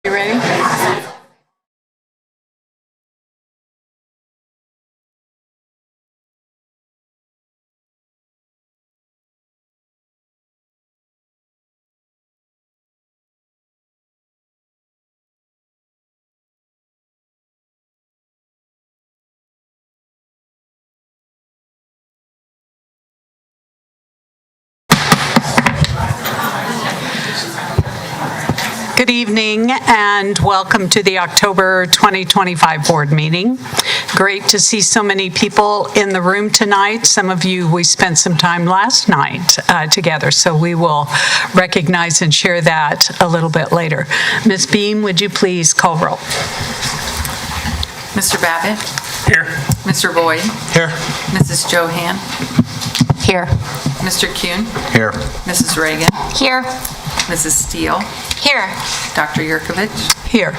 You ready? Good evening and welcome to the October 2025 board meeting. Great to see so many people in the room tonight. Some of you, we spent some time last night together, so we will recognize and share that a little bit later. Ms. Beam, would you please call roll? Mr. Babbitt? Here. Mr. Boyd? Here. Mrs. Johan? Here. Mr. Kuhn? Here. Mrs. Reagan? Here. Mrs. Steele? Here. Dr. Yurkovich? Here.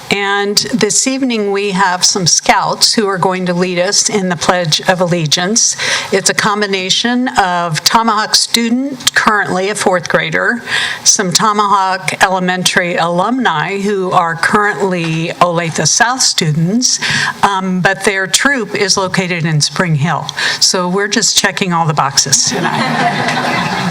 And this evening, we have some scouts who are going to lead us in the Pledge of Allegiance. It's a combination of Tomahawk student, currently a fourth grader, some Tomahawk Elementary alumni who are currently Olathe South students, but their troop is located in Spring Hill. So we're just checking all the boxes tonight.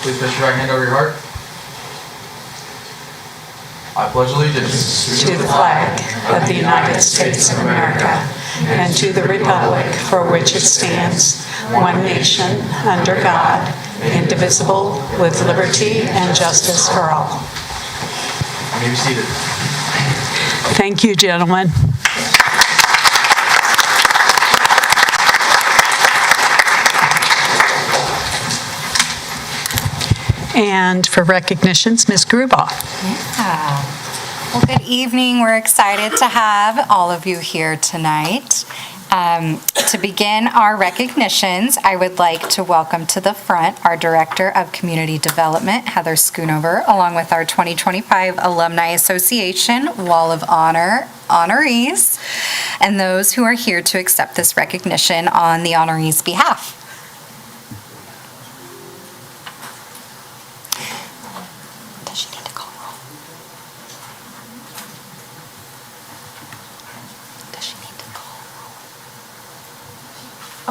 Please place your right hand over your heart. I pledge allegiance To the flag of the United States of America and to the republic for which it stands, one nation, under God, indivisible, with liberty and justice for all. You may be seated. Thank you, gentlemen. And for recognitions, Ms. Grubaugh. Yeah. Well, good evening. We're excited to have all of you here tonight. To begin our recognitions, I would like to welcome to the front our Director of Community Development, Heather Schoonover, along with our 2025 Alumni Association Wall of Honor honorees, and those who are here to accept this recognition on the honorees' behalf. Does she need to call roll? Does she need to call roll?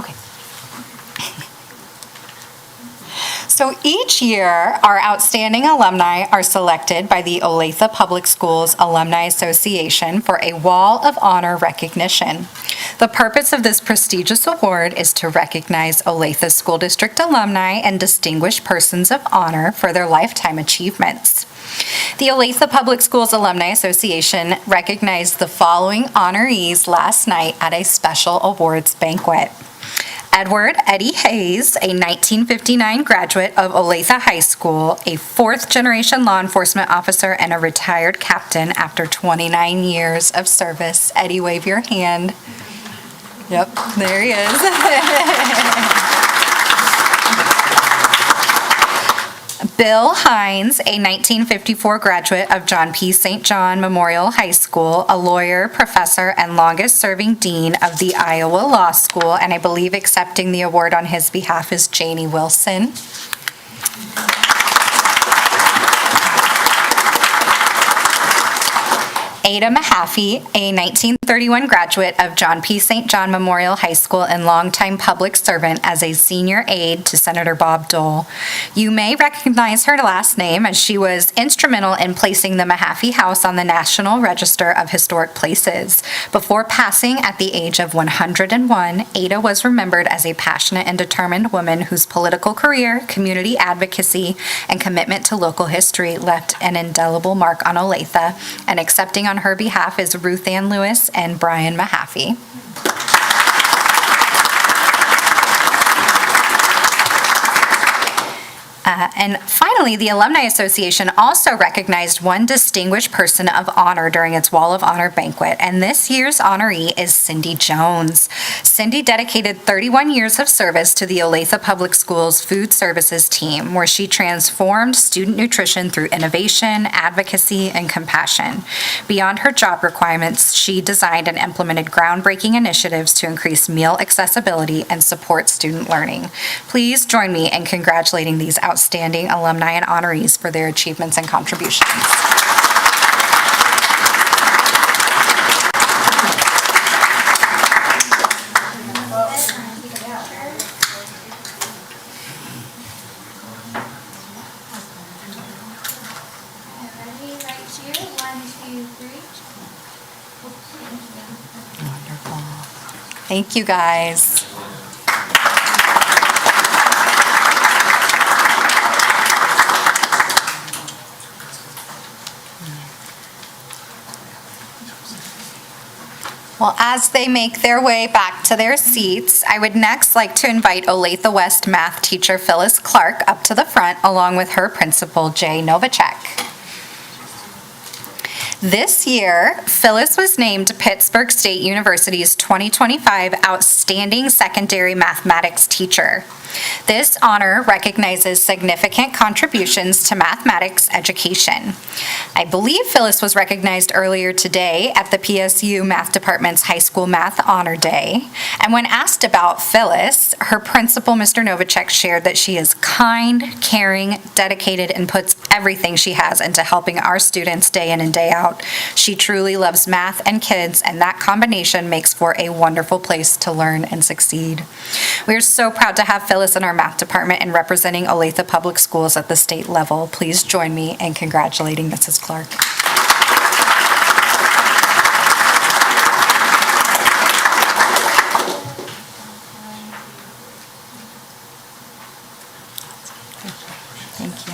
Okay. So each year, our outstanding alumni are selected by the Olathe Public Schools Alumni Association for a Wall of Honor recognition. The purpose of this prestigious award is to recognize Olathe School District alumni and distinguished persons of honor for their lifetime achievements. The Olathe Public Schools Alumni Association recognized the following honorees last night at a special awards banquet. Edward Eddie Hayes, a 1959 graduate of Olathe High School, a fourth-generation law enforcement officer, and a retired captain after 29 years of service. Eddie, wave your hand. Yep, there he is. Bill Hines, a 1954 graduate of John P. St. John Memorial High School, a lawyer, professor, and longest-serving dean of the Iowa Law School, and I believe accepting the award on his behalf is Janie Wilson. Ada Mahaffey, a 1931 graduate of John P. St. John Memorial High School and longtime public servant as a senior aide to Senator Bob Dole. You may recognize her last name as she was instrumental in placing the Mahaffey House on the National Register of Historic Places. Before passing at the age of 101, Ada was remembered as a passionate and determined woman whose political career, community advocacy, and commitment to local history left an indelible mark on Olathe, and accepting on her behalf is Ruth Ann Lewis and Brian Mahaffey. And finally, the Alumni Association also recognized one distinguished person of honor during its Wall of Honor banquet, and this year's honoree is Cindy Jones. Cindy dedicated 31 years of service to the Olathe Public Schools Food Services team, where she transformed student nutrition through innovation, advocacy, and compassion. Beyond her job requirements, she designed and implemented groundbreaking initiatives to increase meal accessibility and support student learning. Please join me in congratulating these outstanding alumni and honorees for their achievements and contributions. Ready, right here, 1, 2, 3. Wonderful. Thank you, guys. Well, as they make their way back to their seats, I would next like to invite Olathe West math teacher Phyllis Clark up to the front, along with her principal, Jay Novacek. This year, Phyllis was named Pittsburgh State University's 2025 Outstanding Secondary Mathematics Teacher. This honor recognizes significant contributions to mathematics education. I believe Phyllis was recognized earlier today at the PSU Math Department's High School Math Honor Day. And when asked about Phyllis, her principal, Mr. Novacek, shared that she is kind, caring, dedicated, and puts everything she has into helping our students day in and day out. She truly loves math and kids, and that combination makes for a wonderful place to learn and succeed. We are so proud to have Phyllis in our math department and representing Olathe Public Schools at the state level. Please join me in congratulating Mrs. Clark. Thank you.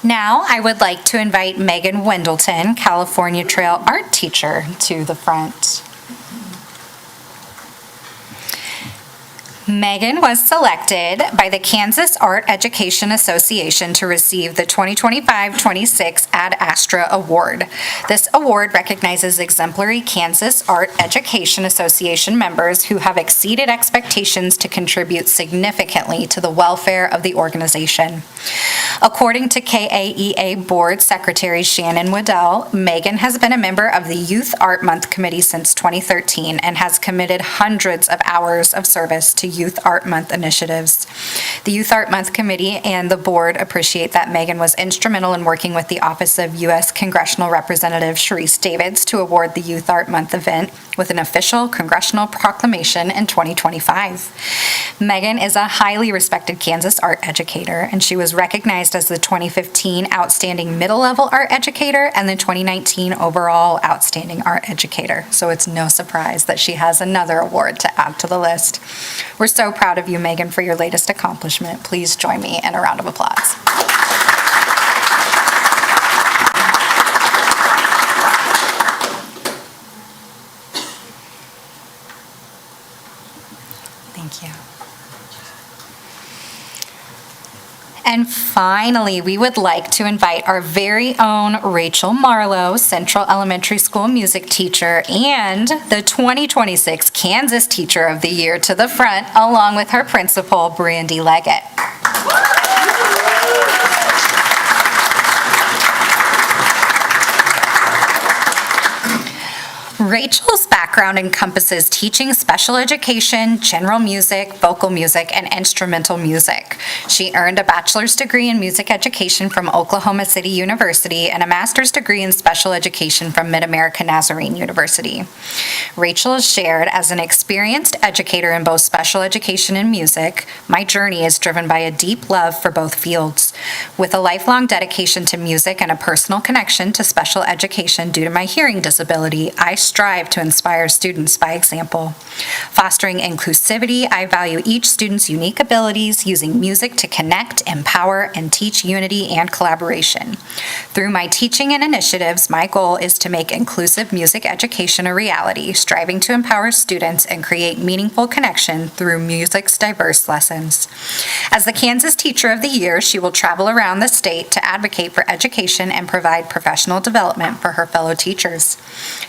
Now, I would like to invite Megan Wendelton, California Trail art teacher, to the front. Megan was selected by the Kansas Art Education Association to receive the 2025-26 Ad Astra Award. This award recognizes exemplary Kansas Art Education Association members who have exceeded expectations to contribute significantly to the welfare of the organization. According to KAEA Board Secretary Shannon Waddell, Megan has been a member of the Youth Art Month Committee since 2013 and has committed hundreds of hours of service to Youth Art Month initiatives. The Youth Art Month Committee and the board appreciate that Megan was instrumental in working with the Office of U.S. Congressional Representative Sharice Davids to award the Youth Art Month event with an official congressional proclamation in 2025. Megan is a highly respected Kansas art educator, and she was recognized as the 2015 Outstanding Middle-Level Art Educator and the 2019 Overall Outstanding Art Educator. So it's no surprise that she has another award to add to the list. We're so proud of you, Megan, for your latest accomplishment. Please join me in a round of applause. Thank you. And finally, we would like to invite our very own Rachel Marlowe, Central Elementary School music teacher and the 2026 Kansas Teacher of the Year, to the front, along with her principal, Brandy Leggett. Rachel's background encompasses teaching special education, general music, vocal music, and instrumental music. She earned a bachelor's degree in music education from Oklahoma City University and a master's degree in special education from Mid-America Nazarene University. Rachel has shared, as an experienced educator in both special education and music, my journey is driven by a deep love for both fields. With a lifelong dedication to music and a personal connection to special education due to my hearing disability, I strive to inspire students by example. Fostering inclusivity, I value each student's unique abilities, using music to connect, empower, and teach unity and collaboration. Through my teaching and initiatives, my goal is to make inclusive music education a reality, striving to empower students and create meaningful connection through music's diverse lessons. As the Kansas Teacher of the Year, she will travel around the state to advocate for education and provide professional development for her fellow teachers.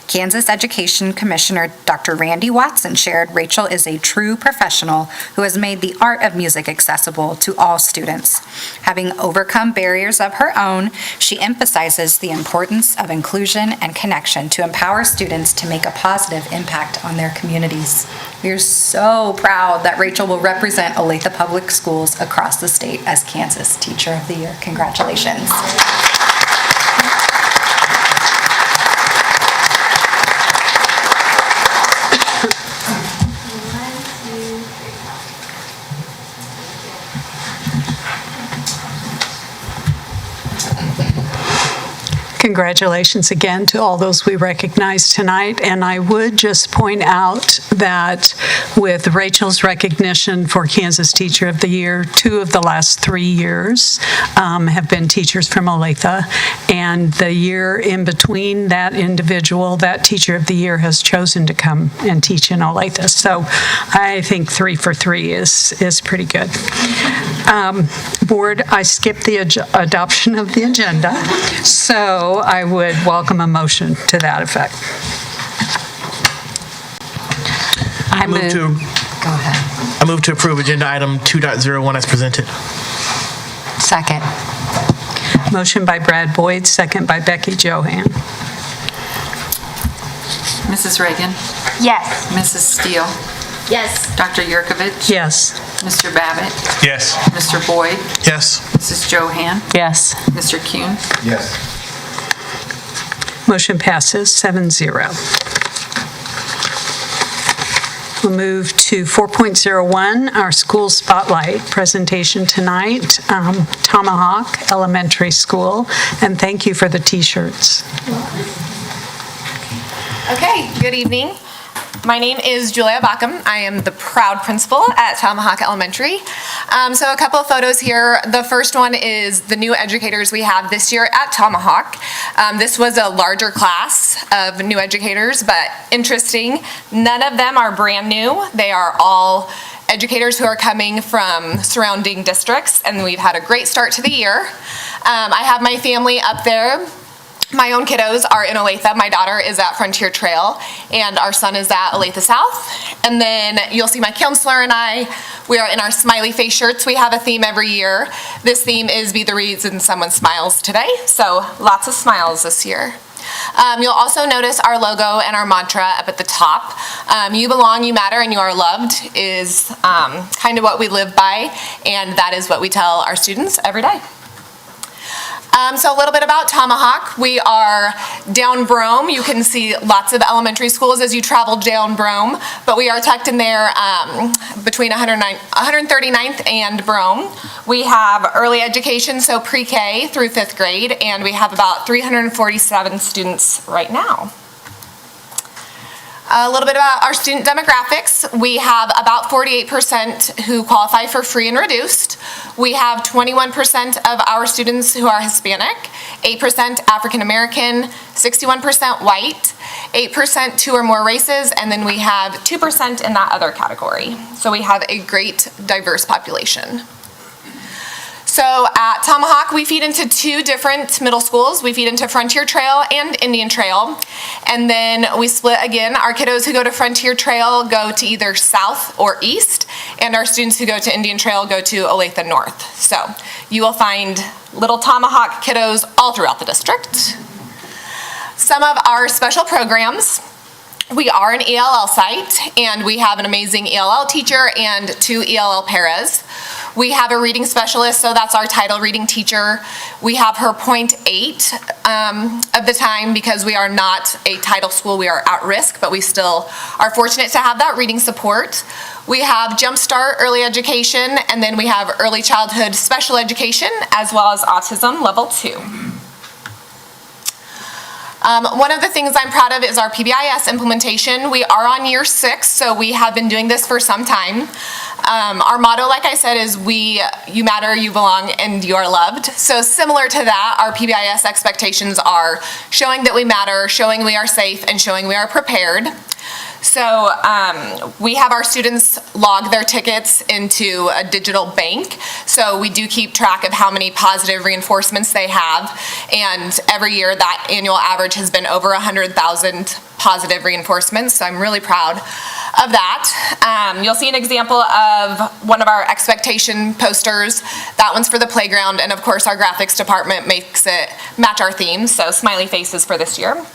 Kansas Education Commissioner Dr. Randy Watson shared Rachel is a true professional who has made the art of music accessible to all students. Having overcome barriers of her own, she emphasizes the importance of inclusion and connection to empower students to make a positive impact on their communities. We are so proud that Rachel will represent Olathe Public Schools across the state as Kansas Teacher of the Year. Congratulations. Congratulations again to all those we recognize tonight. And I would just point out that with Rachel's recognition for Kansas Teacher of the Year, 2 of the last 3 years have been teachers from Olathe. And the year in between that individual, that Teacher of the Year has chosen to come and teach in Olathe. So I think 3 for 3 is pretty good. Board, I skipped the adoption of the agenda. So I would welcome a motion to that effect. I move to approve agenda item 2.01 as presented. Second. Motion by Brad Boyd, second by Becky Johann. Mrs. Reagan, Yes. Mrs. Steele, Yes. Dr. Yurkovich, Yes. Mr. Babbitt, Yes. Mr. Boyd, Yes. Mrs. Johann, Yes. Mr. Kuhn, Yes. Motion passes 7-0. We'll move to 4.01, our school spotlight presentation tonight, Tomahawk Elementary School, and thank you for the t-shirts. Okay, good evening. My name is Julia Backham. I am the proud principal at Tomahawk Elementary. So a couple of photos here. The first one is the new educators we have this year at Tomahawk. This was a larger class of new educators, but interesting, none of them are brand new. They are all educators who are coming from surrounding districts, and we've had a great start to the year. I have my family up there. My own kiddos are in Olathe. My daughter is at Frontier Trail, and our son is at Olathe South. And then you'll see my counselor and I, we are in our smiley face shirts. We have a theme every year. This theme is Be the Reason Someone Smiles Today, so lots of smiles this year. You'll also notice our logo and our mantra up at the top. You belong, you matter, and you are loved is kind of what we live by, and that is what we tell our students every day. So a little bit about Tomahawk. We are down Brome. You can see lots of elementary schools as you travel down Brome, but we are tucked in there between 139th and Brome. We have early education, so pre-K through 5th grade, and we have about 347 students right now. A little bit about our student demographics. We have about 48% who qualify for free and reduced. We have 21% of our students who are Hispanic, 8% African American, 61% white, 8% 2 or more races, and then we have 2% in that other category. So we have a great diverse population. So at Tomahawk, we feed into 2 different middle schools. We feed into Frontier Trail and Indian Trail. And then we split again. Our kiddos who go to Frontier Trail go to either south or east, and our students who go to Indian Trail go to Olathe North. So you will find little Tomahawk kiddos all throughout the district. Some of our special programs. We are an ELL site, and we have an amazing ELL teacher and 2 ELL paras. We have a reading specialist, so that's our title reading teacher. We have her 0.8 of the time because we are not a title school, we are at risk, but we still are fortunate to have that reading support. We have Jumpstart Early Education, and then we have Early Childhood Special Education, as well as Autism Level 2. One of the things I'm proud of is our PBIS implementation. We are on year 6, so we have been doing this for some time. Our motto, like I said, is you matter, you belong, and you are loved. So similar to that, our PBIS expectations are showing that we matter, showing we are safe, and showing we are prepared. So we have our students log their tickets into a digital bank. So we do keep track of how many positive reinforcements they have. And every year that annual average has been over 100,000 positive reinforcements. So I'm really proud of that. You'll see an example of one of our expectation posters. That one's for the playground. And of course, our graphics department makes it match our theme. So smiley faces for this year.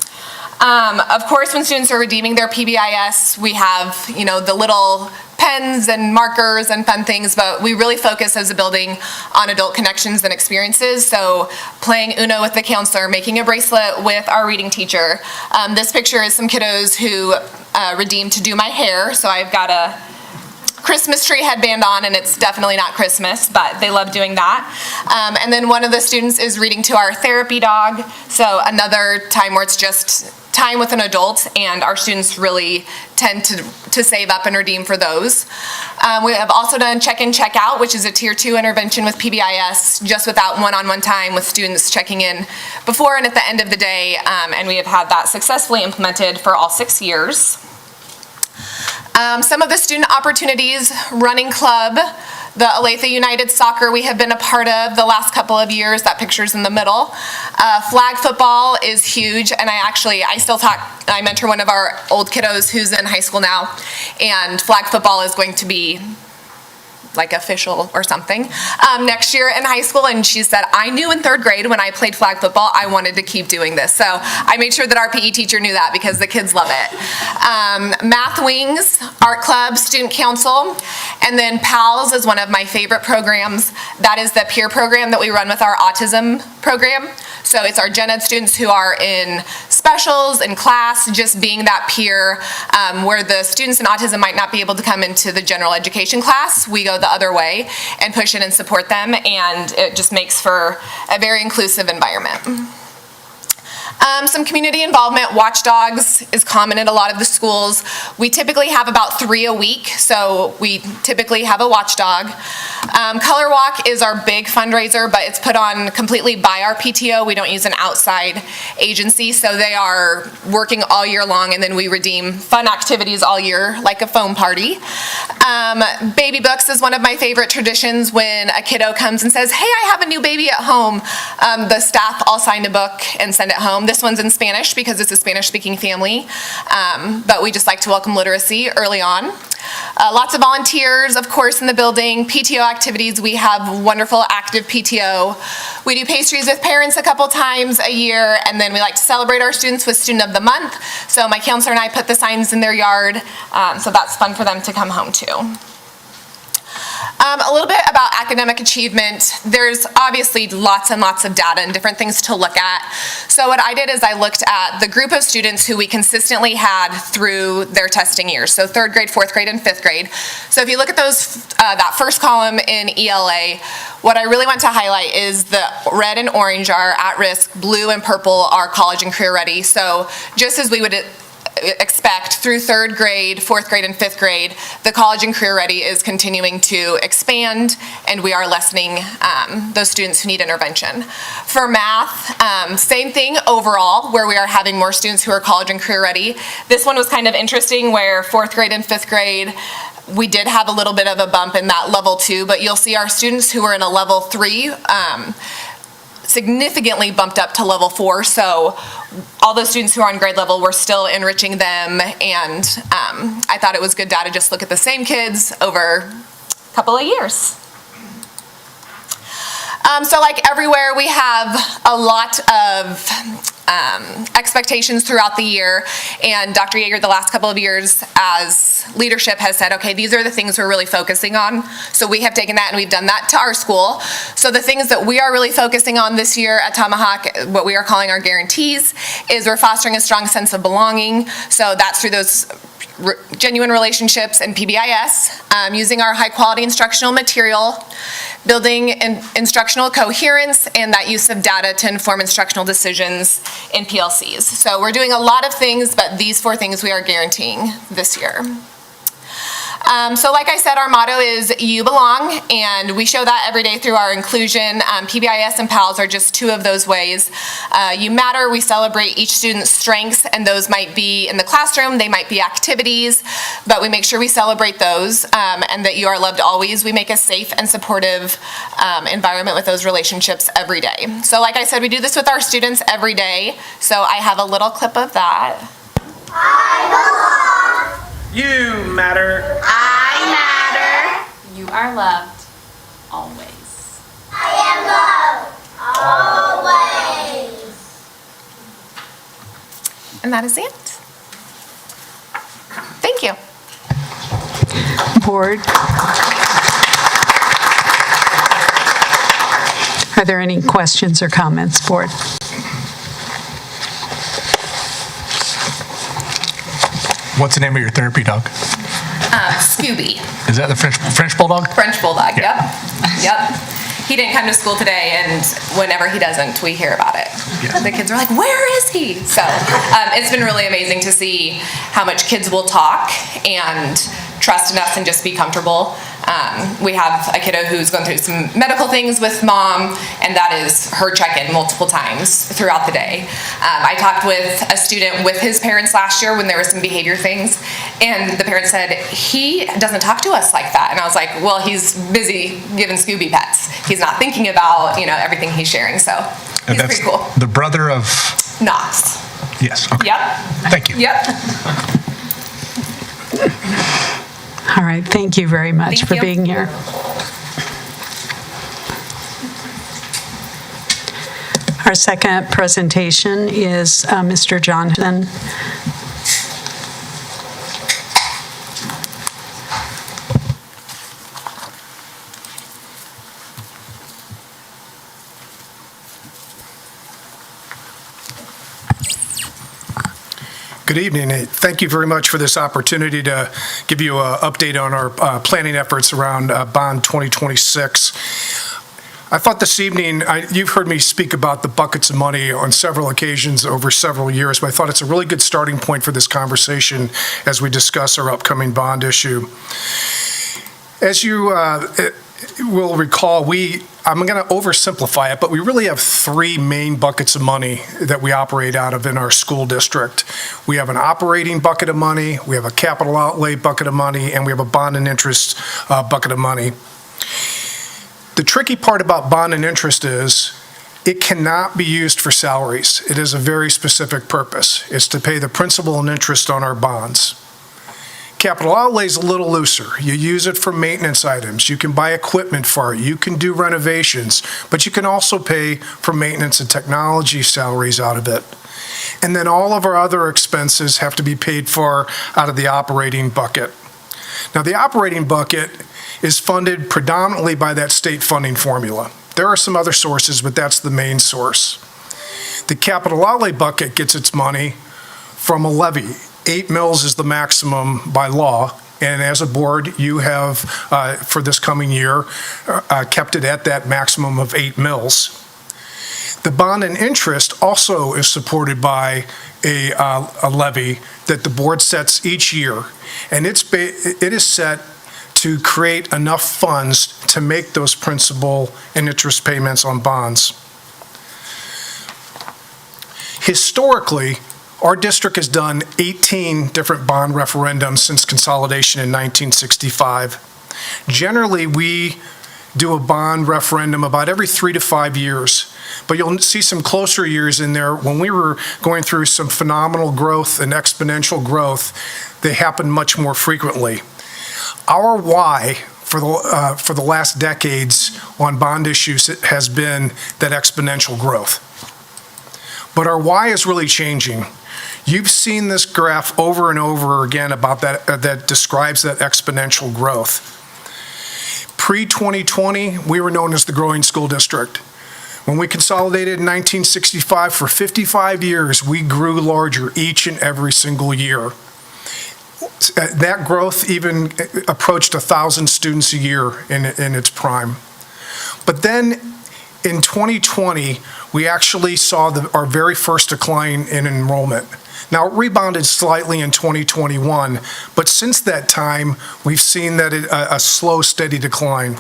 Of course, when students are redeeming their PBIS, we have, the little pens and markers and fun things, but we really focus as a building on adult connections and experiences. So playing Uno with the counselor, making a bracelet with our reading teacher. This picture is some kiddos who redeemed to do my hair. So I've got a Christmas tree headband on, and it's definitely not Christmas, but they love doing that. And then one of the students is reading to our therapy dog. So another time where it's just time with an adult, and our students really tend to save up and redeem for those. We have also done check-in, check-out, which is a Tier 2 intervention with PBIS, just without one-on-one time with students checking in before and at the end of the day, and we have had that successfully implemented for all 6 years. Some of the student opportunities, running club, the Olathe United Soccer we have been a part of the last couple of years. That picture's in the middle. Flag football is huge, and I mentor one of our old kiddos who's in high school now, and flag football is going to be like official or something next year in high school, and she said, I knew in 3rd grade when I played flag football I wanted to keep doing this. So I made sure that our PE teacher knew that because the kids love it. Math Wings, Art Club, Student Council, and then PALS is one of my favorite programs. That is the peer program that we run with our autism program. So it's our gen ed students who are in specials, in class, just being that peer where the students in autism might not be able to come into the general education class. We go the other way and push in and support them, and it just makes for a very inclusive environment. Some community involvement. Watchdogs is common at a lot of the schools. We typically have about 3 a week, so we typically have a watchdog. Color Walk is our big fundraiser, but it's put on completely by our PTO. We don't use an outside agency, so they are working all year long, and then we redeem fun activities all year, like a foam party. Baby books is one of my favorite traditions. When a kiddo comes and says, hey, I have a new baby at home, the staff all sign a book and send it home. This one's in Spanish because it's a Spanish-speaking family, but we just like to welcome literacy early on. Lots of volunteers, of course, in the building. PTO activities, we have wonderful active PTO. We do pastries with parents a couple times a year, and then we like to celebrate our students with Student of the Month. So my counselor and I put the signs in their yard, so that's fun for them to come home to. A little bit about academic achievement. There's obviously lots and lots of data and different things to look at. So what I did is I looked at the group of students who we consistently had through their testing years. So 3rd grade, 4th grade, and 5th grade. So if you look at those, that first column in ELA, what I really want to highlight is the red and orange are at risk, blue and purple are college and career ready. So just as we would expect through 3rd grade, 4th grade, and 5th grade, the college and career ready is continuing to expand, and we are lessening those students who need intervention. For math, same thing overall, where we are having more students who are college and career ready. This one was kind of interesting where 4th grade and 5th grade, we did have a little bit of a bump in that level 2, but you'll see our students who are in a level 3 significantly bumped up to level 4, so all those students who are on grade level, we're still enriching them, and I thought it was good data just look at the same kids over a couple of years. So like everywhere, we have a lot of expectations throughout the year, and Dr. Yeager the last couple of years as leadership has said, okay, these are the things we're really focusing on. So we have taken that and we've done that to our school. So the things that we are really focusing on this year at Tomahawk, what we are calling our guarantees, is we're fostering a strong sense of belonging. So that's through those genuine relationships and PBIS, using our high quality instructional material, building instructional coherence, and that use of data to inform instructional decisions in PLCs. So we're doing a lot of things, but these 4 things we are guaranteeing this year. So like I said, our motto is "You Belong," and we show that every day through our inclusion. PBIS and PALS are just two of those ways. You Matter, we celebrate each student's strengths, and those might be in the classroom, they might be activities, but we make sure we celebrate those, and that you are loved always. We make a safe and supportive environment with those relationships every day. So like I said, we do this with our students every day. So I have a little clip of that. You matter. You are loved always. And that is it. Thank you. Board? Are there any questions or comments, Board? What's the name of your therapy dog? Scooby. Is that the French Bulldog? French Bulldog, yep. He didn't come to school today, and whenever he doesn't, we hear about it. Yeah. The kids are like, where is he? So it's been really amazing to see how much kids will talk and trust in us and just be comfortable. We have a kiddo who's going through some medical things with mom, and that is her check-in multiple times throughout the day. I talked with a student with his parents last year when there were some behavior things, and the parents said, he doesn't talk to us like that. And I was like, well, he's busy giving Scooby pets. He's not thinking about, everything he's sharing, so he's That's pretty cool. the brother of... Knox. Yes, okay. Yep. Thank you. Yep. All right, thank you very much Thank for you. being here. Our second presentation is Mr. Johnson. Good evening. Thank you very much for this opportunity to give you an update on our planning efforts around Bond 2026. I thought this evening, you've heard me speak about the buckets of money on several occasions over several years, but I thought it's a really good starting point for this conversation as we discuss our upcoming bond issue. As you will recall, I'm going to oversimplify it, but we really have three main buckets of money that we operate out of in our school district. We have an operating bucket of money, we have a capital outlay bucket of money, and we have a bond and interest bucket of money. The tricky part about bond and interest is it cannot be used for salaries. It is a very specific purpose. It's to pay the principal and interest on our bonds. Capital outlay is a little looser. You use it for maintenance items. You can buy equipment for it. You can do renovations, but you can also pay for maintenance and technology salaries out of it. And then all of our other expenses have to be paid for out of the operating bucket. Now, the operating bucket is funded predominantly by that state funding formula. There are some other sources, but that's the main source. The capital outlay bucket gets its money from a levy. 8 mills is the maximum by law, and as a board, you have, for this coming year, kept it at that maximum of 8 mills. The bond and interest also is supported by a levy that the board sets each year, and it is set to create enough funds to make those principal and interest payments on bonds. Historically, our district has done 18 different bond referendums since consolidation in 1965. Generally, we do a bond referendum about every 3 to 5 years, but you'll see some closer years in there. When we were going through some phenomenal growth and exponential growth, they happened much more frequently. Our why for the last decades on bond issues has been that exponential growth. But our why is really changing. You've seen this graph over and over again about that describes that exponential growth. Pre-2020, we were known as the growing school district. When we consolidated in 1965, for 55 years, we grew larger each and every single year. That growth even approached 1,000 students a year in its prime. But then in 2020, we actually saw our very first decline in enrollment. Now, it rebounded slightly in 2021, but since that time, we've seen that a slow, steady decline.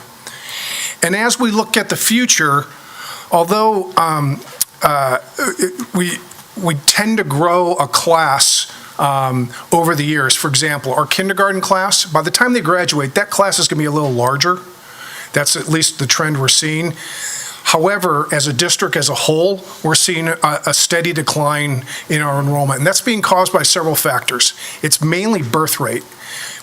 And as we look at the future, although we tend to grow a class over the years. For example, our kindergarten class, by the time they graduate, that class is going to be a little larger. That's at least the trend we're seeing. However, as a district as a whole, we're seeing a steady decline in our enrollment, and that's being caused by several factors. It's mainly birth rate.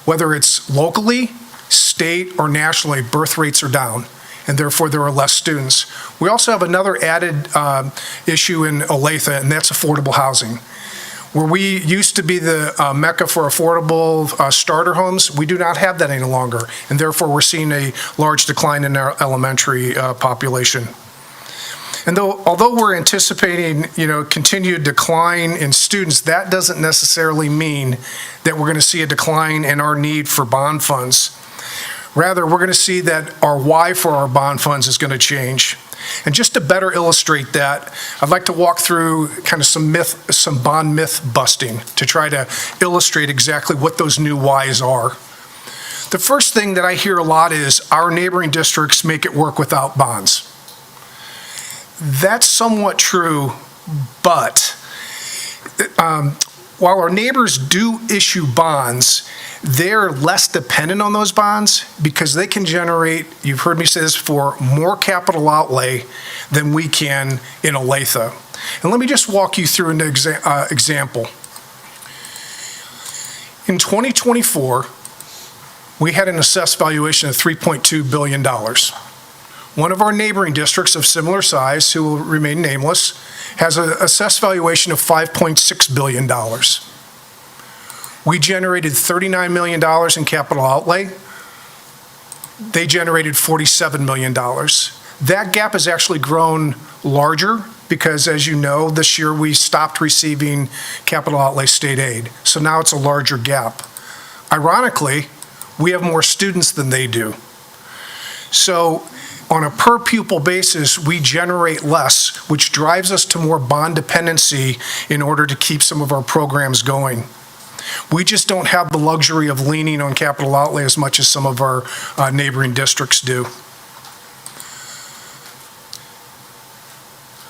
Whether it's locally, state, or nationally, birth rates are down, and therefore there are less students. We also have another added issue in Olathe, and that's affordable housing. Where we used to be the mecca for affordable starter homes, we do not have that any longer, and therefore we're seeing a large decline in our elementary population. And although we're anticipating, continued decline in students, that doesn't necessarily mean that we're going to see a decline in our need for bond funds. Rather, we're going to see that our why for our bond funds is going to change. And just to better illustrate that, I'd like to walk through kind of some bond myth busting to try to illustrate exactly what those new whys are. The first thing that I hear a lot is our neighboring districts make it work without bonds. That's somewhat true, but while our neighbors do issue bonds, they're less dependent on those bonds because they can generate, you've heard me say this before, more capital outlay than we can in Olathe. And let me just walk you through an example. In 2024, we had an assessed valuation of $3.2 billion. One of our neighboring districts of similar size, who will remain nameless, has an assessed valuation of $5.6 billion. We generated $39 million in capital outlay. They generated $47 million. That gap has actually grown larger because, as you know, this year we stopped receiving capital outlay state aid. So now it's a larger gap. Ironically, we have more students than they do. So on a per pupil basis, we generate less, which drives us to more bond dependency in order to keep some of our programs going. We just don't have the luxury of leaning on capital outlay as much as some of our neighboring districts do.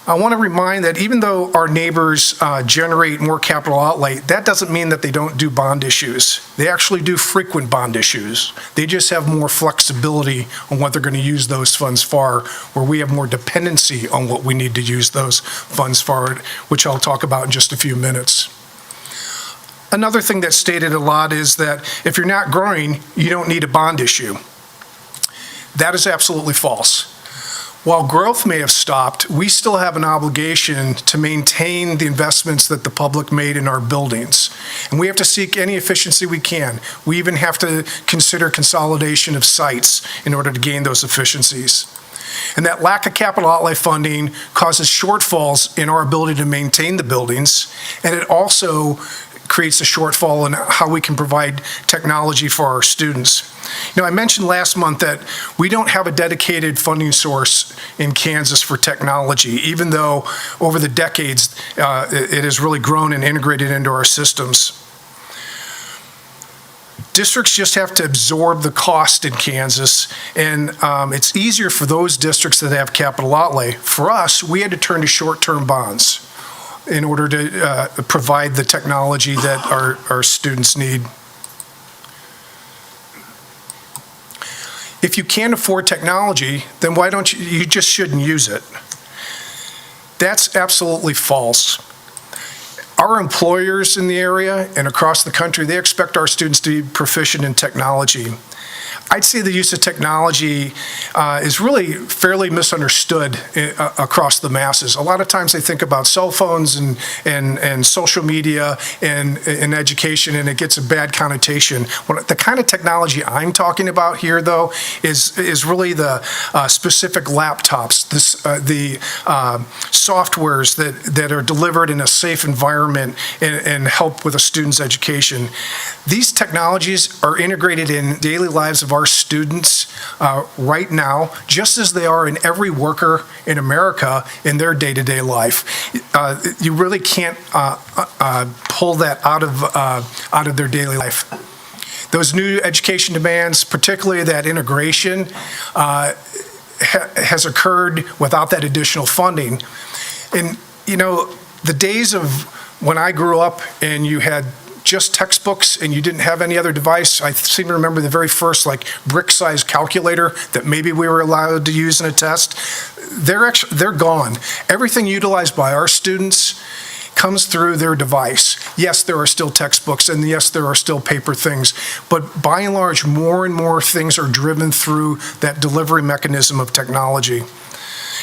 I want to remind that even though our neighbors generate more capital outlay, that doesn't mean that they don't do bond issues. They actually do frequent bond issues. They just have more flexibility on what they're going to use those funds for, where we have more dependency on what we need to use those funds for, which I'll talk about in just a few minutes. Another thing that's stated a lot is that if you're not growing, you don't need a bond issue. That is absolutely false. While growth may have stopped, we still have an obligation to maintain the investments that the public made in our buildings. And we have to seek any efficiency we can. We even have to consider consolidation of sites in order to gain those efficiencies. And that lack of capital outlay funding causes shortfalls in our ability to maintain the buildings, and it also creates a shortfall in how we can provide technology for our students. I mentioned last month that we don't have a dedicated funding source in Kansas for technology, even though over the decades it has really grown and integrated into our systems. Districts just have to absorb the cost in Kansas, and it's easier for those districts that have capital outlay. For us, we had to turn to short-term bonds in order to provide the technology that our students need. If you can't afford technology, then why don't you just shouldn't use it. That's absolutely false. Our employers in the area and across the country, they expect our students to be proficient in technology. I'd say the use of technology is really fairly misunderstood across the masses. A lot of times they think about cell phones and social media and education, and it gets a bad connotation. The kind of technology I'm talking about here, though, is really the specific laptops, the softwares that are delivered in a safe environment and help with a student's education. These technologies are integrated in daily lives of our our students right now, just as they are in every worker in America in their day-to-day life. You really can't pull that out of their daily life. Those new education demands, particularly that integration, has occurred without that additional funding. And, you know, the days of when I grew up and you had just textbooks and you didn't have any other device, I seem to remember the very first like brick-sized calculator that maybe we were allowed to use in a test. They're gone. Everything utilized by our students comes through their device. Yes, there are still textbooks, and yes, there are still paper things, but by and large, more and more things are driven through that delivery mechanism of technology.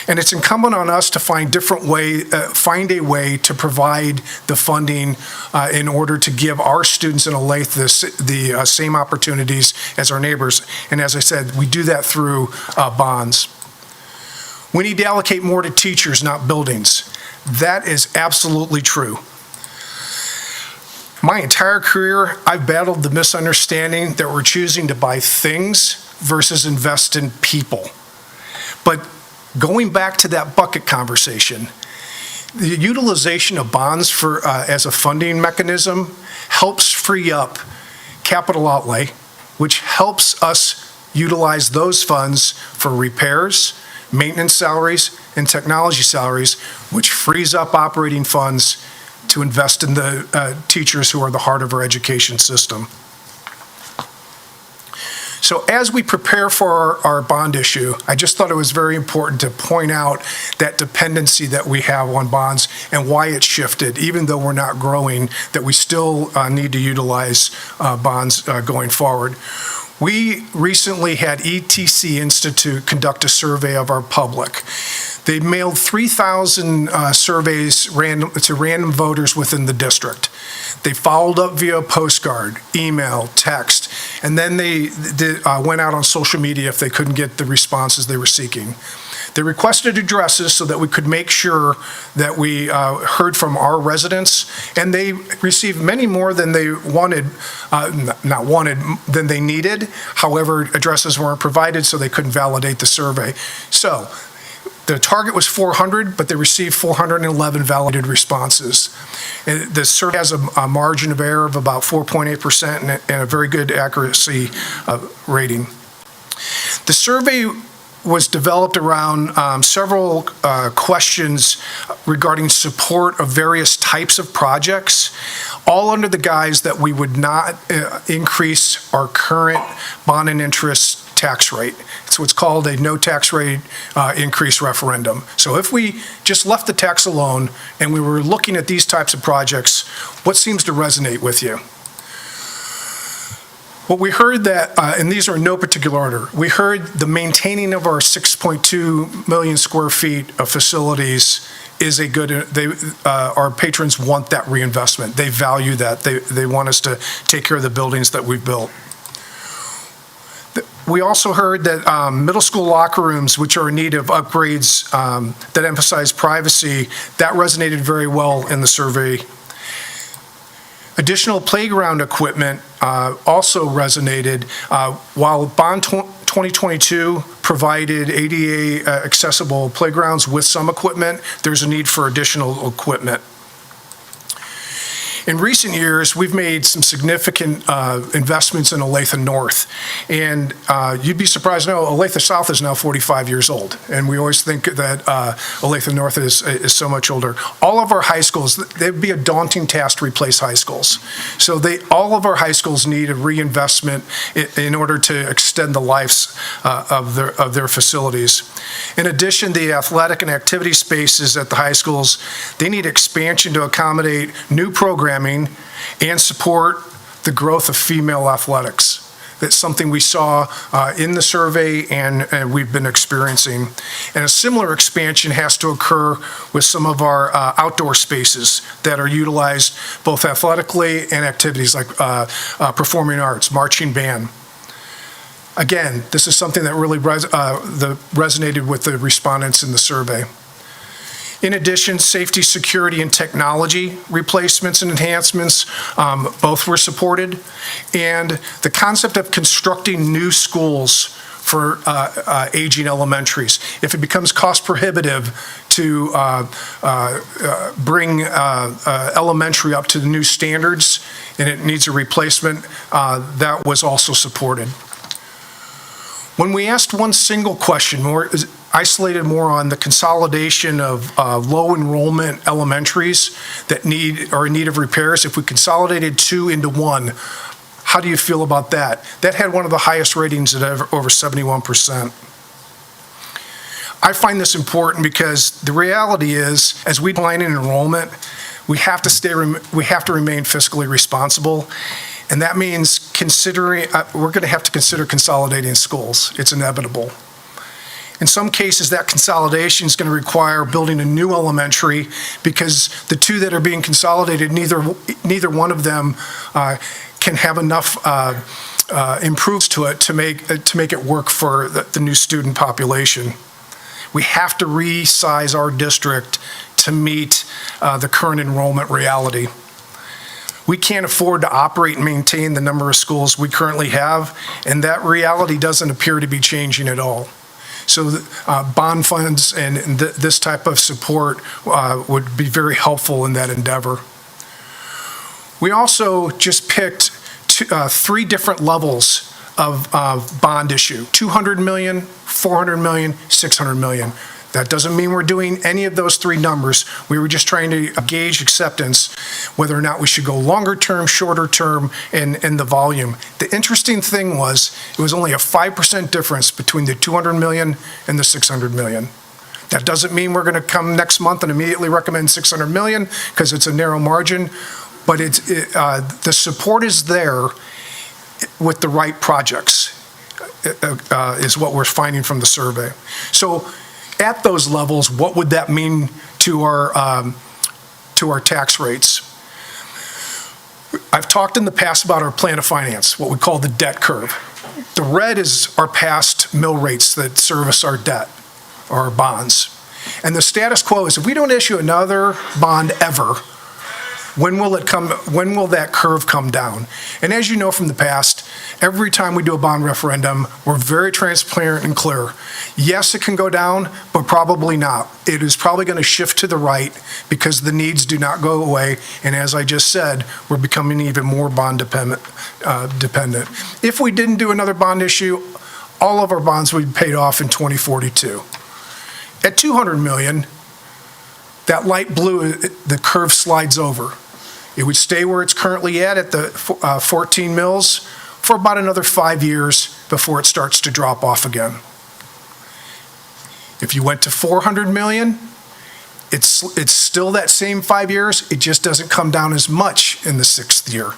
And it's incumbent on us to find a way to provide the funding in order to give our students in Olathe the same opportunities as our neighbors. And as I said, we do that through bonds. We need to allocate more to teachers, not buildings. That is absolutely true. My entire career, I've battled the misunderstanding that we're choosing to buy things versus invest in people. But going back to that bucket conversation, the utilization of bonds as a funding mechanism helps free up capital outlay, which helps us utilize those funds for repairs, maintenance salaries, and technology salaries, which frees up operating funds to invest in the teachers who are the heart of our education system. So as we prepare for our bond issue, I just thought it was very important to point out that dependency that we have on bonds and why it shifted, even though we're not growing, that we still need to utilize bonds going forward. We recently had ETC Institute conduct a survey of our public. They mailed 3,000 surveys to random voters within the district. They followed up via postcard, email, text, and then they went out on social media if they couldn't get the responses they were seeking. They requested addresses so that we could make sure that we heard from our residents, and they received many more than they wanted, than they needed. However, addresses weren't provided, so they couldn't validate the survey. So the target was 400, but they received 411 validated responses. And the survey has a margin of error of about 4.8% and a very good accuracy rating. The survey was developed around several questions regarding support of various types of projects, all under the guise that we would not increase our current bond and interest tax rate. It's what's called a no tax rate increase referendum. So if we just left the tax alone and we were looking at these types of projects, what seems to resonate with you? Well, we heard that, and these are in no particular order, we heard the maintaining of our 6.2 million square feet of facilities is a good, our patrons want that reinvestment. They value that. They want us to take care of the buildings that we've built. We also heard that middle school locker rooms, which are in need of upgrades that emphasize privacy, that resonated very well in the survey. Additional playground equipment also resonated. While Bond 2022 provided ADA accessible playgrounds with some equipment, there's a need for additional equipment. In recent years, we've made some significant investments in Olathe North, and you'd be surprised to know Olathe South is now 45 years old, and we always think that Olathe North is so much older. All of our high schools, they'd be a daunting task to replace high schools. So all of our high schools need a reinvestment in order to extend the lives of their facilities. In addition, the athletic and activity spaces at the high schools, they need expansion to accommodate new programs and support the growth of female athletics. That's something we saw in the survey and we've been experiencing. And a similar expansion has to occur with some of our outdoor spaces that are utilized both athletically and activities like performing arts, marching band. Again, this is something that really resonated with the respondents in the survey. In addition, safety, security, and technology replacements and enhancements, both were supported. And the concept of constructing new schools for aging elementaries. If it becomes cost prohibitive to bring elementary up to the new standards and it needs a replacement, that was also supported. When we asked one single question, isolated more on the consolidation of low enrollment elementaries that are in need of repairs, if we consolidated 2 into 1, how do you feel about that? That had one of the highest ratings at over 71%. I find this important because the reality is, as we decline in enrollment, we have to remain fiscally responsible, and that means we're going to have to consider consolidating schools. It's inevitable. In some cases, that consolidation is going to require building a new elementary because the 2 that are being consolidated, neither one of them can have enough improvements to it to make it work for the new student population. We have to resize our district to meet the current enrollment reality. We can't afford to operate and maintain the number of schools we currently have, and that reality doesn't appear to be changing at all. So bond funds and this type of support would be very helpful in that endeavor. We also just picked 3 different levels of bond issue: $200 million, $400 million, $600 million. That doesn't mean we're doing any of those 3 numbers. We were just trying to gauge acceptance, whether or not we should go longer term, shorter term, and the volume. The interesting thing was, it was only a 5% difference between the $200 million and the $600 million. That doesn't mean we're going to come next month and immediately recommend $600 million, because it's a narrow margin, but the support is there with the right projects, is what we're finding from the survey. So at those levels, what would that mean to our tax rates? I've talked in the past about our plan of finance, what we call the debt curve. The red is our past mill rates that service our debt, or our bonds. And the status quo is, if we don't issue another bond ever, when will that curve come down? And as you know from the past, every time we do a bond referendum, we're very transparent and clear. Yes, it can go down, but probably not. It is probably going to shift to the right because the needs do not go away. And as I just said, we're becoming even more bond dependent. If we didn't do another bond issue, all of our bonds would be paid off in 2042. At $200 million, that light blue, the curve slides over. It would stay where it's currently at the 14 mills for about another 5 years before it starts to drop off again. If you went to 400 million, it's still that same 5 years. It just doesn't come down as much in the 6th year,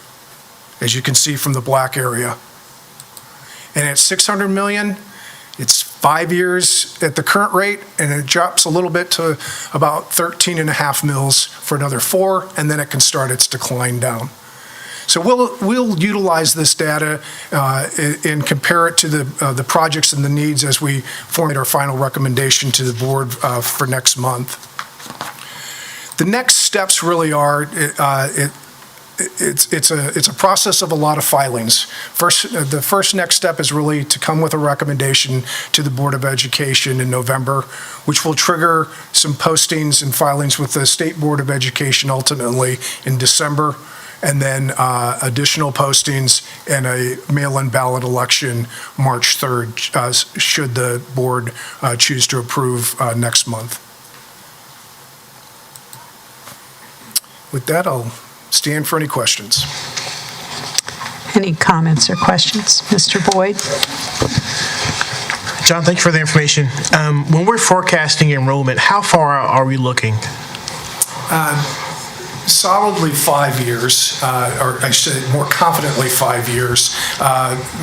as you can see from the black area. And at 600 million, it's 5 years at the current rate, and it drops a little bit to about 13.5 mils for another 4, and then it can start its decline down. So we'll utilize this data and compare it to the projects and the needs as we formulate our final recommendation to the board for next month. The next steps really are, it's a process of a lot of filings. The first next step is really to come with a recommendation to the Board of Education in November, which will trigger some postings and filings with the State Board of Education ultimately in December, and then additional postings and a mail-in ballot election March 3rd, should the board choose to approve next month. With that, I'll stand for any questions. Any comments or questions? Mr. Boyd? John, thank you for the information. When we're forecasting enrollment, how far are we looking? Solidly 5 years, or I should say more confidently 5 years.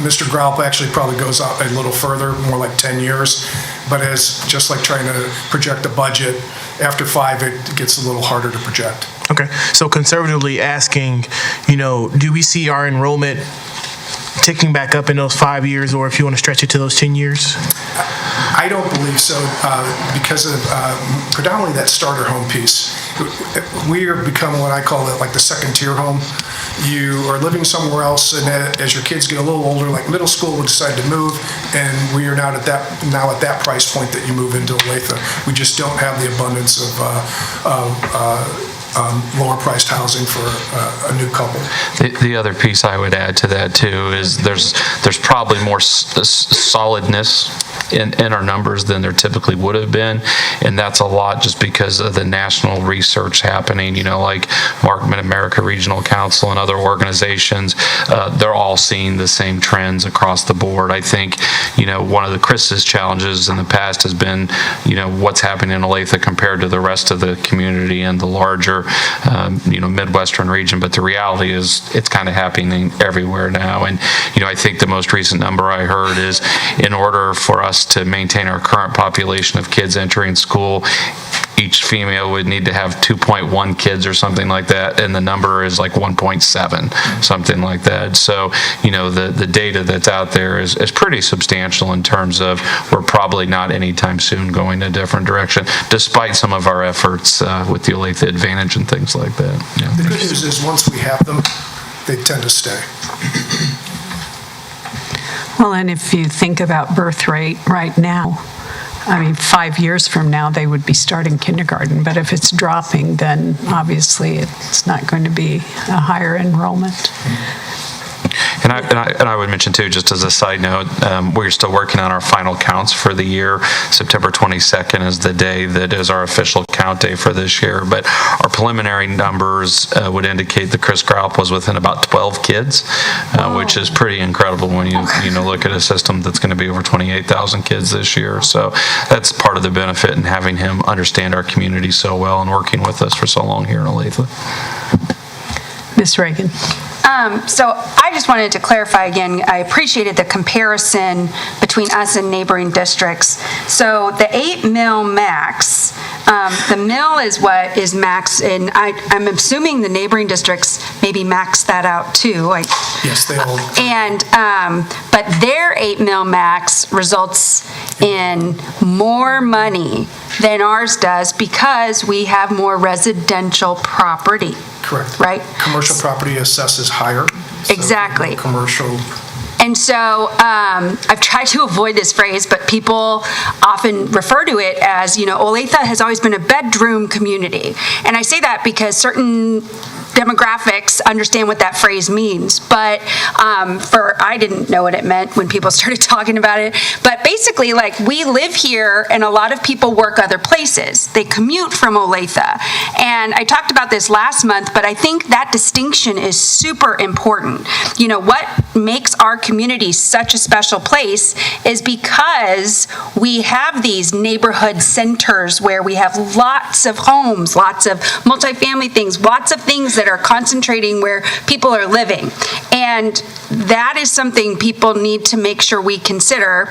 Mr. Graup actually probably goes up a little further, more like 10 years. But just like trying to project a budget, after 5, it gets a little harder to project. Okay, so conservatively asking, do we see our enrollment ticking back up in those 5 years, or if you want to stretch it to those 10 years? I don't believe so, because of predominantly that starter home piece. We are becoming what I call it, like the second tier home. You are living somewhere else, and as your kids get a little older, like middle school, we decide to move, and we are now at that price point that you move into Olathe. We just don't have the abundance of lower-priced housing for a new couple. The other piece I would add to that too is there's probably more solidness in our numbers than there typically would have been, and that's a lot just because of the national research happening. Like Mid-America Regional Council and other organizations, they're all seeing the same trends across the board. I think one of the Chris's challenges in the past has been what's happening in Olathe compared to the rest of the community and the larger Midwestern region, but the reality is it's kind of happening everywhere now. And I think the most recent number I heard is in order for us to maintain our current population of kids entering school, each female would need to have 2.1 kids or something like that, and the number is like 1.7, something like that. So, the data that's out there is pretty substantial in terms of we're probably not anytime soon going a different direction, despite some of our efforts with the Olathe Advantage and things like that. The good news is once we have them, they tend to stay. Well, and if you think about birth rate right now, 5 years from now, they would be starting kindergarten. But if it's dropping, then obviously it's not going to be a higher enrollment. And I would mention too, just as a side note, we're still working on our final counts for the year. September 22nd is the day that is our official count day for this year. But our preliminary numbers would indicate that Chris Graup was within about 12 kids, which is pretty incredible when you look at a system that's going to be over 28,000 kids this year. So that's part of the benefit in having him understand our community so well and working with us for so long here in Olathe. Ms. Reagan. So I just wanted to clarify again, I appreciated the comparison between us and neighboring districts. So the 8 mil max, the mil is what is max, and I'm assuming the neighboring districts maybe max that out too. Yes, they all. And, but their 8 mil max results in more money than ours does because we have more residential property. Correct. Right? Commercial property assesses higher. Exactly. So commercial. And so I've tried to avoid this phrase, but people often refer to it as, Olathe has always been a bedroom community. And I say that because certain demographics understand what that phrase means. But I didn't know what it meant when people started talking about it. But basically, we live here and a lot of people work other places. They commute from Olathe. And I talked about this last month, but I think that distinction is super important. What makes our community such a special place is because we have these neighborhood centers where we have lots of homes, lots of multifamily things, lots of things that are concentrating where people are living. And that is something people need to make sure we consider,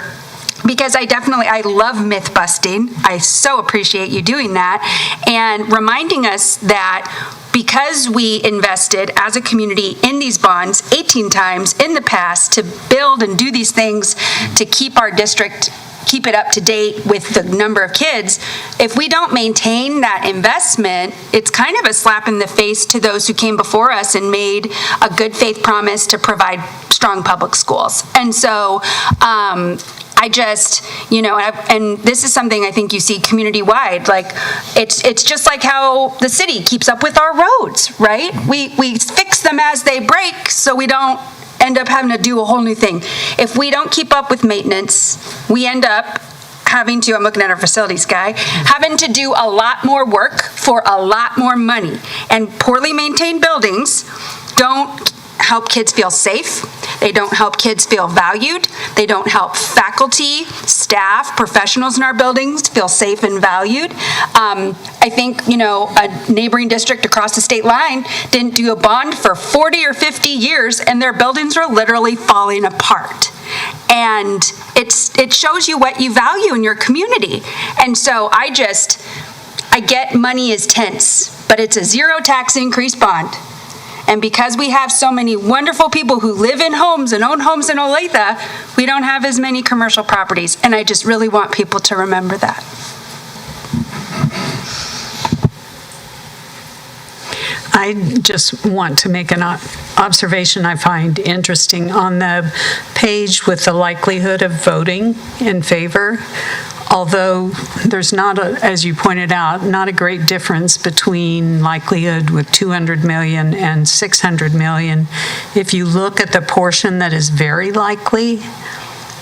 because I love myth busting. I so appreciate you doing that and reminding us that because we invested as a community in these bonds 18 times in the past to build and do these things to keep our district, keep it up to date with the number of kids, if we don't maintain that investment, it's kind of a slap in the face to those who came before us and made a good faith promise to provide strong public schools. And so I just, and this is something I think you see community-wide, it's just like how the city keeps up with our roads, right? We fix them as they break so we don't end up having to do a whole new thing. If we don't keep up with maintenance, we end up having to, I'm looking at our facilities guy, having to do a lot more work for a lot more money. And poorly maintained buildings don't help kids feel safe. They don't help kids feel valued. They don't help faculty, staff, professionals in our buildings feel safe and valued. I think, a neighboring district across the state line didn't do a bond for 40 or 50 years, and their buildings are literally falling apart. And it shows you what you value in your community. And so I get money is tense, but it's a zero tax increase bond. And because we have so many wonderful people who live in homes and own homes in Olathe, we don't have as many commercial properties. And I just really want people to remember that. I just want to make an observation I find interesting. On the page with the likelihood of voting in favor, although there's not, as you pointed out, not a great difference between likelihood with 200 million and 600 million, if you look at the portion that is very likely,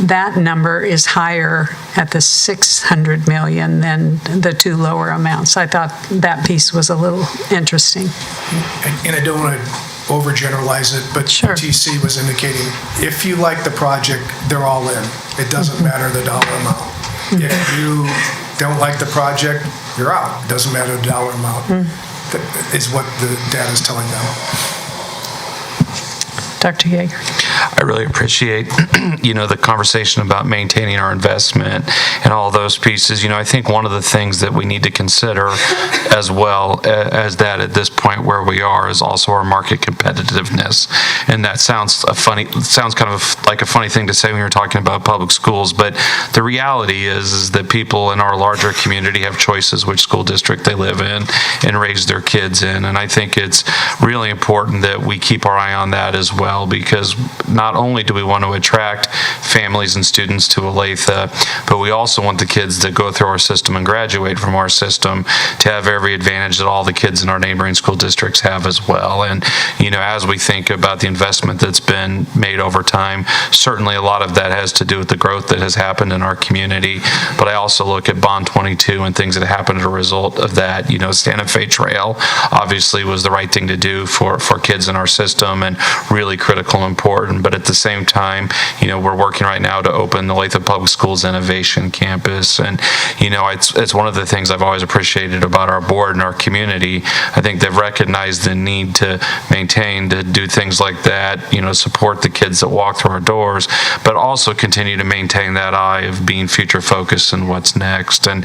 that number is higher at the 600 million than the two lower amounts. I thought that piece was a little interesting. And I don't want to overgeneralize it, but Sure. TC was indicating, if you like the project, they're all in. It doesn't matter the dollar amount. If you don't like the project, you're out. It doesn't matter the dollar amount. That is what the data is telling them. Dr. Yeager. I really appreciate, the conversation about maintaining our investment and all those pieces. I think one of the things that we need to consider as well as that at this point where we are is also our market competitiveness. And that sounds kind of like a funny thing to say when you're talking about public schools, but the reality is that people in our larger community have choices which school district they live in and raise their kids in. And I think it's really important that we keep our eye on that as well, because not only do we want to attract families and students to Olathe, but we also want the kids that go through our system and graduate from our system to have every advantage that all the kids in our neighboring school districts have as well. And, as we think about the investment that's been made over time, certainly a lot of that has to do with the growth that has happened in our community. But I also look at Bond 22 and things that happened as a result of that. Santa Fe Trail obviously was the right thing to do for kids in our system and really critical and important. But at the same time, we're working right now to open the Olathe Public Schools Innovation Campus. And, it's one of the things I've always appreciated about our board and our community. I think they've recognized the need to maintain, to do things like that, support the kids that walk through our doors, but also continue to maintain that eye of being future focused and what's next. And,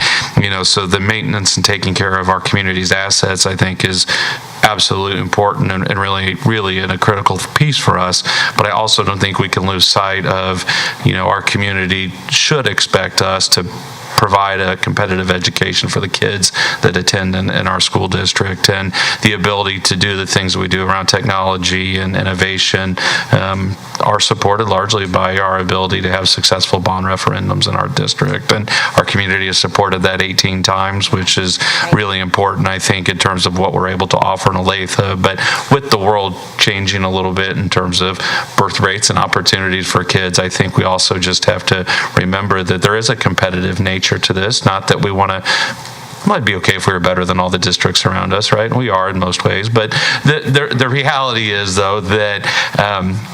so the maintenance and taking care of our community's assets, I think, is absolutely important and really a critical piece for us. But I also don't think we can lose sight of, our community should expect us to provide a competitive education for the kids that attend in our school district, and the ability to do the things we do around technology and innovation are supported largely by our ability to have successful bond referendums in our district. And our community has supported that 18 times, which is really important, I think, in terms of what we're able to offer in Olathe. But with the world changing a little bit in terms of birth rates and opportunities for kids, I think we also just have to remember that there is a competitive nature to this. Not that we want to, it might be okay if we were better than all the districts around us, right? We are in most ways, but the reality is, though, that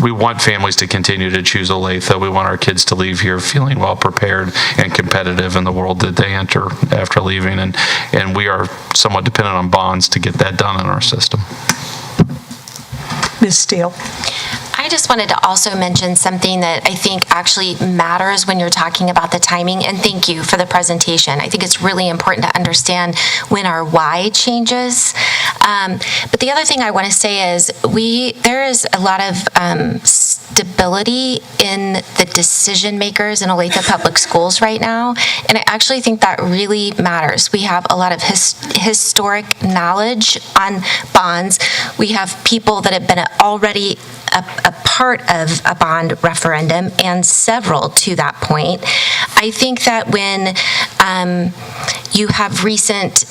we want families to continue to choose Olathe. We want our kids to leave here feeling well prepared and competitive in the world that they enter after leaving, and we are somewhat dependent on bonds to get that done in our system. Ms. Steele. I just wanted to also mention something that I think actually matters when you're talking about the timing, and thank you for the presentation. I think it's really important to understand when our why changes. But the other thing I want to say is there is a lot of stability in the decision makers in Olathe Public Schools right now, and I actually think that really matters. We have a lot of historic knowledge on bonds. We have people that have been already a part of a bond referendum, and several to that point. I think that when you have recent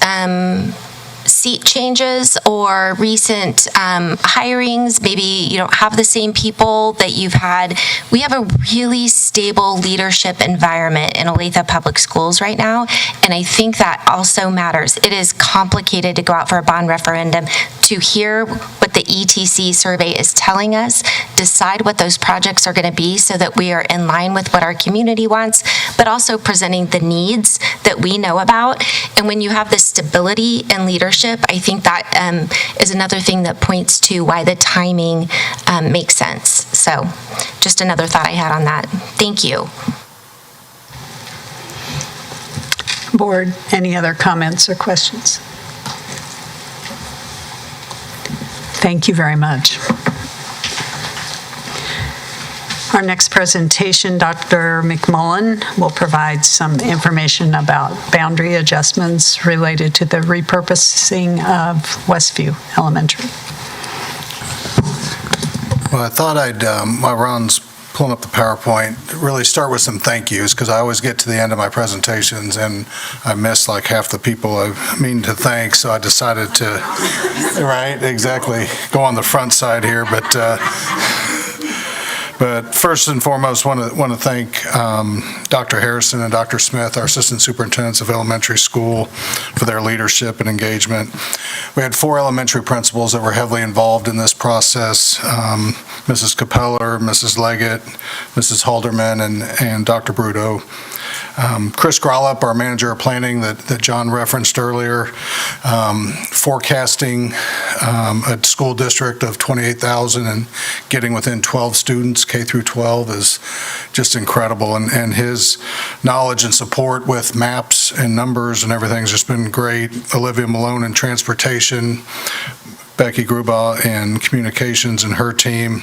seat changes or recent hirings, maybe you don't have the same people that you've had. We have a really stable leadership environment in Olathe Public Schools right now, and I think that also matters. It is complicated to go out for a bond referendum, to hear what the ETC survey is telling us, decide what those projects are going to be so that we are in line with what our community wants, but also presenting the needs that we know about. And when you have this stability and leadership, I think that is another thing that points to why the timing makes sense. So just another thought I had on that. Thank you. Board, any other comments or questions? Thank you very much. Our next presentation, Dr. McMullen will provide some information about boundary adjustments related to the repurposing of Westview Elementary. Well, I thought I'd, while Ron's pulling up the PowerPoint, really start with some thank yous, because I always get to the end of my presentations and I miss like half the people I mean to thank, so I decided to, right, exactly, go on the front side here, but first and foremost, want to thank Dr. Harrison and Dr. Smith, our assistant superintendents of elementary school, for their leadership and engagement. We had 4 elementary principals that were heavily involved in this process: Mrs. Capeller, Mrs. Leggett, Mrs. Halderman, and Dr. Bruto. Chris Grollup, our manager of planning that John referenced earlier, forecasting a school district of 28,000 and getting within 12 students, K through 12, is just incredible. And his knowledge and support with maps and numbers and everything has just been great. Olivia Malone in transportation, Becky Grubaugh in communications and her team.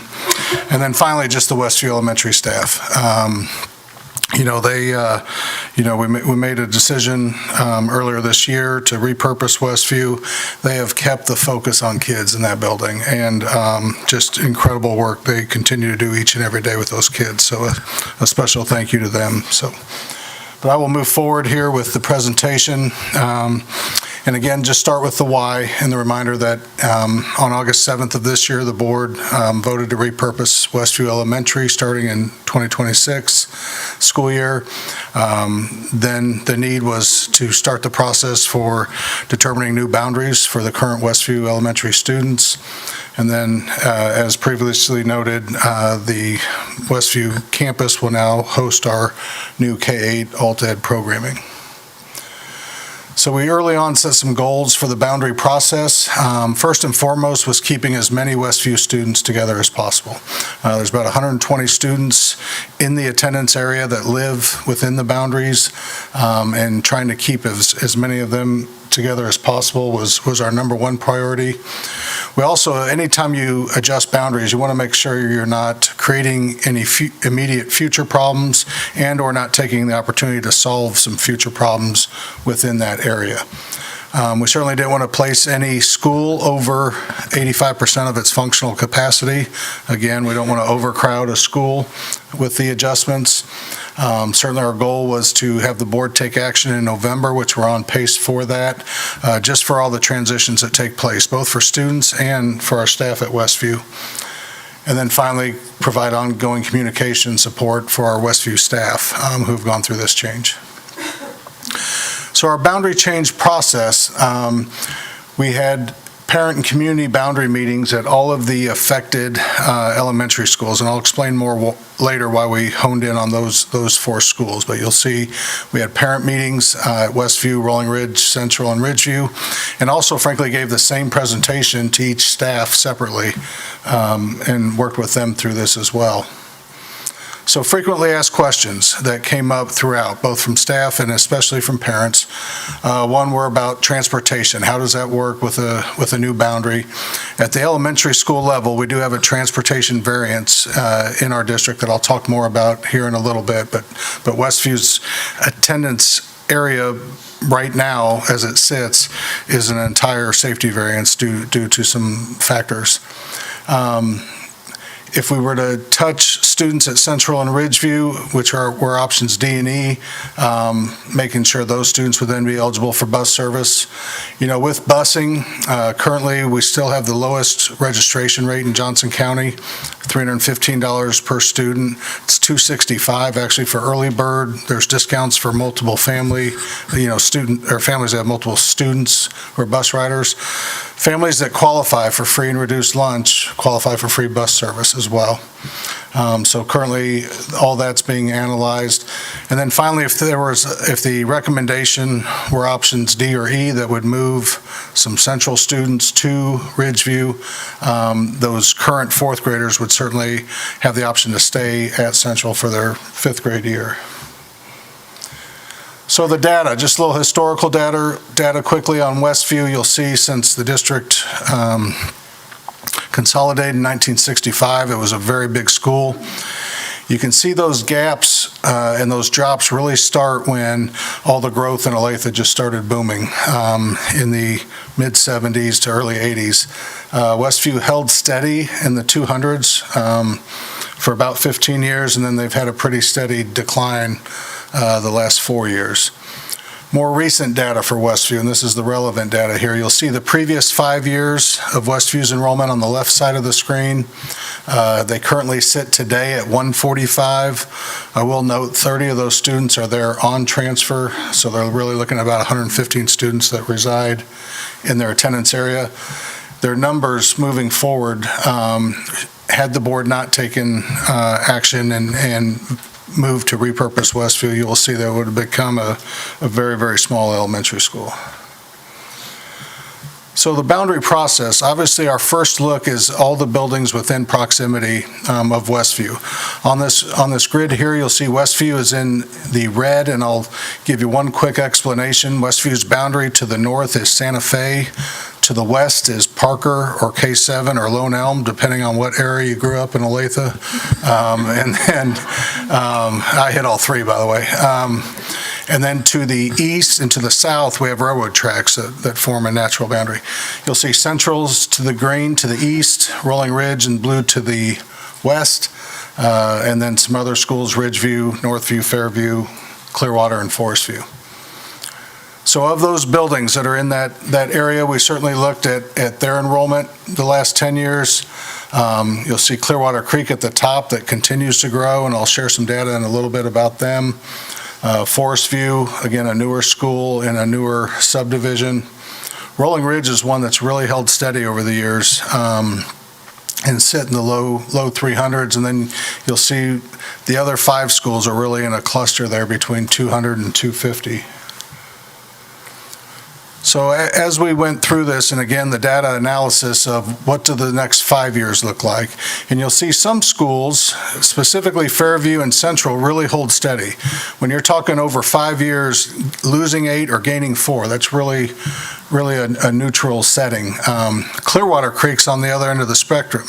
And then finally, just the Westview Elementary staff. We made a decision earlier this year to repurpose Westview. They have kept the focus on kids in that building, and just incredible work they continue to do each and every day with those kids. So a special thank you to them. But I will move forward here with the presentation. And again, just start with the why and the reminder that on August 7th of this year, the board voted to repurpose Westview Elementary starting in 2026 school year. Then the need was to start the process for determining new boundaries for the current Westview Elementary students. And then, as previously noted, the Westview campus will now host our new K-8 alt-ed programming. So we early on set some goals for the boundary process. First and foremost was keeping as many Westview students together as possible. There's about 120 students in the attendance area that live within the boundaries, and trying to keep as many of them together as possible was our number one priority. We also, anytime you adjust boundaries, you want to make sure you're not creating any immediate future problems and or not taking the opportunity to solve some future problems within that area. We certainly didn't want to place any school over 85% of its functional capacity. Again, we don't want to overcrowd a school with the adjustments. Certainly our goal was to have the board take action in November, which we're on pace for that, just for all the transitions that take place, both for students and for our staff at Westview. And then finally, provide ongoing communication support for our Westview staff who've gone through this change. So our boundary change process, we had parent and community boundary meetings at all of the affected elementary schools, and I'll explain more later why we honed in on those 4 schools. But you'll see we had parent meetings at Westview, Rolling Ridge, Central, and Ridgeview, and also frankly gave the same presentation to each staff separately and worked with them through this as well. So frequently asked questions that came up throughout, both from staff and especially from parents. One were about transportation. How does that work with a new boundary? At the elementary school level, we do have a transportation variance in our district that I'll talk more about here in a little bit, but Westview's attendance area right now, as it sits, is an entire safety variance due to some factors. If we were to touch students at Central and Ridgeview, which were options D and E, making sure those students would then be eligible for bus service. With busing, currently we still have the lowest registration rate in Johnson County, $315 per student. It's $265 actually for early bird. There's discounts for multiple family, student or families that have multiple students who are bus riders. Families that qualify for free and reduced lunch qualify for free bus service as well. So currently, all that's being analyzed. And then finally, if the recommendation were options D or E that would move some Central students to Ridgeview, those current 4th graders would certainly have the option to stay at Central for their 5th grade year. So the data, just a little historical data quickly on Westview. You'll see since the district consolidated in 1965. It was a very big school. You can see those gaps and those drops really start when all the growth in Olathe just started booming in the mid-'70s to early '80s. Westview held steady in the 200s for about 15 years, and then they've had a pretty steady decline the last 4 years. More recent data for Westview, and this is the relevant data here. You'll see the previous 5 years of Westview's enrollment on the left side of the screen. They currently sit today at 145. I will note 30 of those students are there on transfer, so they're really looking at about 115 students that reside in their attendance area. Their numbers moving forward, had the board not taken action and moved to repurpose Westview, you will see that it would have become a very, very small elementary school. So the boundary process, obviously our first look is all the buildings within proximity of Westview. On this grid here, you'll see Westview is in the red, and I'll give you one quick explanation. Westview's boundary to the north is Santa Fe. To the west is Parker or K7 or Lone Elm, depending on what area you grew up in Olathe. And then I hit all three, by the way. And then to the east and to the south, we have railroad tracks that form a natural boundary. You'll see Central's to the green to the east, Rolling Ridge in blue to the west, and then some other schools, Ridgeview, Northview, Fairview, Clearwater, and Forestview. So of those buildings that are in that area, we certainly looked at their enrollment the last 10 years. You'll see Clearwater Creek at the top that continues to grow, and I'll share some data in a little bit about them. Forestview, again, a newer school in a newer subdivision. Rolling Ridge is one that's really held steady over the years and sit in the low 300s, and then you'll see the other 5 schools are really in a cluster there between 200 and 250. So as we went through this, and again, the data analysis of what do the next 5 years look like, and you'll see some schools, specifically Fairview and Central, really hold steady. When you're talking over 5 years, losing 8 or gaining 4, that's really a neutral setting. Clearwater Creek's on the other end of the spectrum.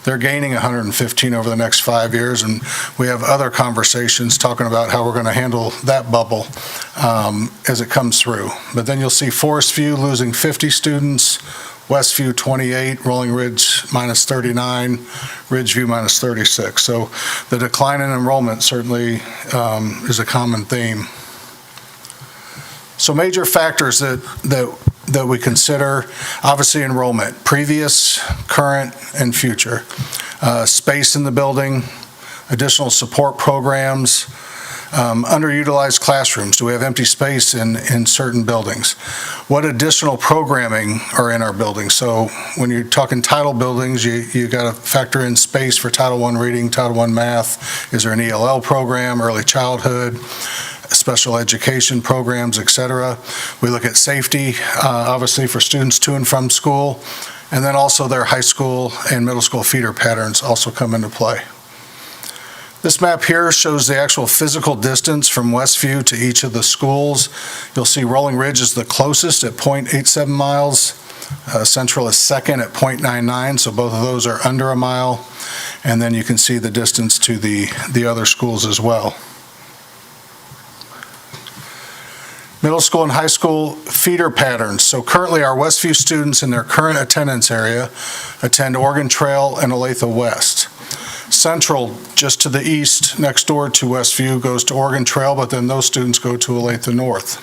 They're gaining 115 over the next 5 years, and we have other conversations talking about how we're going to handle that bubble as it comes through. But then you'll see Forestview losing 50 students, Westview 28, Rolling Ridge minus 39, Ridgeview minus 36. So the decline in enrollment certainly is a common theme. So major factors that we consider, obviously enrollment, previous, current, and future. Space in the building, additional support programs, underutilized classrooms. Do we have empty space in certain buildings? What additional programming are in our buildings? So when you're talking Title buildings, you got to factor in space for Title I reading, Title I math. Is there an ELL program, early childhood, special education programs, et cetera? We look at safety, obviously for students to and from school, and then also their high school and middle school feeder patterns also come into play. This map here shows the actual physical distance from Westview to each of the schools. You'll see Rolling Ridge is the closest at 0.87 miles. Central is second at 0.99, so both of those are under a mile. And then you can see the distance to the other schools as well. Middle school and high school feeder patterns. So currently our Westview students in their current attendance area attend Oregon Trail and Olathe West. Central, just to the east, next door to Westview, goes to Oregon Trail, but then those students go to Olathe North.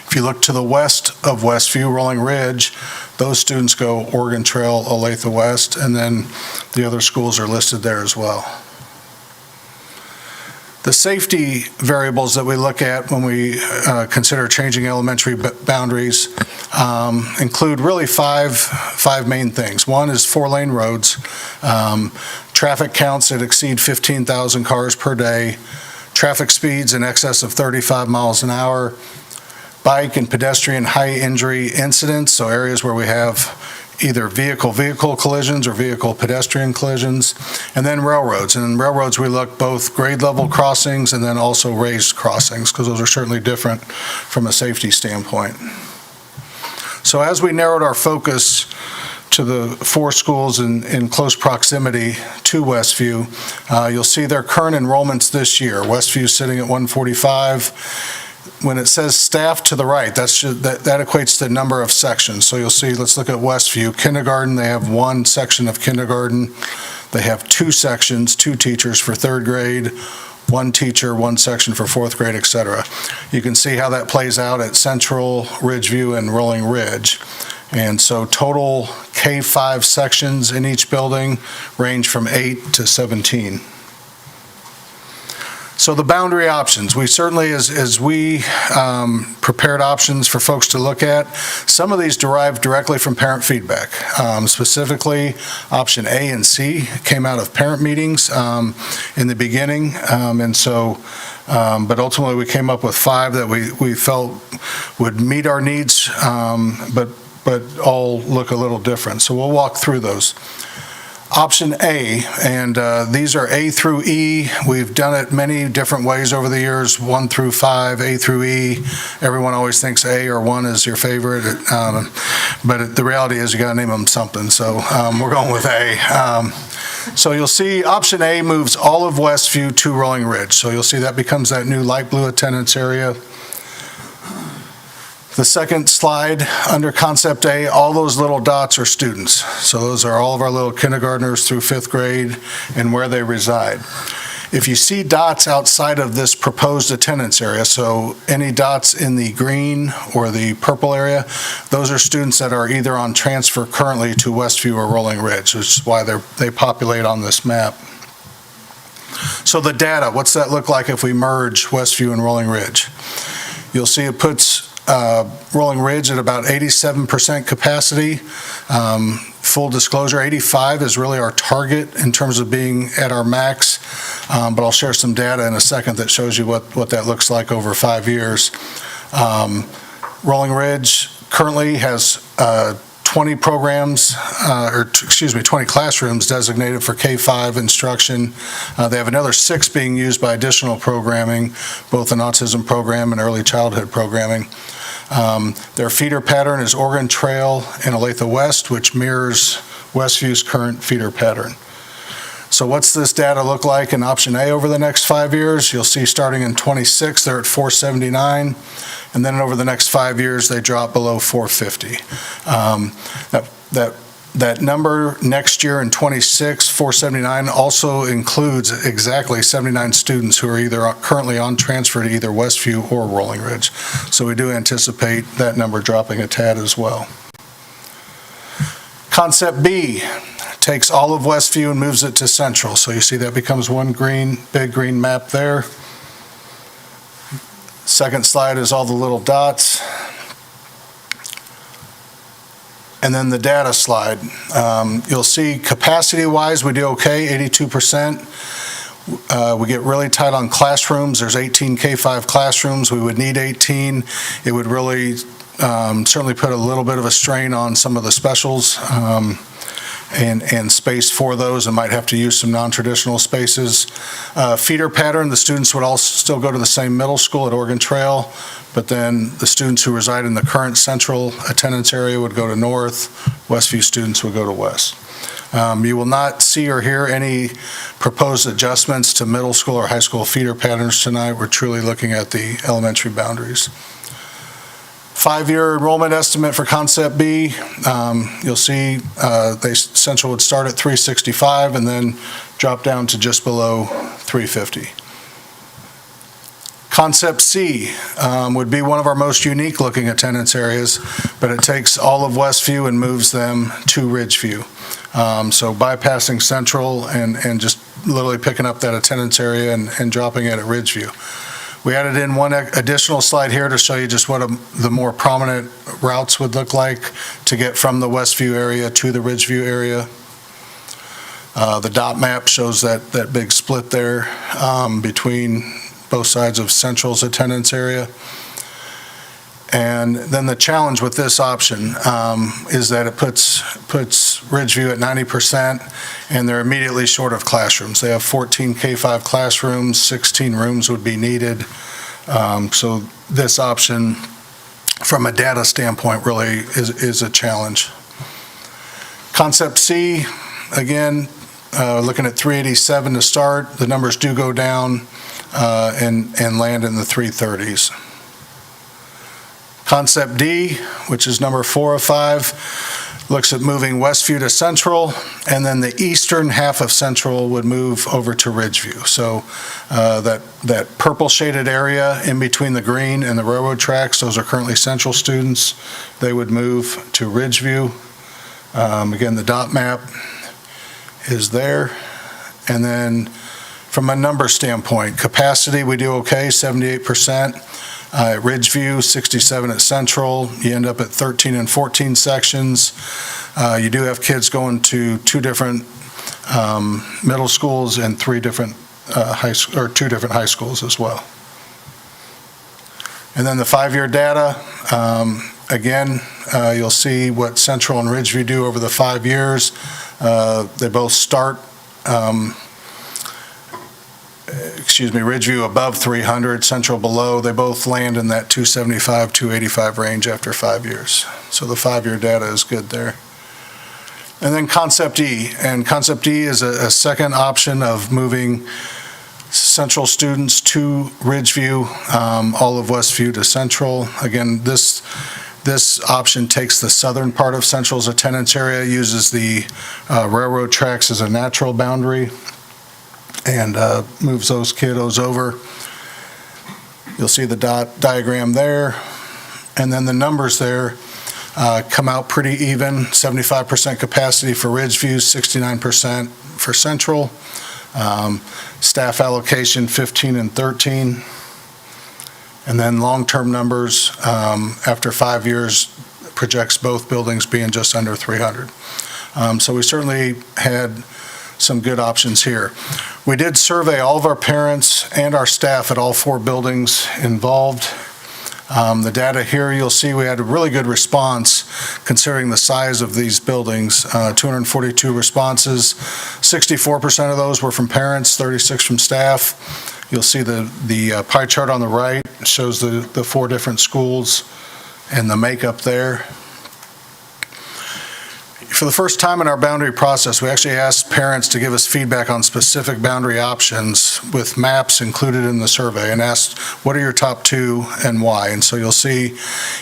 If you look to the west of Westview, Rolling Ridge, those students go Oregon Trail, Olathe West, and then the other schools are listed there as well. The safety variables that we look at when we consider changing elementary boundaries include really five main things. One is 4-lane roads, traffic counts that exceed 15,000 cars per day, traffic speeds in excess of 35 miles an hour, bike and pedestrian high injury incidents, so areas where we have either vehicle-vehicle collisions or vehicle-pedestrian collisions, and then railroads. And in railroads, we look both grade-level crossings and then also raised crossings, because those are certainly different from a safety standpoint. So as we narrowed our focus to to the 4 schools in close proximity to Westview, you'll see their current enrollments this year. Westview's sitting at 145. When it says staff to the right, that equates to number of sections. So you'll see, let's look at Westview. Kindergarten, they have 1 section of kindergarten. They have 2 sections, 2 teachers for 3rd grade, 1 teacher, 1 section for 4th grade, et cetera. You can see how that plays out at Central, Ridgeview, and Rolling Ridge. And so total K-5 sections in each building range from 8 to 17. So the boundary options, we certainly, as we prepared options for folks to look at, some of these derive directly from parent feedback. Specifically, option A and C came out of parent meetings in the beginning. But ultimately we came up with 5 that we felt would meet our needs, but all look a little different. So we'll walk through those. Option A, and these are A through E. We've done it many different ways over the years, 1 through 5, A through E. Everyone always thinks A or 1 is your favorite, but the reality is you got to name them something, so we're going with A. So you'll see option A moves all of Westview to Rolling Ridge. So you'll see that becomes that new light blue attendance area. The second slide, under concept A, all those little dots are students. So those are all of our little kindergartners through 5th grade and where they reside. If you see dots outside of this proposed attendance area, so any dots in the green or the purple area, those are students that are either on transfer currently to Westview or Rolling Ridge, which is why they populate on this map. So the data, what's that look like if we merge Westview and Rolling Ridge? You'll see it puts Rolling Ridge at about 87% capacity. Full disclosure, 85 is really our target in terms of being at our max, but I'll share some data in a second that shows you what that looks like over 5 years. Rolling Ridge currently has 20 programs, 20 classrooms designated for K-5 instruction. They have another 6 being used by additional programming, both an autism program and early childhood programming. Their feeder pattern is Oregon Trail and Olathe West, which mirrors Westview's current feeder pattern. So what's this data look like in option A over the next 5 years? You'll see starting in 26, they're at 479, and then over the next 5 years, they drop below 450. That number next year in 26, 479, also includes exactly 79 students who are either currently on transfer to either Westview or Rolling Ridge. So we do anticipate that number dropping a tad as well. Concept B takes all of Westview and moves it to Central. So you see that becomes one big green map there. Second slide is all the little dots. And then the data slide. You'll see capacity-wise, we do okay, 82%. We get really tight on classrooms. There's 18 K-5 classrooms. We would need 18. It would really certainly put a little bit of a strain on some of the specials and space for those, and might have to use some non-traditional spaces. Feeder pattern, the students would all still go to the same middle school at Oregon Trail, but then the students who reside in the current central attendance area would go to North, Westview students would go to West. You will not see or hear any proposed adjustments to middle school or high school feeder patterns tonight. We're truly looking at the elementary boundaries. 5-year enrollment estimate for Concept B, you'll see Central would start at 365 and then drop down to just below 350. Concept C would be one of our most unique looking attendance areas, but it takes all of Westview and moves them to Ridgeview. So bypassing Central and just literally picking up that attendance area and dropping it at Ridgeview. We added in one additional slide here to show you just what the more prominent routes would look like to get from the Westview area to the Ridgeview area. The dot map shows that big split there between both sides of Central's attendance area. And then the challenge with this option is that it puts Ridgeview at 90%, and they're immediately short of classrooms. They have 14 K-5 classrooms, 16 rooms would be needed. So this option, from a data standpoint, really is a challenge. Concept C, again, looking at 387 to start. The numbers do go down and land in the 330s. Concept D, which is number 4 of 5, looks at moving Westview to Central, and then the eastern half of Central would move over to Ridgeview. So that purple shaded area in between the green and the railroad tracks, those are currently Central students. They would move to Ridgeview. Again, the dot map is there. And then from a number standpoint, capacity, we do okay, 78%. At Ridgeview, 67 at Central. You end up at 13 and 14 sections. You do have kids going to 2 different middle schools and 3 different 2 different high schools as well. And then the 5-year data, again, you'll see what Central and Ridgeview do over the 5 years. They both start Ridgeview above 300, Central below. They both land in that 275, 285 range after 5 years. So the 5-year data is good there. And then Concept E. And Concept E is a second option of moving Central students to Ridgeview, all of Westview to Central. Again, this option takes the southern part of Central's attendance area, uses the railroad tracks as a natural boundary, and moves those kiddos over. You'll see the diagram there. And then the numbers there come out pretty even, 75% capacity for Ridgeview, 69% for Central. Staff allocation, 15 and 13. And then long-term numbers, after 5 years, projects both buildings being just under 300. So we certainly had some good options here. We did survey all of our parents and our staff at all 4 buildings involved. The data here, you'll see we had a really good response considering the size of these buildings, 242 responses. 64% of those were from parents, 36 from staff. You'll see the pie chart on the right shows the 4 different schools and the makeup there. For the first time in our boundary process, we actually asked parents to give us feedback on specific boundary options with maps included in the survey and asked, what are your top 2 and why? And so you'll see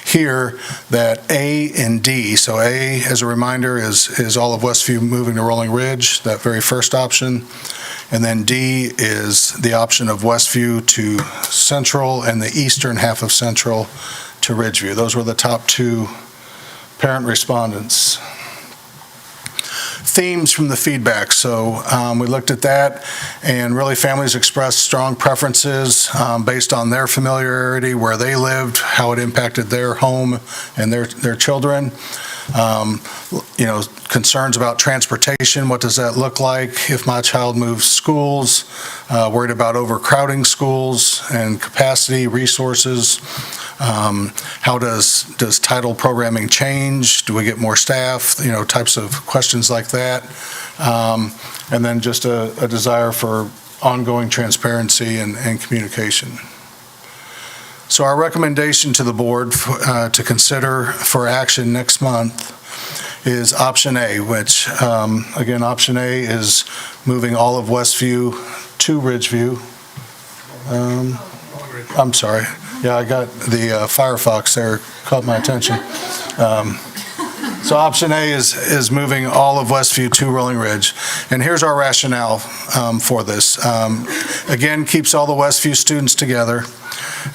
here that A and D, so A, as a reminder, is all of Westview moving to Rolling Ridge, that very first option. And then D is the option of Westview to Central and the eastern half of Central to Ridgeview. Those were the top 2 parent respondents. Themes from the feedback. So we looked at that, and really families expressed strong preferences based on their familiarity, where they lived, how it impacted their home and their children. Concerns about transportation, what does that look like if my child moves schools, worried about overcrowding schools and capacity, resources. How does title programming change? Do we get more staff? Types of questions like that. And then just a desire for ongoing transparency and communication. So our recommendation to the board to consider for action next month is option A, which, again, option A is moving all of Westview to Ridgeview. I'm sorry. Yeah, I got the Firefox there, caught my attention. So option A is moving all of Westview to Rolling Ridge. And here's our rationale for this. Again, keeps all the Westview students together.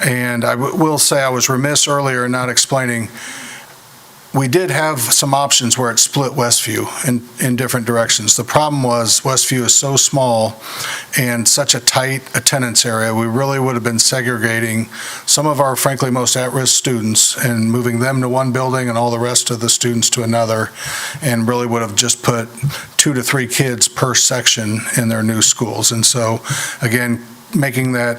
And I will say I was remiss earlier in not explaining, we did have some options where it split Westview in different directions. The problem was Westview is so small and such a tight attendance area, we really would have been segregating some of our, frankly, most at-risk students and moving them to one building and all the rest of the students to another, and really would have just put 2 to 3 kids per section in their new schools. And so, again, making that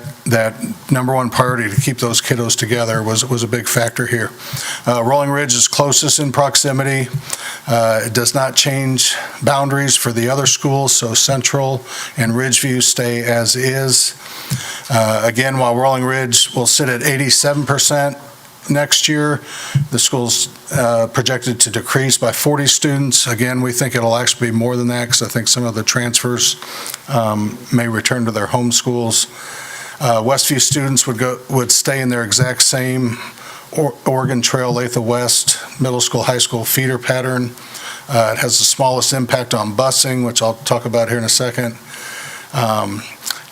number 1 priority to keep those kiddos together was a big factor here. Rolling Ridge is closest in proximity. It does not change boundaries for the other schools, so Central and Ridgeview stay as is. Again, while Rolling Ridge will sit at 87% next year. The school's projected to decrease by 40 students. Again, we think it'll actually be more than that because I think some of the transfers may return to their home schools. Westview students would stay in their exact same Oregon Trail, Olathe West middle school, high school feeder pattern. It has the smallest impact on busing, which I'll talk about here in a second.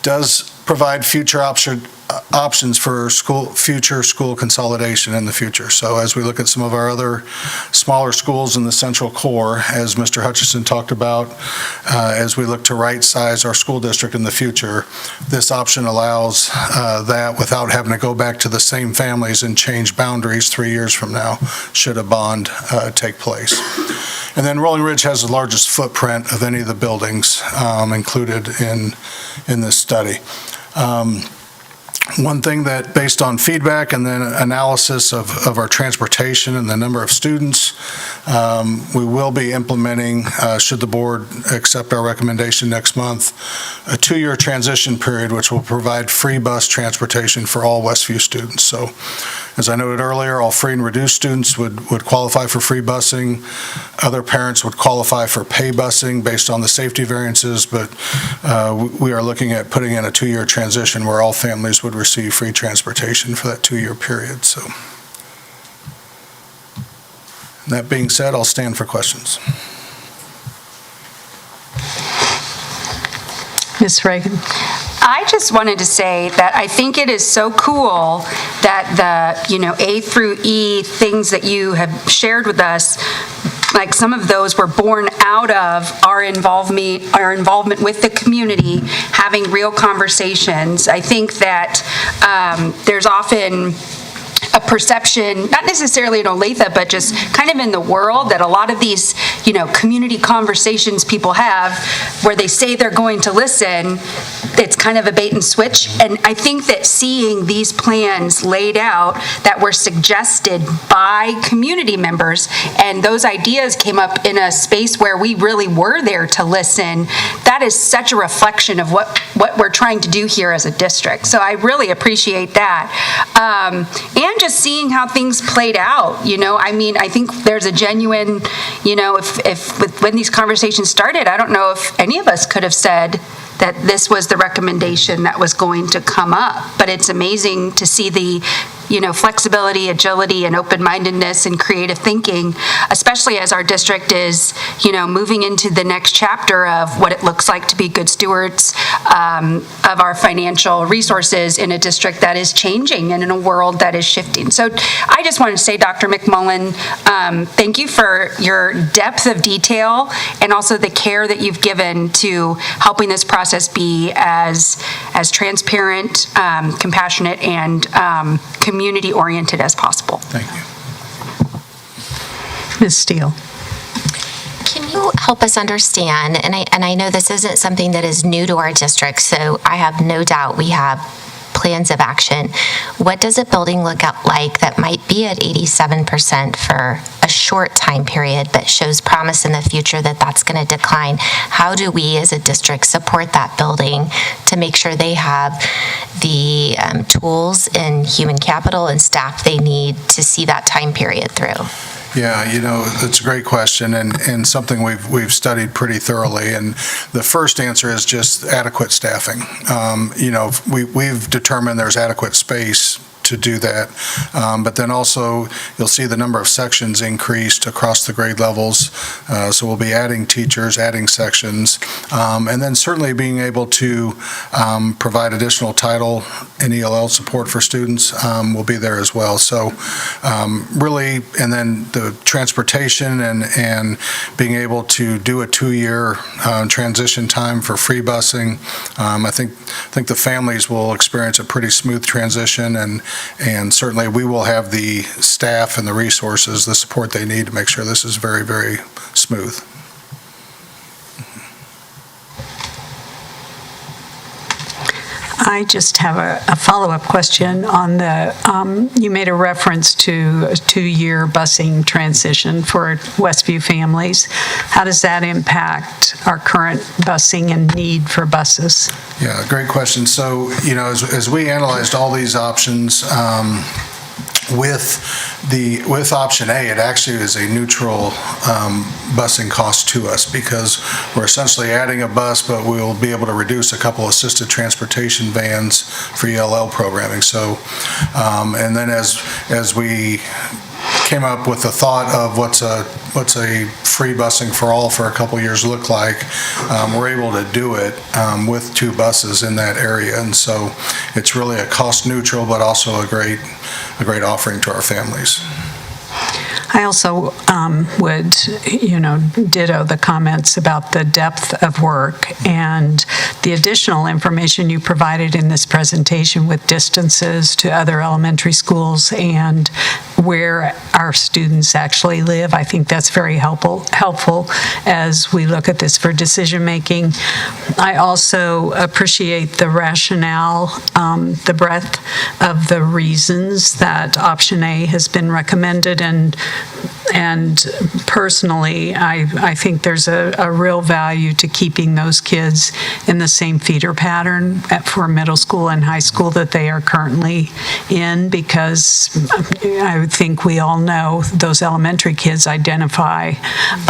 Does provide future options for future school consolidation in the future. So as we look at some of our other smaller schools in the central core, as Mr. Hutchison talked about, as we look to right-size our school district in the future, this option allows that without having to go back to the same families and change boundaries 3 years from now, should a bond take place. And then Rolling Ridge has the largest footprint of any of the buildings included in this study. One thing that, based on feedback and then analysis of our transportation and the number of students, we will be implementing, should the board accept our recommendation next month, a 2-year transition period which will provide free bus transportation for all Westview students. So, as I noted earlier, all free and reduced students would qualify for free busing. Other parents would qualify for pay busing based on the safety variances, but we are looking at putting in a 2-year transition where all families would receive free transportation for that 2-year period. So, that being said, I'll stand for questions. Ms. Reagan. I just wanted to say that I think it is so cool that the, A through E things that you have shared with us, like some of those were born out of our involvement with the community, having real conversations. I think that there's often a perception, not necessarily in Olathe, but just kind of in the world, that a lot of these, community conversations people have where they say they're going to listen, it's kind of a bait and switch. And I think that seeing these plans laid out that were suggested by community members, and those ideas came up in a space where we really were there to listen, that is such a reflection of what we're trying to do here as a district. So I really appreciate that. And just seeing how things played out, I think there's a genuine, when these conversations started, I don't know if any of us could have said that this was the recommendation that was going to come up, but it's amazing to see the flexibility, agility, and open-mindedness and creative thinking, especially as our district is, moving into the next chapter of what it looks like to be good stewards of our financial resources in a district that is changing and in a world that is shifting. So I just wanted to say, Dr. McMullen, thank you for your depth of detail and also the care that you've given to helping this process be as transparent, compassionate, and community-oriented as possible. Thank you. Ms. Steele. Can you help us understand, and I know this isn't something that is new to our district, so I have no doubt we have plans of action. What does a building look like that might be at 87% for a short time period, but shows promise in the future that that's going to decline? How do we as a district support that building to make sure they have the tools and human capital and staff they need to see that time period through? Yeah, that's a great question and something we've studied pretty thoroughly. And the first answer is just adequate staffing. We've determined there's adequate space to do that. But then also, you'll see the number of sections increased across the grade levels. So we'll be adding teachers, adding sections, and then certainly being able to provide additional title and ELL support for students will be there as well. So really, and then the transportation and being able to do a 2-year transition time for free busing. I think the families will experience a pretty smooth transition, and certainly we will have the staff and the resources, the support they need to make sure this is very, very smooth. I just have a follow-up question on you made a reference to a 2-year busing transition for Westview families. How does that impact our current busing and need for buses? Yeah, great question. So, as we analyzed all these options, With option A, it actually is a neutral busing cost to us because we're essentially adding a bus, but we'll be able to reduce a couple assisted transportation vans for ELL programming. So, and then as we came up with the thought of what's a free busing for all for a couple years look like, we're able to do it with 2 buses in that area. And so it's really a cost neutral, but also a great offering to our families. I also would, ditto the comments about the depth of work and the additional information you provided in this presentation with distances to other elementary schools and where our students actually live. I think that's very helpful as we look at this for decision-making. I also appreciate the rationale, the breadth of the reasons that option A has been recommended, and personally, I think there's a real value to keeping those kids in the same feeder pattern for middle school and high school that they are currently in, because I think we all know those elementary kids identify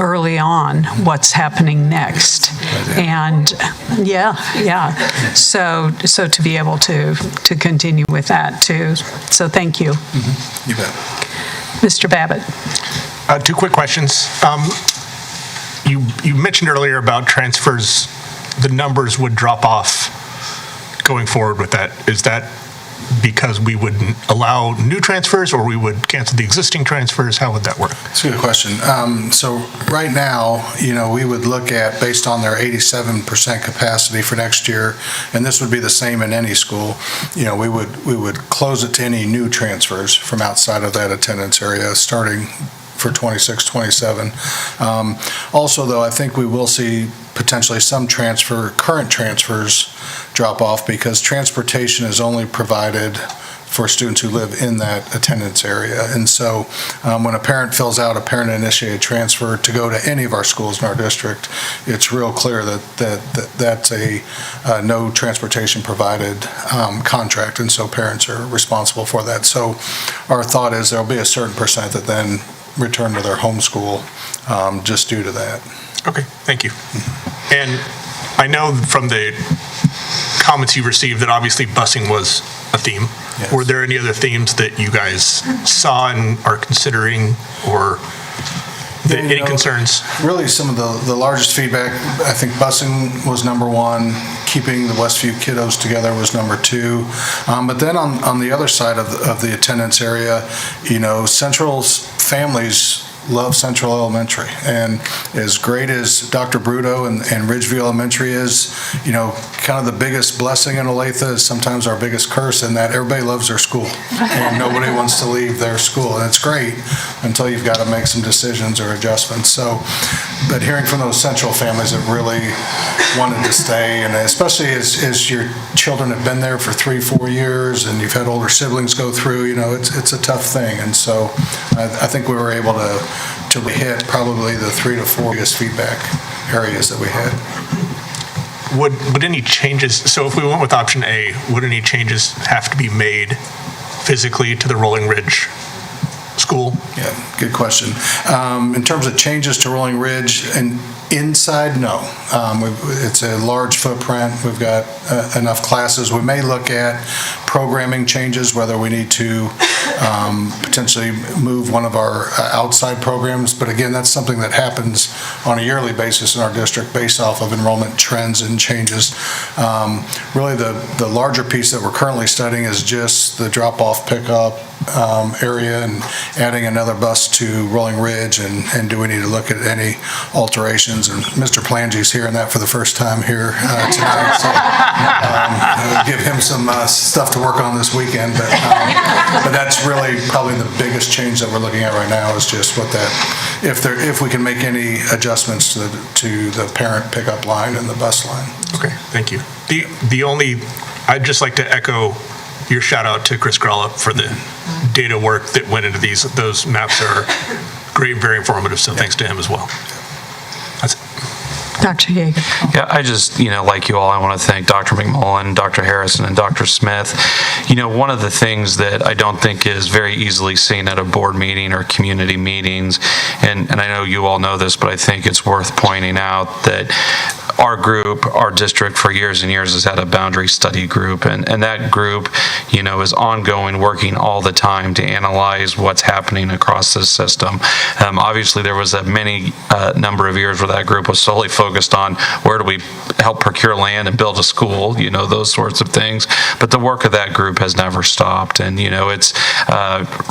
early on what's happening next. And so to be able to continue with that too. So thank you. Mm-hmm. You bet. Mr. Babbitt. 2 quick questions. You mentioned earlier about transfers, the numbers would drop off going forward with that. Is that because we would allow new transfers or we would cancel the existing transfers? How would that work? That's a good question. So right now, we would look at, based on their 87% capacity for next year, and this would be the same in any school, we would close it to any new transfers from outside of that attendance area starting for 26, 27. Also, though, I think we will see potentially some current transfers drop off because transportation is only provided for students who live in that attendance area. And so when a parent fills out a parent-initiated transfer to go to any of our schools in our district, it's real clear that's a no transportation provided contract, and so parents are responsible for that. So our thought is there'll be a certain percent that then return to their home school just due to that. Okay, thank you. And I know from the comments you received that obviously busing was a theme. Yes. Were there any other themes that you guys saw and are considering, or any concerns? Really, some of the largest feedback, I think busing was number 1, keeping the Westview kiddos together was number 2. But then on the other side of the attendance area, Central's families love Central Elementary, and as great as Dr. Bruto and Ridgeview Elementary is, kind of the biggest blessing in Olathe is sometimes our biggest curse in that everybody loves their school and nobody wants to leave their school, and it's great until you've got to make some decisions or adjustments. So, but hearing from those Central families that really wanted to stay, and especially as your children have been there for 3-4 years and you've had older siblings go through, it's a tough thing, and so I think we were able to hit probably the 3 to 4 biggest feedback areas that we had. Would any changes, so if we went with option A, would any changes have to be made physically to the Rolling Ridge school? Yeah, good question. In terms of changes to Rolling Ridge and inside, no. It's a large footprint. We've got enough classes. We may look at programming changes, whether we need to potentially move one of our outside programs. But again, that's something that happens on a yearly basis in our district based off of enrollment trends and changes. Really, the larger piece that we're currently studying is just the drop-off pickup area and adding another bus to Rolling Ridge, and do we need to look at any alterations? And Mr. Plangy's hearing that for the first time here tonight, so I'll give him some stuff to work on this weekend, but that's really probably the biggest change that we're looking at right now is just what that, if we can make any adjustments to the parent pickup line and the bus line. Okay, thank you. I'd just like to echo your shout out to Chris Grella for the data work that went into those maps are great, very informative, so thanks to him as well. That's it. Dr. Yeager. Yeah, I just, like you all, I want to thank Dr. McMullen, Dr. Harrison, and Dr. Smith. One of the things that I don't think is very easily seen at a board meeting or community meetings, and I know you all know this, but I think it's worth pointing out that our group, our district for years and years has had a boundary study group, and that group, is ongoing, working all the time to analyze what's happening across this system. Obviously, there was a many number of years where that group was solely focused on where do we help procure land and build a school, those sorts of things. But the work of that group has never stopped, and it's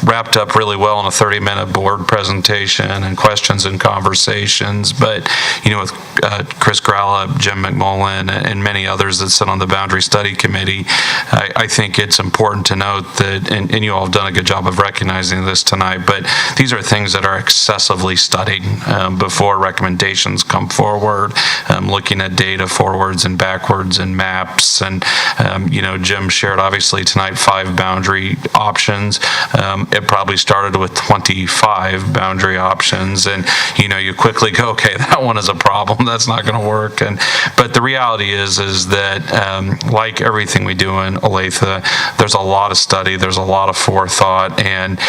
wrapped up really well in a 30-minute board presentation and questions and conversations. But with Chris Gralla, Jim McMullen, and many others that sit on the Boundary Study Committee, I think it's important to note that, and you all have done a good job of recognizing this tonight, but these are things that are excessively studied before recommendations come forward, looking at data forwards and backwards and maps. And, Jim shared obviously tonight 5 boundary options. It probably started with 25 boundary options, and you quickly go, okay, that one is a problem. That's not going to work. But the reality is that like everything we do in Olathe, there's a lot of study, there's a lot of forethought, and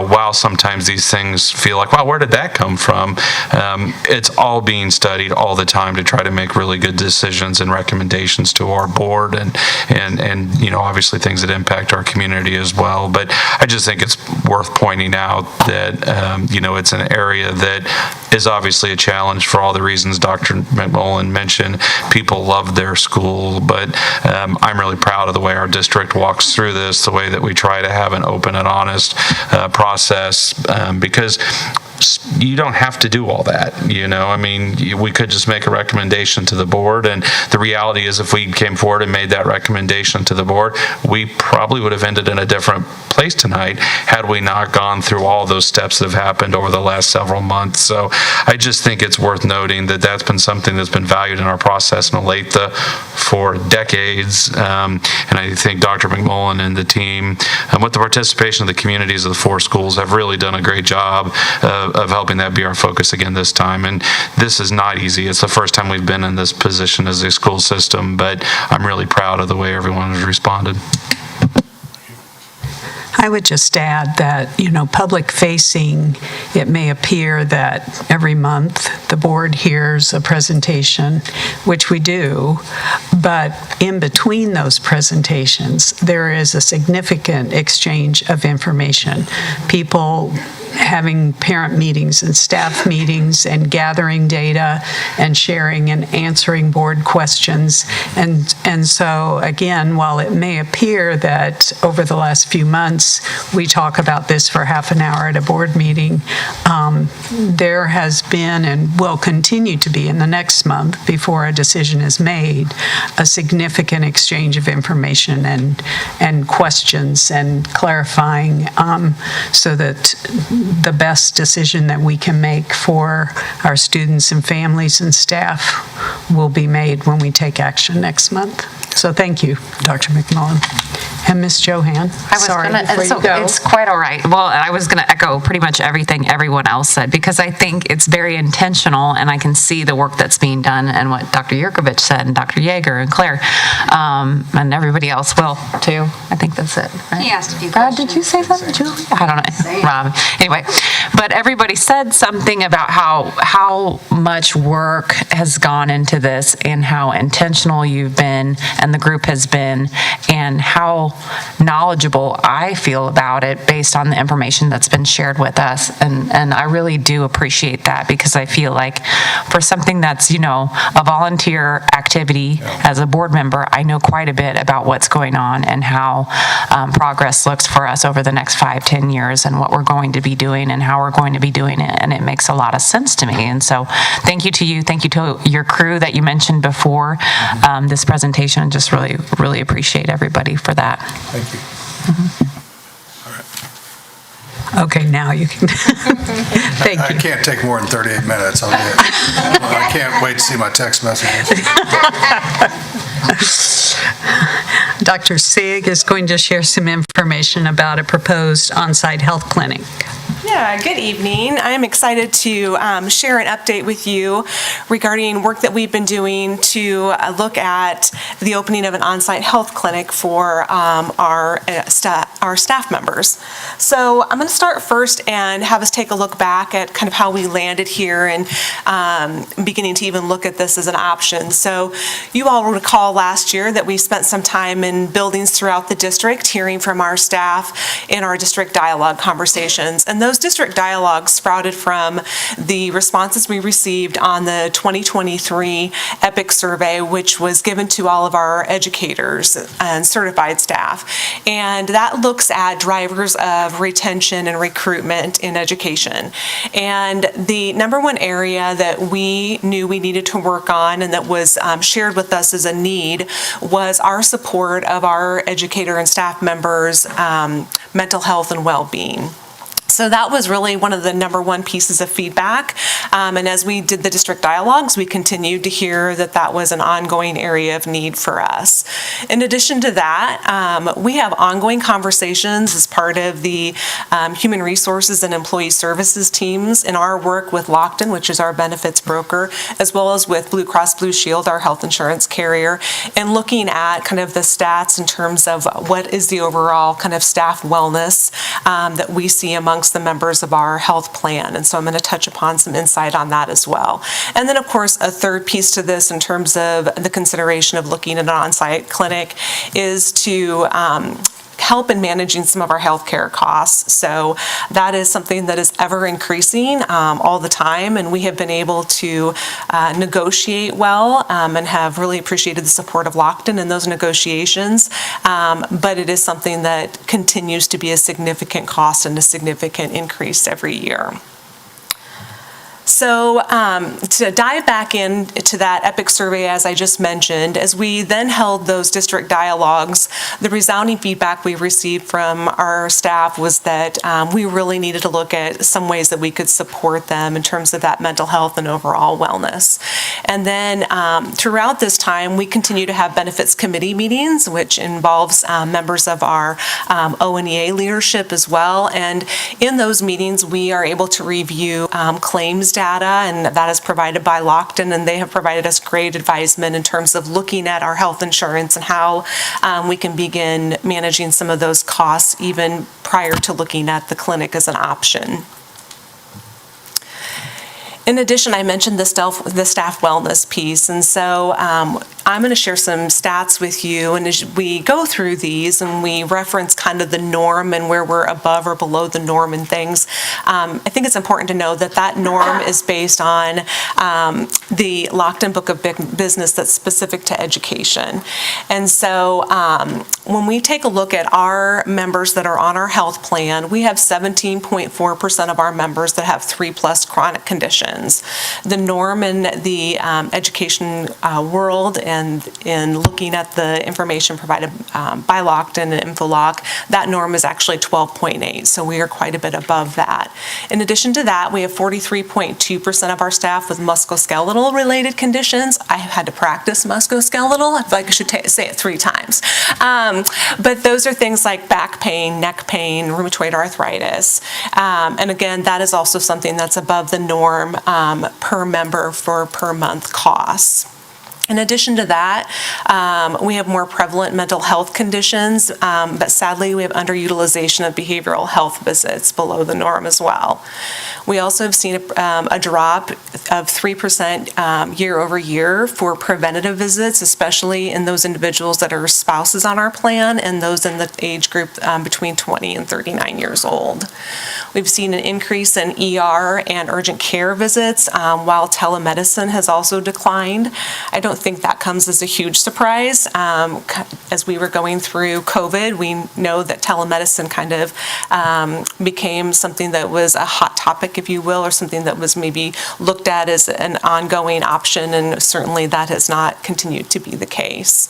while sometimes these things feel like, wow, where did that come from? It's all being studied all the time to try to make really good decisions and recommendations to our board, and obviously things that impact our community as well. But I just think it's worth pointing out that it's an area that is obviously a challenge for all the reasons Dr. McMullen mentioned. People love their school, but I'm really proud of the way our district walks through this, the way that we try to have an open and honest process, because you don't have to do all that. We could just make a recommendation to the board, and the reality is if we came forward and made that recommendation to the board, we probably would have ended in a different place tonight had we not gone through all those steps that have happened over the last several months. So I just think it's worth noting that that's been something that's been valued in our process in Olathe for decades, and I think Dr. McMullen and the team, with the participation of the communities of the 4 schools, have really done a great job of helping that be our focus again this time. And this is not easy. It's the first time we've been in this position as a school system, but I'm really proud of the way everyone has responded. I would just add that, public facing, it may appear that every month the board hears a presentation, which we do, but in between those presentations, there is a significant exchange of information. People having parent meetings and staff meetings and gathering data and sharing and answering board questions. And so, again, while it may appear that over the last few months we talk about this for half an hour at a board meeting, there has been and will continue to be in the next month before a decision is made, a significant exchange of information and questions and clarifying, so that the best decision that we can make for our students and families and staff will be made when we take action next month. So thank you, Dr. McMullen. And Ms. Johan, sorry, before you go. It's quite all right. Well, I was going to echo pretty much everything everyone else said, because I think it's very intentional, and I can see the work that's being done and what Dr. Yurkovich said, and Dr. Yeager and Claire, and everybody else will, too. I think that's it, right? He asked a few Brad, questions. did you say something, Julie? I don't know. Rob. Anyway, but everybody said something about how much work has gone into this and how intentional you've been and the group has been, and how knowledgeable I feel about it based on the information that's been shared with us. And I really do appreciate that, because I feel like for something that's, a volunteer activity, as a board member, I know quite a bit about what's going on and how progress looks for us over the next 5-10 years, and what we're going to be doing and how we're going to be doing it. And it makes a lot of sense to me. And so thank you to you. Thank you to your crew that you mentioned before this presentation. Just really, really appreciate everybody for that. Thank you. Okay, now you can. Thank I you. can't take more than 38 minutes. I can't wait to see my text messages. Dr. Sieg is going to share some information about a proposed on-site health clinic. Yeah, Yeah, good evening. I'm excited to share an update with you regarding work that we've been doing to look at the opening of an on-site health clinic for our staff members. So I'm going to start first and have us take a look back at kind of how we landed here and beginning to even look at this as an option. So you all recall last year that we spent some time in buildings throughout the district hearing from our staff in our district dialogue conversations. And those district dialogues sprouted from the responses we received on the 2023 EPIC survey, which was given to all of our educators and certified staff. And that looks at drivers of retention and recruitment in education. And the number one area that we knew we needed to work on and that was shared with us as a need was our support of our educator and staff members' mental health and well-being. So that was really one of the number one pieces of feedback. And as we did the district dialogues, we continued to hear that that was an ongoing area of need for us. In addition to that, we have ongoing conversations as part of the Human Resources and Employee Services teams in our work with Lockton, which is our benefits broker, as well as with Blue Cross Blue Shield, our health insurance carrier, and looking at kind of the stats in terms of what is the overall kind of staff wellness that we see amongst the members of our health plan. And so I'm going to touch upon some insight on that as well. And then, of course, a third piece to this in terms of the consideration of looking at an on-site clinic is to help in managing some of our healthcare costs. So that is something that is ever increasing all the time, and we have been able to negotiate well and have really appreciated the support of Lockton in those negotiations. But it is something that continues to be a significant cost and a significant increase every year. So to dive back into that EPIC survey, as I just mentioned, as we then held those district dialogues, the resounding feedback we received from our staff was that we really needed to look at some ways that we could support them in terms of that mental health and overall wellness. And then throughout this time, we continue to have benefits committee meetings, which involves members of our O&EA leadership as well. And in those meetings, we are able to review claims data, and that is provided by Lockton, and they have provided us great advisement in terms of looking at our health insurance and how we can begin managing some of those costs even prior to looking at the clinic as an option. In addition, I mentioned the staff wellness piece, and so I'm going to share some stats with you, and as we go through these and we reference kind of the norm and where we're above or below the norm and things, I think it's important to know that that norm is based on the Lockton Book of Business that's specific to education. And so when we take a look at our members that are on our health plan, we have 17.4% of our members that have 3+ chronic conditions. The norm in the education world and in looking at the information provided by Lockton and InfoLock, that norm is actually 12.8, so we are quite a bit above that. In addition to that, we have 43.2% of our staff with musculoskeletal related conditions. I have had to practice musculoskeletal. I feel like I should say it 3 times. But those are things like back pain, neck pain, rheumatoid arthritis. And again, that is also something that's above the norm per member for per month costs. In addition to that, we have more prevalent mental health conditions, but sadly we have underutilization of behavioral health visits below the norm as well. We also have seen a drop of 3% year over year for preventative visits, especially in those individuals that are spouses on our plan and those in the age group between 20 and 39 years old. We've seen an increase in ER and urgent care visits, while telemedicine has also declined. I don't think that comes as a huge surprise. As we were going through COVID, we know that telemedicine kind of became something that was a hot topic, if you will, or something that was maybe looked at as an ongoing option, and certainly that has not continued to be the case.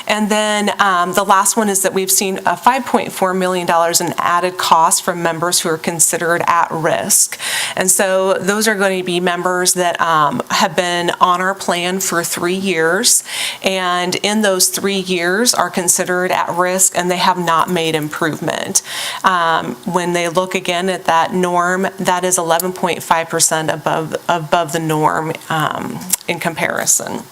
And then the last one is that we've seen a $5.4 million in added costs from members who are considered at risk. And so those are going to be members that have been on our plan for 3 years, and in those 3 years are considered at risk and they have not made improvement. When they look again at that norm, that is 11.5% above the norm in comparison.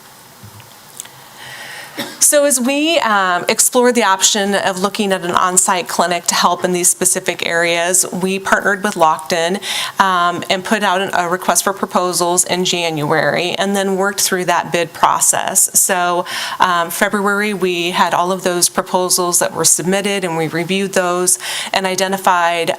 So as we explored the option of looking at an on-site clinic to help in these specific areas, we partnered with Lockton and put out a request for proposals in January and then worked through that bid process. So February, we had all of those proposals that were submitted and we reviewed those and identified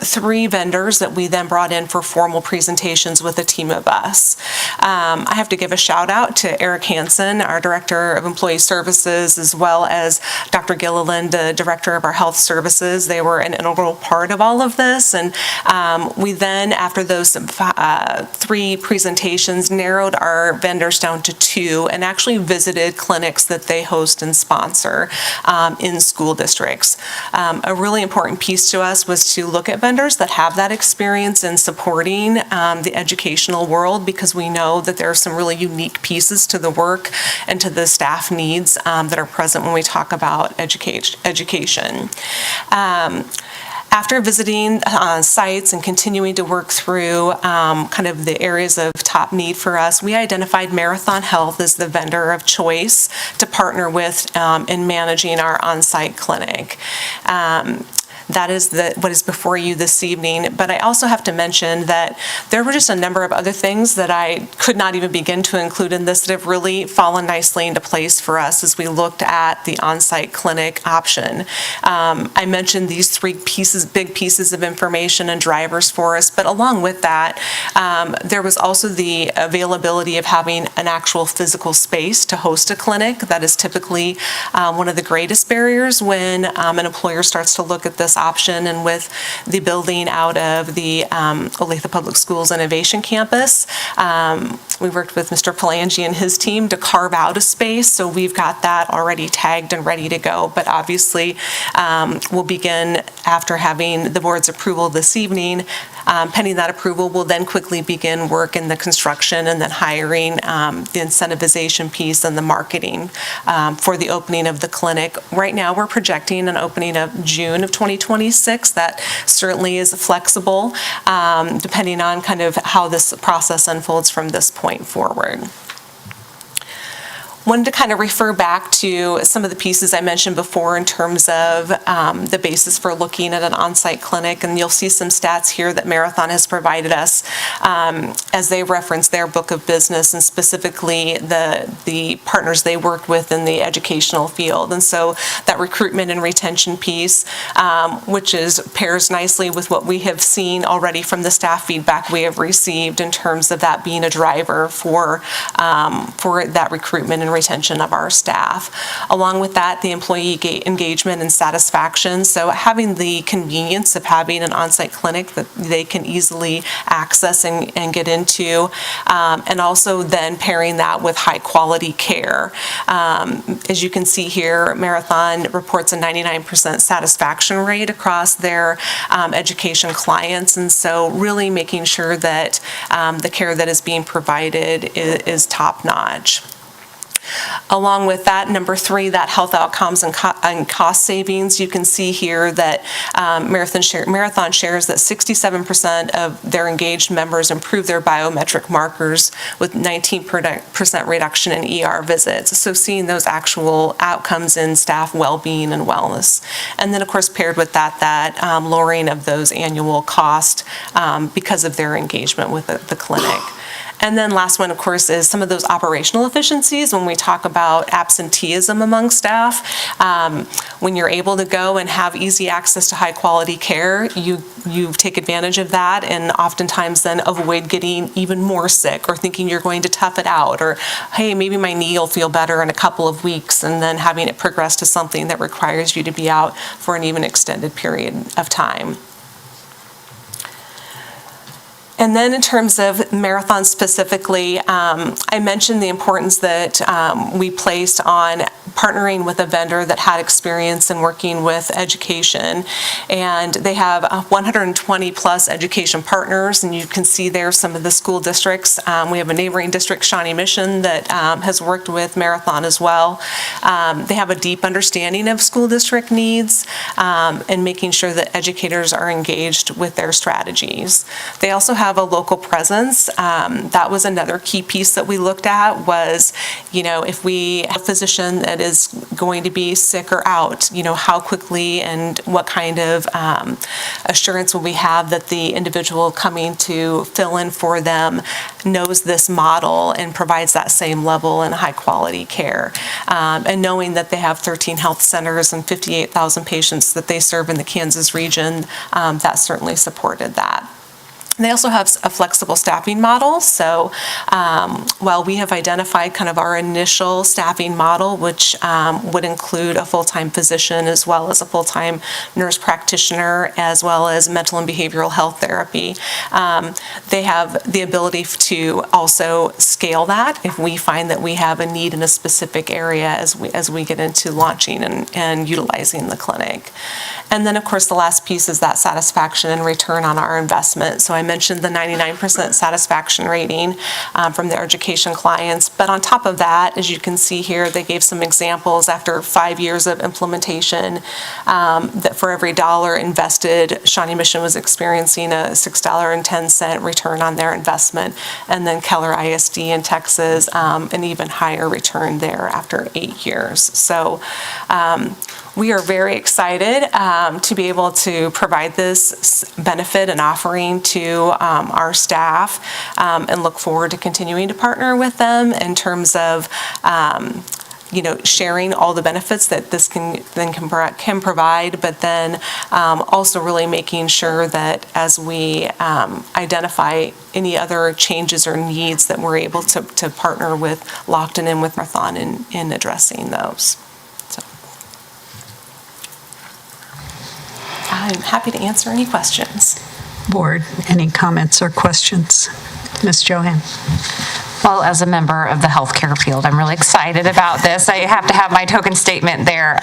3 vendors that we then brought in for formal presentations with a team of us. I have to give a shout out to Eric Hansen, our Director of Employee Services, as well as Dr. Gilliland, the Director of our Health Services. They were an integral part of all of this. And we then, after those 3 presentations, narrowed our vendors down to 2 and actually visited clinics that they host and sponsor in school districts. A really important piece to us was to look at vendors that have that experience in supporting the educational world, because we know that there are some really unique pieces to the work and to the staff needs that are present when we talk about education. After visiting sites and continuing to work through kind of the areas of top need for us, we identified Marathon Health as the vendor of choice to partner with in managing our on-site clinic. That is what is before you this evening. But I also have to mention that there were just a number of other things that I could not even begin to include in this that have really fallen nicely into place for us as we looked at the on-site clinic option. I mentioned these 3 big pieces of information and drivers for us, but along with that, there was also the availability of having an actual physical space to host a clinic. That is typically one of the greatest barriers when an employer starts to look at this option, and with the building out of the Olathe Public Schools Innovation Campus, we worked with Mr. Palangi and his team to carve out a space, so we've got that already tagged and ready to go. But obviously, we'll begin after having the board's approval this evening. Pending that approval, we'll then quickly begin work in the construction and then hiring the incentivization piece and the marketing for the opening of the clinic. Right now, we're projecting an opening of June of 2026. That certainly is flexible, depending on kind of how this process unfolds from this point forward. Wanted to kind of refer back to some of the pieces I mentioned before in terms of the basis for looking at an on-site clinic, and you'll see some stats here that Marathon has provided us as they reference their book of business and specifically the partners they work with in the educational field. And so that recruitment and retention piece, which pairs nicely with what we have seen already from the staff feedback we have received in terms of that being a driver for that recruitment and retention of our staff. Along with that, the employee engagement and satisfaction. So having the convenience of having an on-site clinic that they can easily access and get into, and also then pairing that with high quality care. As you can see here, Marathon reports a 99% satisfaction rate across their education clients, and so really making sure that the care that is being provided is top-notch. Along with that, number 3, that health outcomes and cost savings. You can see here that Marathon shares that 67% of their engaged members improve their biometric markers with 19% reduction in ER visits. So seeing those actual outcomes in staff well-being and wellness. And then, of course, paired with that lowering of those annual costs because of their engagement with the clinic. And then last one, of course, is some of those operational efficiencies when we talk about absenteeism among staff. When you're able to go and have easy access to high quality care, you take advantage of that and oftentimes then avoid getting even more sick or thinking you're going to tough it out, or, hey, maybe my knee will feel better in a couple of weeks, and then having it progress to something that requires you to be out for an even extended period of time. And then in terms of Marathon specifically, I mentioned the importance that we placed on partnering with a vendor that had experience in working with education. And they have 120-plus education partners, and you can see there some of the school districts. We have a neighboring district, Shawnee Mission, that has worked with Marathon as well. They have a deep understanding of school district needs and making sure that educators are engaged with their strategies. They also have a local presence. That was another key piece that we looked at was, if we have a physician that is going to be sick or out, how quickly and what kind of assurance will we have that the individual coming to fill in for them knows this model and provides that same level and high quality care. And knowing that they have 13 health centers and 58,000 patients that they serve in the Kansas region, that certainly supported that. They also have a flexible staffing model. So while we have identified kind of our initial staffing model, which would include a full-time physician as well as a full-time nurse practitioner, as well as mental and behavioral health therapy, they have the ability to also scale that if we find that we have a need in a specific area as we get into launching and utilizing the clinic. And then, of course, the last piece is that satisfaction and return on our investment. So I mentioned the 99% satisfaction rating from their education clients. But on top of that, as you can see here, they gave some examples after 5 years of implementation that for every dollar invested, Shawnee Mission was experiencing a $6.10 return on their investment. And then Keller ISD in Texas, an even higher return there after 8 years. So we are very excited to be able to provide this benefit and offering to our staff and look forward to continuing to partner with them in terms of sharing all the benefits that this can provide, but then also really making sure that as we identify any other changes or needs that we're able to partner with Lockton and with Marathon in addressing those. I'm happy to answer any questions. Board, any comments or questions? Ms. Johan. Well, as a member of the healthcare field, I'm really excited about this. I have to have my token statement there,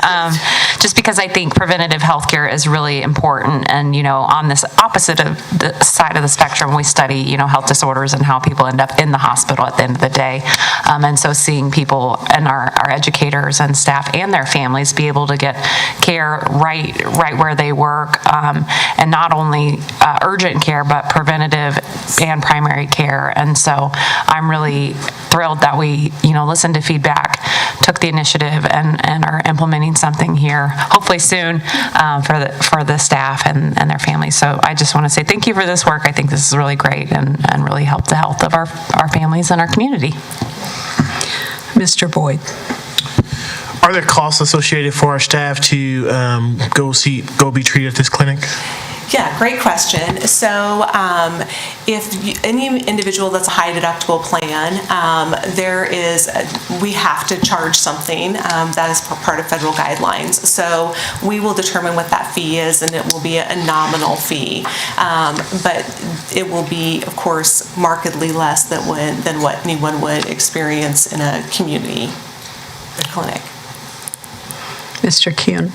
just because I think preventative healthcare is really important. And, on this opposite of the side of the spectrum, we study, health disorders and how people end up in the hospital at the end of the day. And so seeing people and our educators and staff and their families be able to get care right where they work, and not only urgent care, but preventative and primary care. And so I'm really thrilled that we, listened to feedback, took the initiative, and are implementing something here, hopefully soon, for the staff and their families. So I just want to say thank you for this work. I think this is really great and really help the health of our families and our community. Mr. Boyd. Are there costs associated for our staff to go be treated at this clinic? Yeah, great question. So if any individual that's a high deductible plan, we have to charge something. That is part of federal guidelines. So we will determine what that fee is, and it will be a nominal fee. But it will be, of course, markedly less than what anyone would experience in a community clinic. Mr. Kuhn.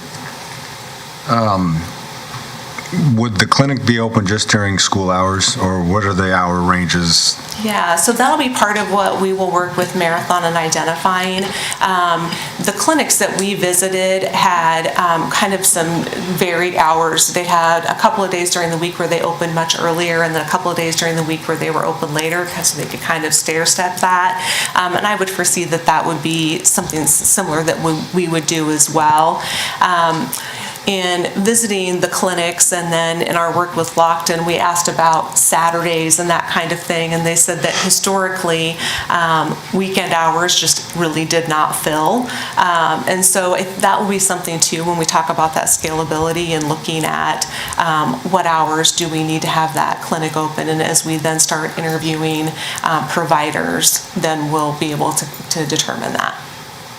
Would the clinic be open just during school hours, or what are the hour ranges? Yeah, so that'll be part of what we will work with Marathon in identifying. The clinics that we visited had kind of some varied hours. They had a couple of days during the week where they opened much earlier, and then a couple of days during the week where they were open later, so they could kind of stair-step that. And I would foresee that would be something similar that we would do as well. In visiting the clinics and then in our work with Lockton, we asked about Saturdays and that kind of thing, and they said that historically weekend hours just really did not fill. And so that will be something too when we talk about that scalability and looking at what hours do we need to have that clinic open, and as we then start interviewing providers, then we'll be able to determine that.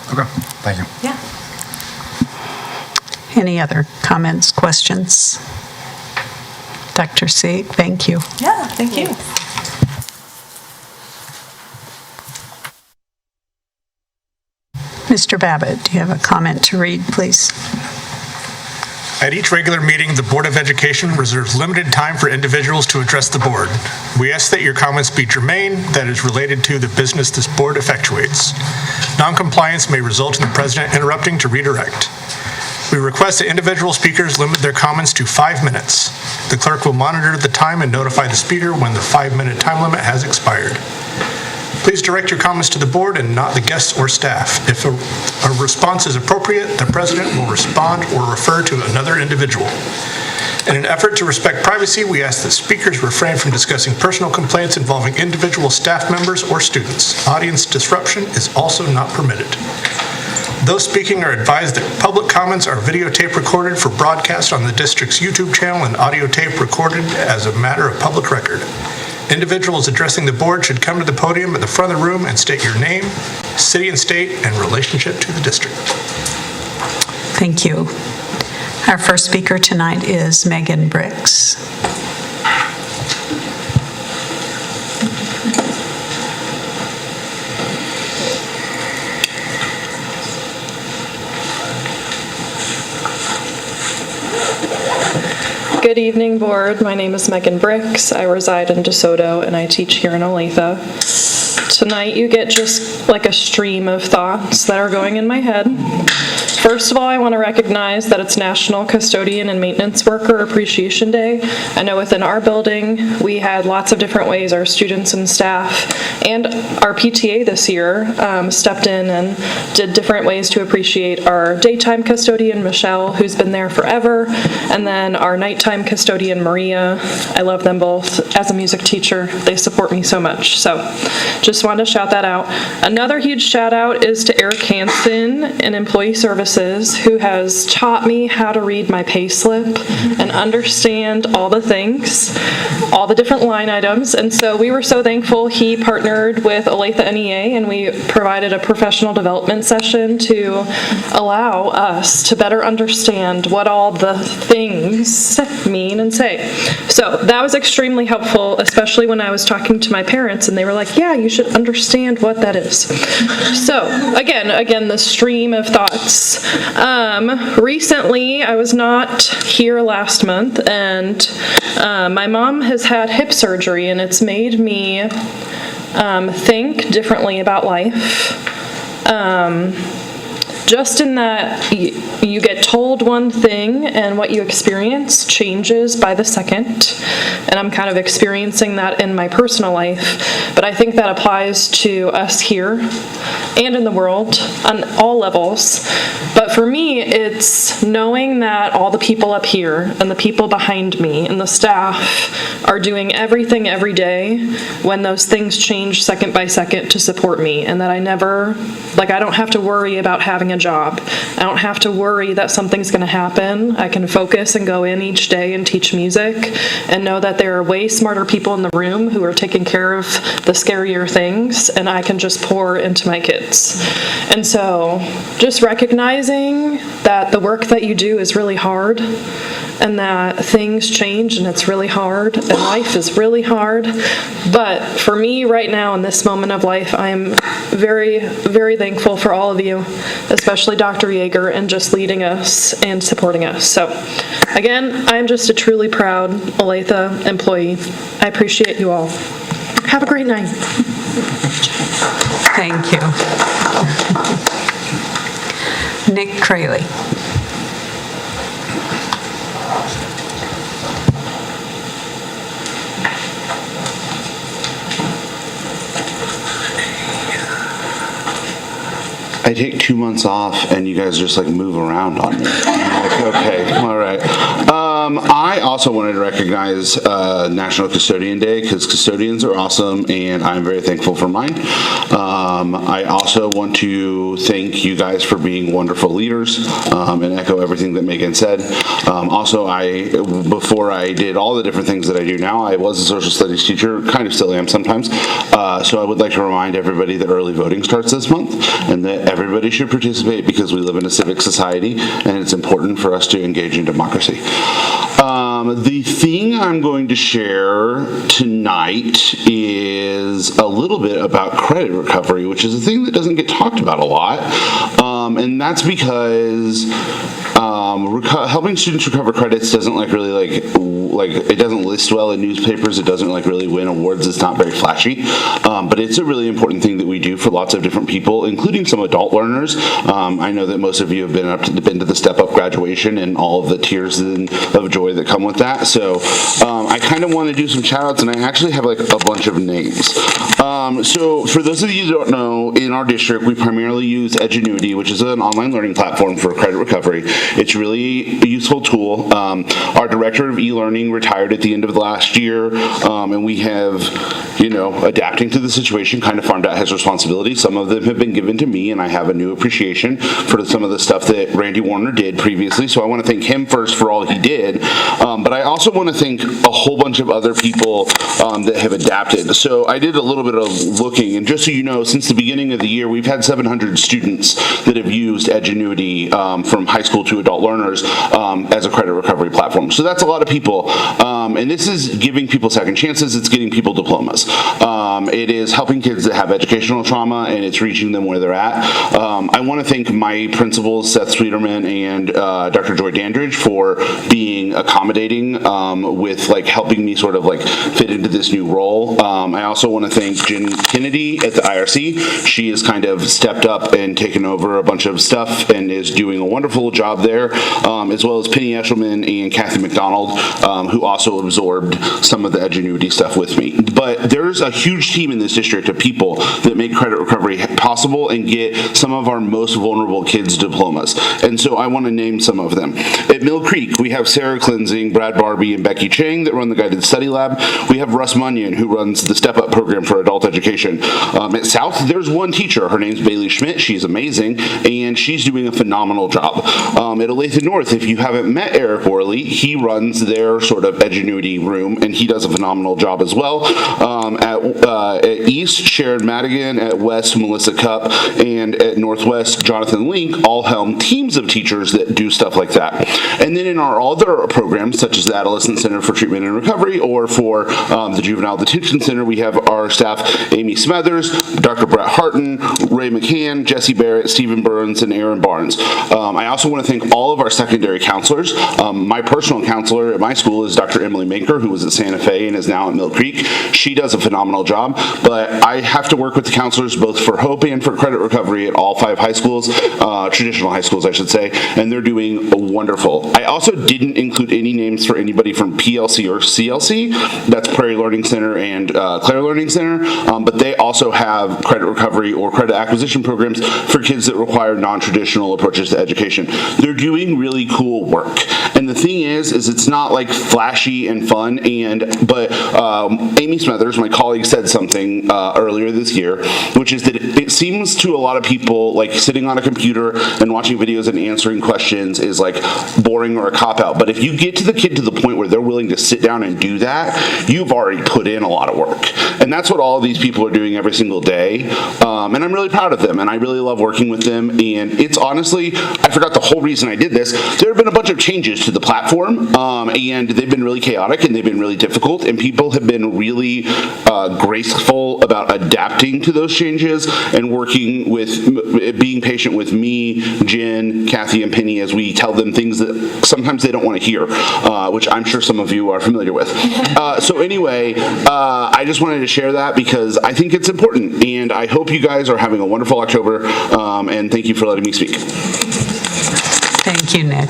Okay, thank you. Yeah. Any other comments, questions? Dr. Seat, thank you. Yeah, thank you. Mr. Babbitt, do you have a comment to read, please? At each regular meeting, the Board of Education reserves limited time for individuals to address the board. We ask that your comments be germane, that is related to the business this board effectuates. Noncompliance may result in the president interrupting to redirect. We request that individual speakers limit their comments to 5 minutes. The clerk will monitor the time and notify the speaker when the 5-minute time limit has expired. Please direct your comments to the board and not the guests or staff. If a response is appropriate, the president will respond or refer to another individual. In an effort to respect privacy, we ask that speakers refrain from discussing personal complaints involving individual staff members or students. Audience disruption is also not permitted. Those speaking are advised that public comments are videotape recorded for broadcast on the district's YouTube channel and audio tape recorded as a matter of public record. Individuals addressing the board should come to the podium at the front of the room and state your name, city and state, and relationship to the district. Thank you. Our first speaker tonight is Megan Briggs. Good evening, board. My name is Megan Briggs. I reside in DeSoto and I teach here in Olathe. Tonight you get just like a stream of thoughts that are going in my head. First of all, I want to recognize that it's National Custodian and Maintenance Worker Appreciation Day. I know within our building we had lots of different ways our students and staff and our PTA this year stepped in and did different ways to appreciate our daytime custodian, Michelle, who's been there forever, and then our nighttime custodian, Maria. I love them both. As a music teacher, they support me so much. So just wanted to shout that out. Another huge shout out is to Eric Hansen in Employee Services, who has taught me how to read my pay slip and understand all the things, all the different line items. And so we were so thankful he partnered with Olathe NEA and we provided a professional development session to allow us to better understand what all the things mean and say. So that was extremely helpful, especially when I was talking to my parents and they were like, yeah, you should understand what that is. So again, the stream of thoughts. Recently, I was not here last month, and my mom has had hip surgery, and it's made me think differently about life. Just in that you get told one thing and what you experience changes by the second, and I'm kind of experiencing that in my personal life, but I think that applies to us here and in the world on all levels. But for me, it's knowing that all the people up here and the people behind me and the staff are doing everything every day when those things change second by second to support me, and that I don't have to worry about having a job. I don't have to worry that something's going to happen. I can focus and go in each day and teach music and know that there are way smarter people in the room who are taking care of the scarier things, and I can just pour into my kids. And so just recognizing that the work that you do is really hard and that things change and it's really hard and life is really hard. But for me right now in this moment of life, I'm very, very thankful for all of you, especially Dr. Yeager, and just leading us and supporting us. So again, I'm just a truly proud Olathe employee. I appreciate you all. Have a great night. Thank you. Nick Crayley. I take 2 months off and you guys just like move around on me. I'm like, okay, all right. I also wanted to recognize National Custodian Day because custodians are awesome and I'm very thankful for mine. I also want to thank you guys for being wonderful leaders and echo everything that Megan said. Also, before I did all the different things that I do now, I was a social studies teacher, kind of still am sometimes. So I would like to remind everybody that early voting starts this month and that everybody should participate because we live in a civic society and it's important for us to engage in democracy. The thing I'm going to share tonight is a little bit about credit recovery, which is a thing that doesn't get talked about a lot. And that's because helping students recover credits doesn't really it doesn't list well in newspapers. It doesn't really win awards. It's not very flashy, but it's a really important thing that we do for lots of different people, including some adult learners. I know that most of you have been to the Step Up graduation and all of the tears of joy that come with that. So I kind of want to do some shout outs, and I actually have a bunch of names. So for those of you who don't know, in our district, we primarily use Edgenuity, which is an online learning platform for credit recovery. It's really a useful tool. Our director of e-learning retired at the end of last year, and we have, adapting to the situation, kind of farmed out his responsibilities. Some of them have been given to me, and I have a new appreciation for some of the stuff that Randy Warner did previously. So I want to thank him first for all he did, but I also want to thank a whole bunch of other people that have adapted. So I did a little bit of looking, and just so you know, since the beginning of the year, we've had 700 students that have used Edgenuity from high school to adult learners as a credit recovery platform. So that's a lot of people, and this is giving people second chances. It's getting people diplomas. It is helping kids that have educational trauma, and it's reaching them where they're at. I want to thank my principals, Seth Sweeterman and Dr. Joy Dandridge, for being accommodating with helping me sort of fit into this new role. I also want to thank Jen Kennedy at the IRC. She has kind of stepped up and taken over a bunch of stuff and is doing a wonderful job there, as well as Penny Eshelman and Kathy McDonald, who also absorbed some of the Edgenuity stuff with me. But there's a huge team in this district of people that make credit recovery possible and get some of our most vulnerable kids diplomas. And so I want to name some of them. At Mill Creek, we have Sarah Cleansing, Brad Barbie, and Becky Chang that run the Guided Study Lab. We have Russ Munyon, who runs the Step Up program for adult education. At South, there's one teacher. Her name's Bailey Schmidt. She's amazing, and she's doing a phenomenal job. At Olathe North, if you haven't met Eric Worley, he runs their sort of Edgenuity room, and he does a phenomenal job as well. At East, Sharon Madigan. At West, Melissa Cupp. And at Northwest, Jonathan Link, all helm teams of teachers that do stuff like that. And then in our other programs, such as the Adolescent Center for Treatment and Recovery or for the Juvenile Detention Center, we have our staff, Amy Smathers, Dr. Brett Harton, Ray McCann, Jesse Barrett, Stephen Burns, and Aaron Barnes. I also want to thank all of our secondary counselors. My personal counselor at my school is Dr. Emily Maker, who was at Santa Fe and is now at Mill Creek. She does a phenomenal job, but I have to work with the counselors both for Hope and for credit recovery at all 5 high schools, traditional high schools, I should say, and they're doing wonderful. I also didn't include any names for anybody from PLC or CLC. That's Prairie Learning Center and Clare Learning Center, but they also have credit recovery or credit acquisition programs for kids that require non-traditional approaches to education. They're doing really cool work. And the thing is it's not flashy and fun, but Amy Smathers, my colleague, said something earlier this year, which is that it seems to a lot of people sitting on a computer and watching videos and answering questions is boring or a cop-out. But if you get to the kid to the point where they're willing to sit down and do that, you've already put in a lot of work. And that's what all of these people are doing every single day. And I'm really proud of them, and I really love working with them. And it's honestly, I forgot the whole reason I did this. There have been a bunch of changes to the platform, and they've been really chaotic and they've been really difficult, and people have been really graceful about adapting to those changes and working with, being patient with me, Jen, Kathy, and Penny as we tell them things that sometimes they don't want to hear, which I'm sure some of you are familiar with. So anyway, I just wanted to share that because I think it's important, and I hope you guys are having a wonderful October, and thank you for letting me speak. Thank you, Nick.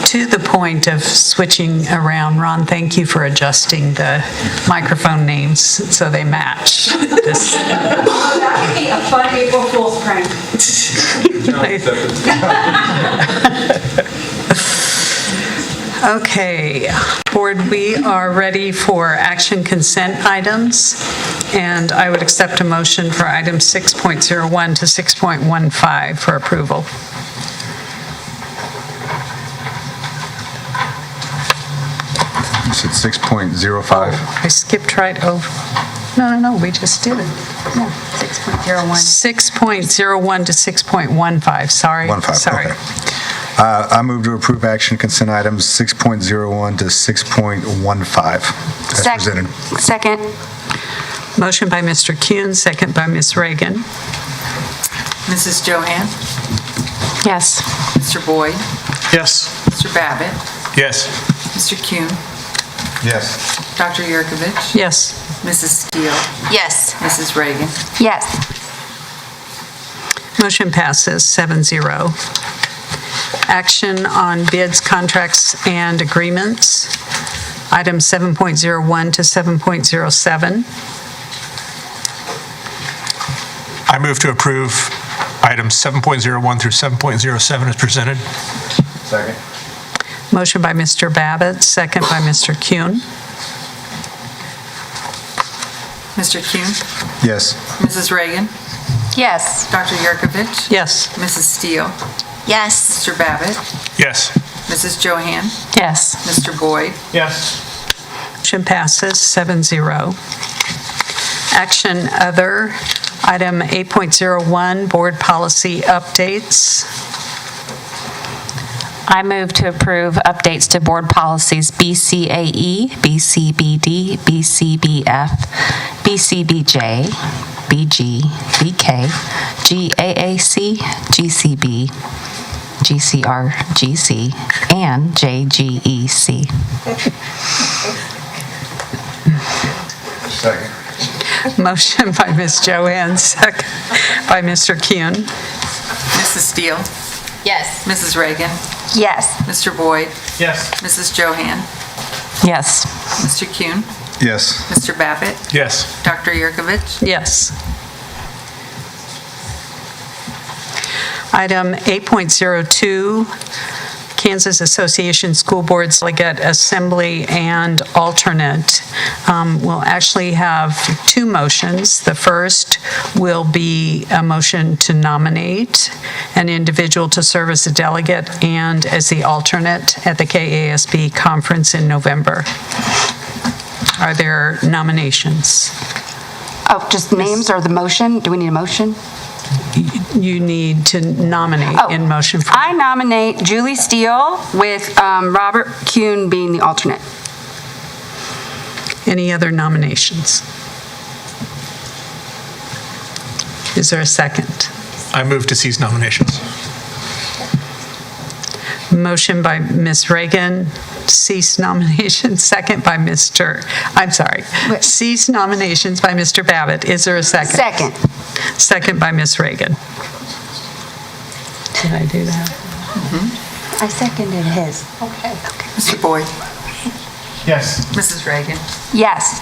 To the point of switching around, Ron, thank you for adjusting the microphone names so they match. That would be a fun April Fool's prank. Okay, Board, we are ready for action consent items, and I would accept a motion for items 6.01 to 6.15 for approval. You said 6.05. I skipped right over. No, we just did it. Yeah, 6.01. 6.01 to 6.15, sorry. 15, Sorry. okay. I move to approve action consent items 6.01 to 6.15 as presented. Second. Motion by Mr. Kuhn, second by Ms. Reagan. Mrs. Johann? Yes. Mr. Boyd? Yes. Mr. Babbitt? Yes. Mr. Kuhn? Yes. Dr. Yurkovich? Yes. Mrs. Steele? Yes. Mrs. Reagan? Yes. Motion passes 7-0. Action on bids, contracts, and agreements. Items 7.01 to 7.07. I move to approve items 7.01 through 7.07 as presented. Second. Motion by Mr. Babbitt, second by Mr. Kuhn. Mr. Kuhn? Yes. Mrs. Reagan? Yes. Dr. Yurkovich? Yes. Mrs. Steele? Yes. Mr. Babbitt? Yes. Mrs. Johann? Yes. Mr. Boyd? Yes. Motion passes 7-0. Action other, item 8.01, board policy updates. I move to approve updates to board policies BCAE, BCBD, BCBF, BCBJ, BG, BK, GAAC, GCB, GCR, GC, and JGEC. Second. Motion by Ms. Johann, second by Mr. Kuhn. Mrs. Steele? Yes. Mrs. Reagan? Yes. Mr. Boyd? Yes. Mrs. Johann? Yes. Mr. Kuhn? Yes. Mr. Babbitt? Yes. Dr. Yurkovich? Yes. Item 8.02, Kansas Association School Boards Delegate Assembly and Alternate. We'll actually have two motions. The first will be a motion to nominate an individual to serve as a delegate and as the alternate at the KASB conference in November. Are there nominations? Oh, just names or the motion? Do we need a motion? You need to nominate in motion. I nominate Julie Steele with Robert Kuhn being the alternate. Any other nominations? Is there a second? I move to cease nominations. Motion by Ms. Reagan, cease nominations, second by cease nominations by Mr. Babbitt. Is there a second? Second. Second by Ms. Reagan. Did I do that? I seconded his. Okay. Mr. Boyd? Yes. Mrs. Reagan? Yes.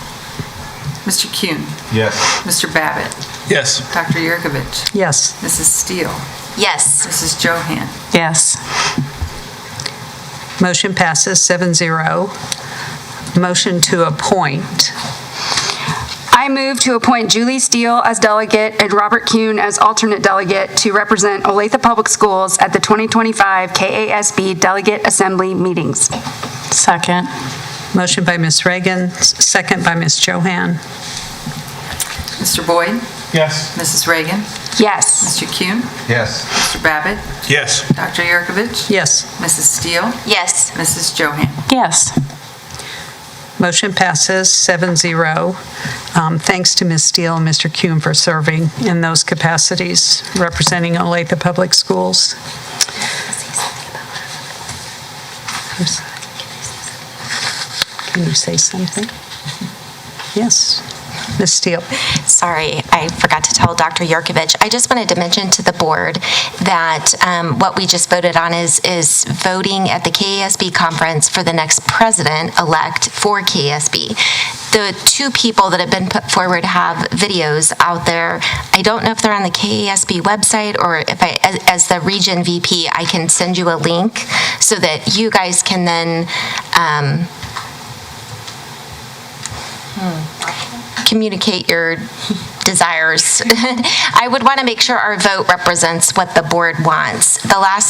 Mr. Kuhn? Yes. Mr. Babbitt? Yes. Dr. Yurkovich? Yes. Mrs. Steele? Yes. Mrs. Johann? Yes. Motion passes 7-0. Motion to appoint. I move to appoint Julie Steele as delegate and Robert Kuhn as alternate delegate to represent Olathe Public Schools at the 2025 KASB Delegate Assembly meetings. Second. Motion by Ms. Reagan, second by Ms. Johann. Mr. Boyd? Yes. Mrs. Reagan? Yes. Mr. Kuhn? Yes. Mr. Babbitt? Yes. Dr. Yurkovich? Yes. Mrs. Steele? Yes. Mrs. Johann? Yes. Motion passes 7-0. Thanks to Ms. Steele and Mr. Kuhn for serving in those capacities, representing Olathe Public Schools. Can you say something? Yes. Ms. Steele. Sorry, I forgot to tell Dr. Yurkovich. I just wanted to mention to the board that what we just voted on is voting at the KASB conference for the next president-elect for KASB. The two people that have been put forward have videos out there. I don't know if they're on the KASB website or if as the region VP, I can send you a link so that you guys can then communicate your desires. I would want to make sure our vote represents what the board wants.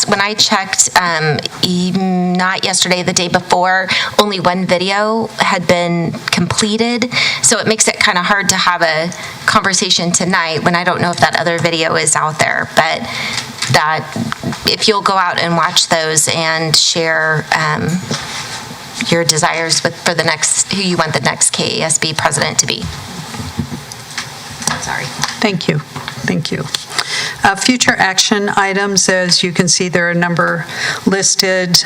When I checked, not yesterday, the day before, only one video had been completed, so it makes it kind of hard to have a conversation tonight when I don't know if that other video is out there, but that if you'll go out and watch those and share your desires for the next, who you want the next KASB president to be. Sorry. Thank you. Thank you. Future action items, as you can see, there are a number listed,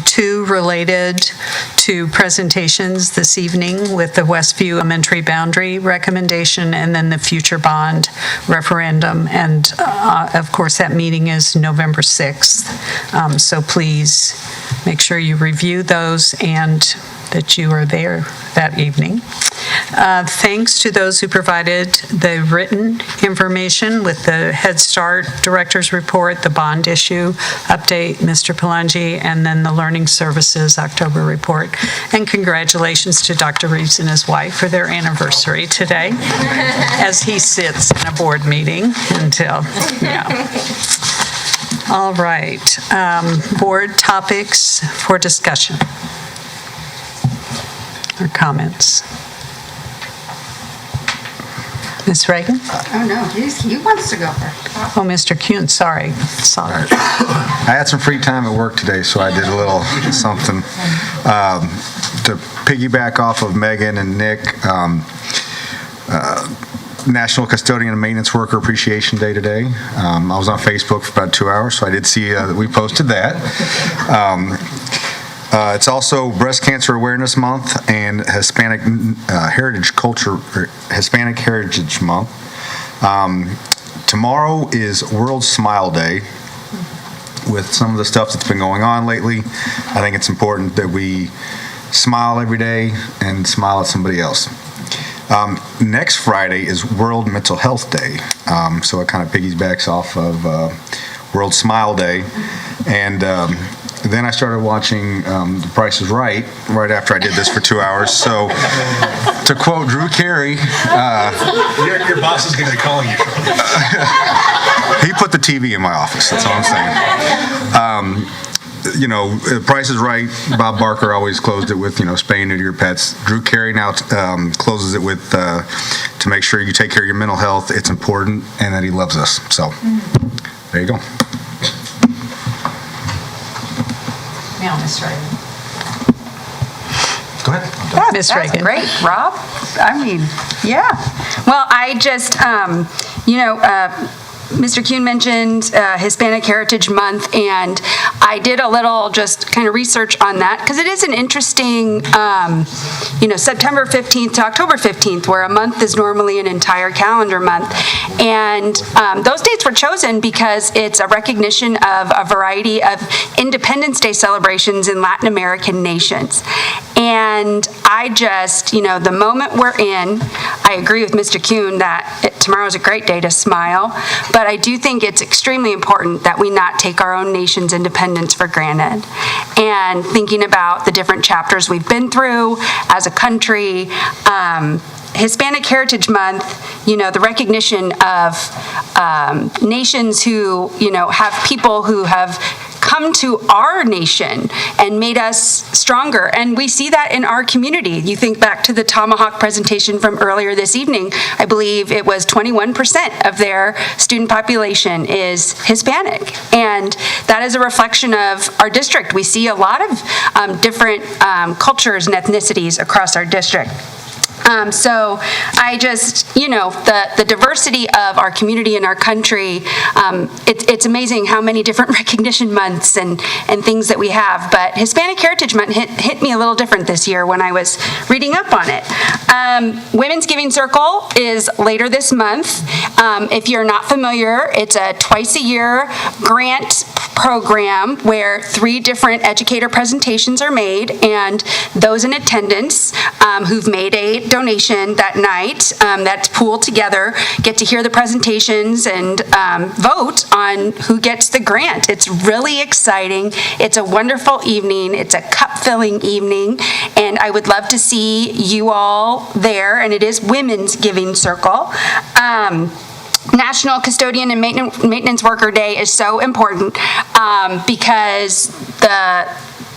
2 related to presentations this evening with the Westview Elementary boundary recommendation and then the future bond referendum. And of course, that meeting is November 6th. So please make sure you review those and that you are there that evening. Thanks to those who provided the written information with the Head Start Director's Report, the bond issue update, Mr. Palangi, and then the Learning Services October report. And congratulations to Dr. Reeves and his wife for their anniversary today, as he sits in a board meeting until, yeah. All right, board topics for discussion or comments. Ms. Reagan? Oh, no, he wants to go first. Oh, Mr. Kuhn, sorry. I had some free time at work today, so I did a little something. To piggyback off of Megan and Nick, National Custodian and Maintenance Worker Appreciation Day today. I was on Facebook for about 2 hours, so I did see that we posted that. It's also Breast Cancer Awareness Month and Hispanic Hispanic Heritage Month. Tomorrow is World Smile Day. With some of the stuff that's been going on lately, I think it's important that we smile every day and smile at somebody else. Next Friday is World Mental Health Day, so it kind of piggybacks off of World Smile Day. And then I started watching The Price is Right after I did this for 2 hours. So to quote Drew Carey, your boss is going to be calling you. He put the TV in my office, that's all I'm saying. Price is Right, Bob Barker always closed it with, spay and neuter your pets. Drew Carey now closes it with to make sure you take care of your mental health, it's important, and that he loves us. So there you go. Now, Ms. Reagan. Go ahead. Ms. That's Reagan. great, Rob. I mean, yeah. Well, I just, Mr. Kuhn mentioned Hispanic Heritage Month, and I did a little just kind of research on that because it is an interesting, September 15th to October 15th, where a month is normally an entire calendar month. And those dates were chosen because it's a recognition of a variety of Independence Day celebrations in Latin American nations. And I just, the moment we're in, I agree with Mr. Kuhn that tomorrow's a great day to smile, but I do think it's extremely important that we not take our own nation's independence for granted. And thinking about the different chapters we've been through as a country, Hispanic Heritage Month, the recognition of nations who, have people who have come to our nation and made us stronger. And we see that in our community. You think back to the Tomahawk presentation from earlier this evening, I believe it was 21% of their student population is Hispanic. And that is a reflection of our district. We see a lot of different cultures and ethnicities across our district. So I just, the diversity of our community and our country, it's amazing how many different recognition months and things that we have. But Hispanic Heritage Month hit me a little different this year when I was reading up on it. Women's Giving Circle is later this month. If you're not familiar, it's a twice-a-year grant program where 3 different educator presentations are made, and those in attendance who've made a donation that night that's pooled together get to hear the presentations and vote on who gets the grant. It's really exciting. It's a wonderful evening. It's a cup-filling evening, and I would love to see you all there, and it is Women's Giving Circle. National Custodian and Maintenance Worker Day is so important because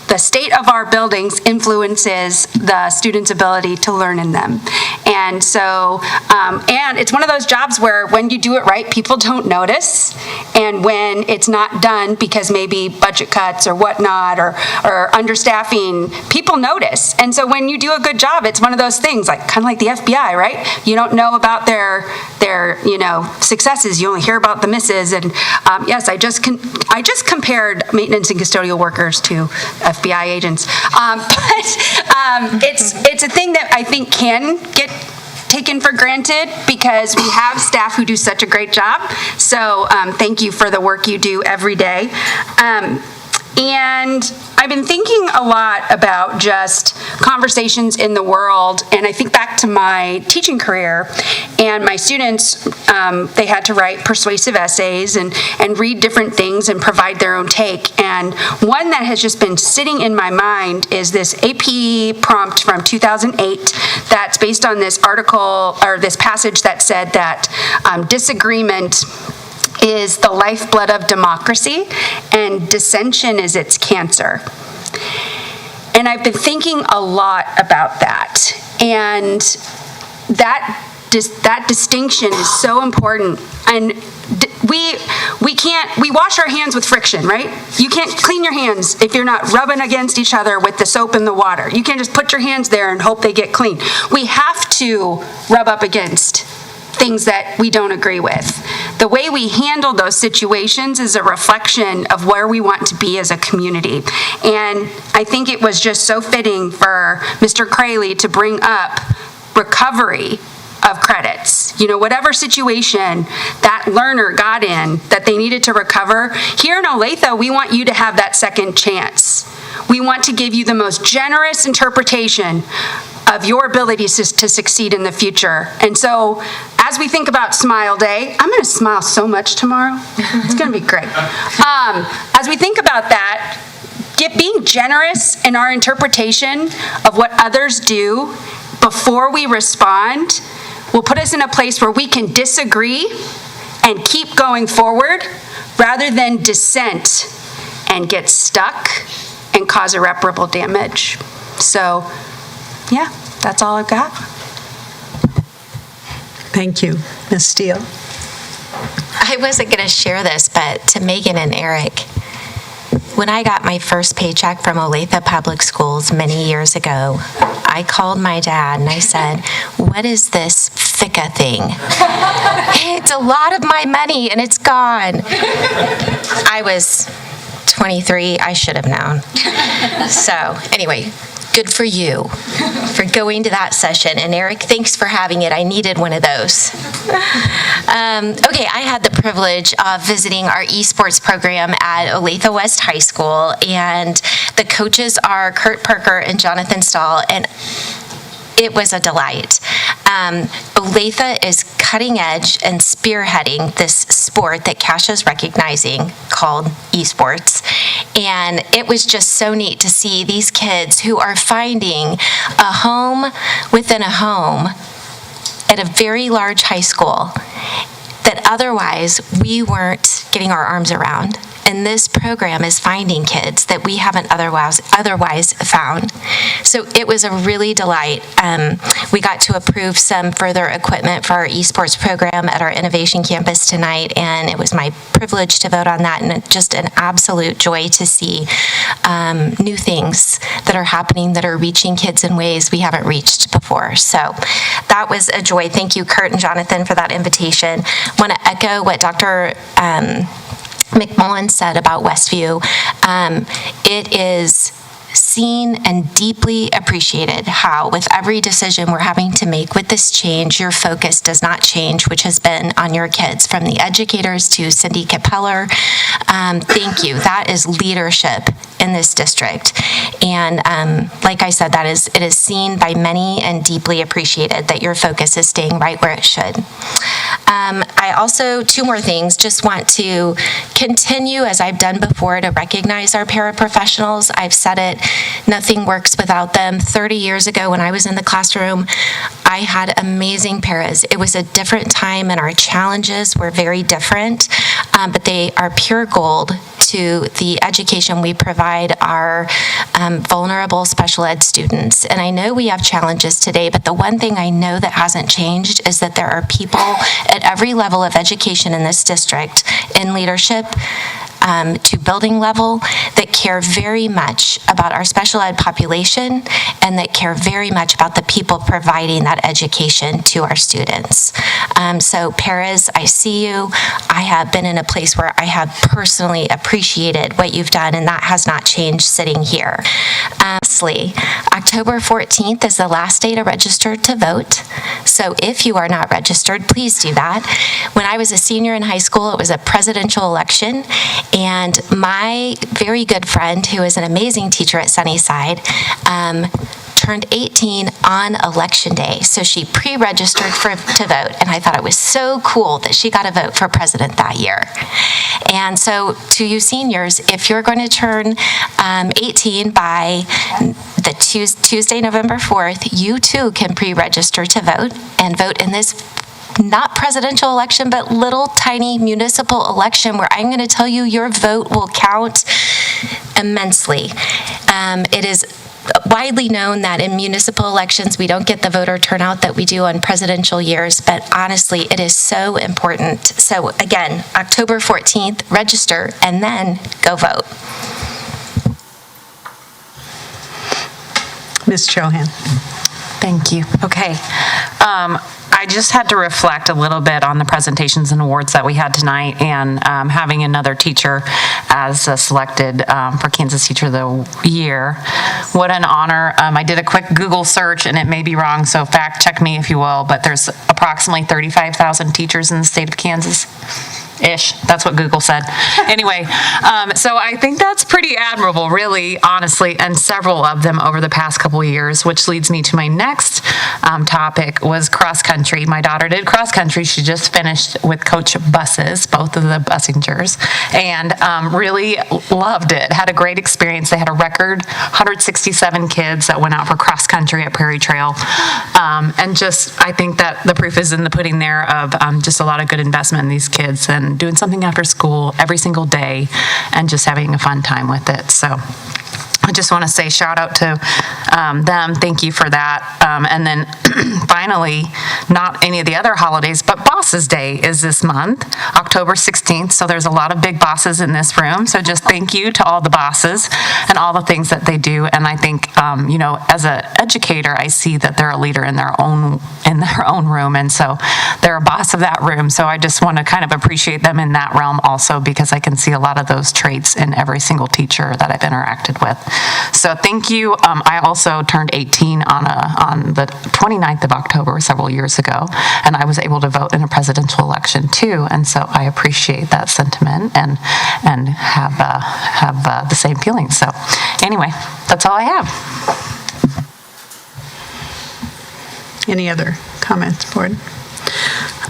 the state of our buildings influences the students' ability to learn in them. And so, and it's one of those jobs where when you do it right, people don't notice. And when it's not done because maybe budget cuts or whatnot or understaffing, people notice. And so when you do a good job, it's one of those things, like kind of like the FBI, right? You don't know about their successes. You only hear about the misses. And yes, I just compared maintenance and custodial workers to FBI agents. But it's a thing that I think can get taken for granted because we have staff who do such a great job. So thank you for the work you do every day. And I've been thinking a lot about just conversations in the world, and I think back to my teaching career, and my students, they had to write persuasive essays and read different things and provide their own take. And one that has just been sitting in my mind is this AP prompt from 2008 that's based on this article, or this passage that said that disagreement is the lifeblood of democracy, and dissension is its cancer. And I've been thinking a lot about that. And that distinction is so important. And we wash our hands with friction, right? You can't clean your hands if you're not rubbing against each other with the soap and the water. You can't just put your hands there and hope they get clean. We have to rub up against things that we don't agree with. The way we handle those situations is a reflection of where we want to be as a community. And I think it was just so fitting for Mr. Crayley to bring up recovery of credits. Whatever situation that learner got in that they needed to recover, here in Olathe, we want you to have that second chance. We want to give you the most generous interpretation of your abilities to succeed in the future. And so, as we think about Smile Day, I'm going to smile so much tomorrow. It's going to be great. As we think about that, being generous in our interpretation of what others do before we respond will put us in a place where we can disagree and keep going forward rather than dissent and get stuck and cause irreparable damage. So, yeah, that's all I've got. Thank you. Ms. Steele. I wasn't going to share this, but to Megan and Eric, when I got my first paycheck from Olathe Public Schools many years ago, I called my dad and I said, "What is this FICA thing? It's a lot of my money and it's gone." I was 23. I should have known. So anyway, good for you for going to that session. And Eric, thanks for having it. I needed one of those. Okay, I had the privilege of visiting our esports program at Olathe West High School, and the coaches are Kurt Parker and Jonathan Stahl, and it was a delight. Olathe is cutting edge and spearheading this sport that Cash is recognizing called esports. And it was just so neat to see these kids who are finding a home within a home at a very large high school that otherwise we weren't getting our arms around. And this program is finding kids that we haven't otherwise found. So it was a really delight. We got to approve some further equipment for our esports program at our Innovation Campus tonight, and it was my privilege to vote on that, and just an absolute joy to see new things that are happening that are reaching kids in ways we haven't reached before. So that was a joy. Thank you, Kurt and Jonathan, for that invitation. I want to echo what Dr. McMullen said about Westview. It is seen and deeply appreciated how with every decision we're having to make with this change, your focus does not change, which has been on your kids, from the educators to Cindy Capeller. Thank you. That is leadership in this district. And like I said, it is seen by many and deeply appreciated that your focus is staying right where it should. I also, two more things, just want to continue, as I've done before, to recognize our paraprofessionals. I've said it, nothing works without them. 30 years ago when I was in the classroom, I had amazing paras. It was a different time and our challenges were very different, but they are pure gold to the education we provide our vulnerable special ed students. And I know we have challenges today, but the one thing I know that hasn't changed is that there are people at every level of education in this district, in leadership, to building level, that care very much about our special ed population and that care very much about the people providing that education to our students. So Perez, I see you. I have been in a place where I have personally appreciated what you've done, and that has not changed sitting here. Lastly, October 14th is the last day to register to vote. So if you are not registered, please do that. When I was a senior in high school, it was a presidential election, and my very good friend, who is an amazing teacher at Sunnyside, turned 18 on election day. So she pre-registered to vote, and I thought it was so cool that she got a vote for president that year. And so to you seniors, if you're going to turn 18 by the Tuesday, November 4th, you too can pre-register to vote and vote in this not presidential election, but little tiny municipal election where I'm going to tell you your vote will count immensely. It is widely known that in municipal elections, we don't get the voter turnout that we do on presidential years, but honestly, it is so important. So again, October 14th, register and then go vote. Ms. Johan. Thank you. Okay. I just had to reflect a little bit on the presentations and awards that we had tonight, and having another teacher as selected for Kansas Teacher of the Year. What an honor. I did a quick Google search, and it may be wrong, so fact check me if you will, but there's approximately 35,000 teachers in the state of Kansas. Ish. That's what Google said. Anyway, so I think that's pretty admirable, really, honestly, and several of them over the past couple of years, which leads me to my next topic was cross country. My daughter did cross country. She just finished with Coach Buses, both of the Bussingers, and really loved it. Had a great experience. They had a record 167 kids that went out for cross country at Prairie Trail. And just, I think that the proof is in the pudding there of just a lot of good investment in these kids and doing something after school every single day and just having a fun time with it. So I just want to say shout out to them. Thank you for that. And then finally, not any of the other holidays, but Bosses Day is this month, October 16th. So there's a lot of big bosses in this room. So just thank you to all the bosses and all the things that they do. And I think, as an educator, I see that they're a leader in their own room. And so they're a boss of that room. So I just want to kind of appreciate them in that realm also, because I can see a lot of those traits in every single teacher that I've interacted with. So thank you. I also turned 18 on the 29th of October several years ago, and I was able to vote in a presidential election too. And so I appreciate that sentiment and have the same feelings. So anyway, that's all I have. Any other comments, Board?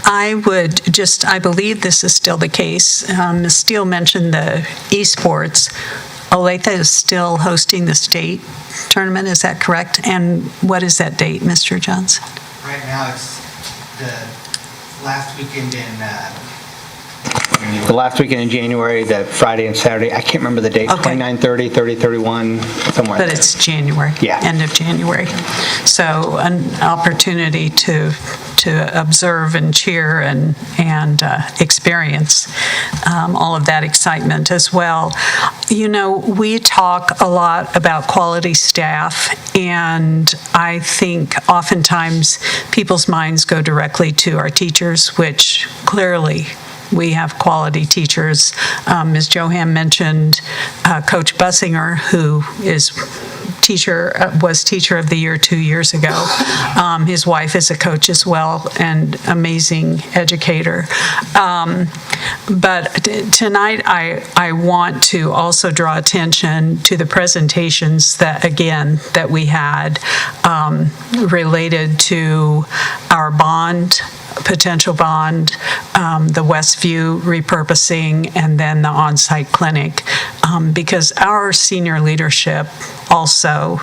I believe this is still the case. Ms. Steele mentioned the esports. Olathe is still hosting the state tournament, is that correct? And what is that date, Mr. Johnson? Right now, it's the last weekend in January, the Friday and Saturday. I can't remember the date. Okay. 29, 30, 30, 31, somewhere. But it's January. Yeah. End of January. So an opportunity to observe and cheer and experience all of that excitement as well. We talk a lot about quality staff, and I think oftentimes people's minds go directly to our teachers, which clearly we have quality teachers. Ms. Johan mentioned Coach Bussinger, who was Teacher of the Year 2 years ago. His wife is a coach as well, and amazing educator. But tonight I want to also draw attention to the presentations that we had related to our potential bond, the Westview repurposing, and then the on-site clinic. because our senior leadership also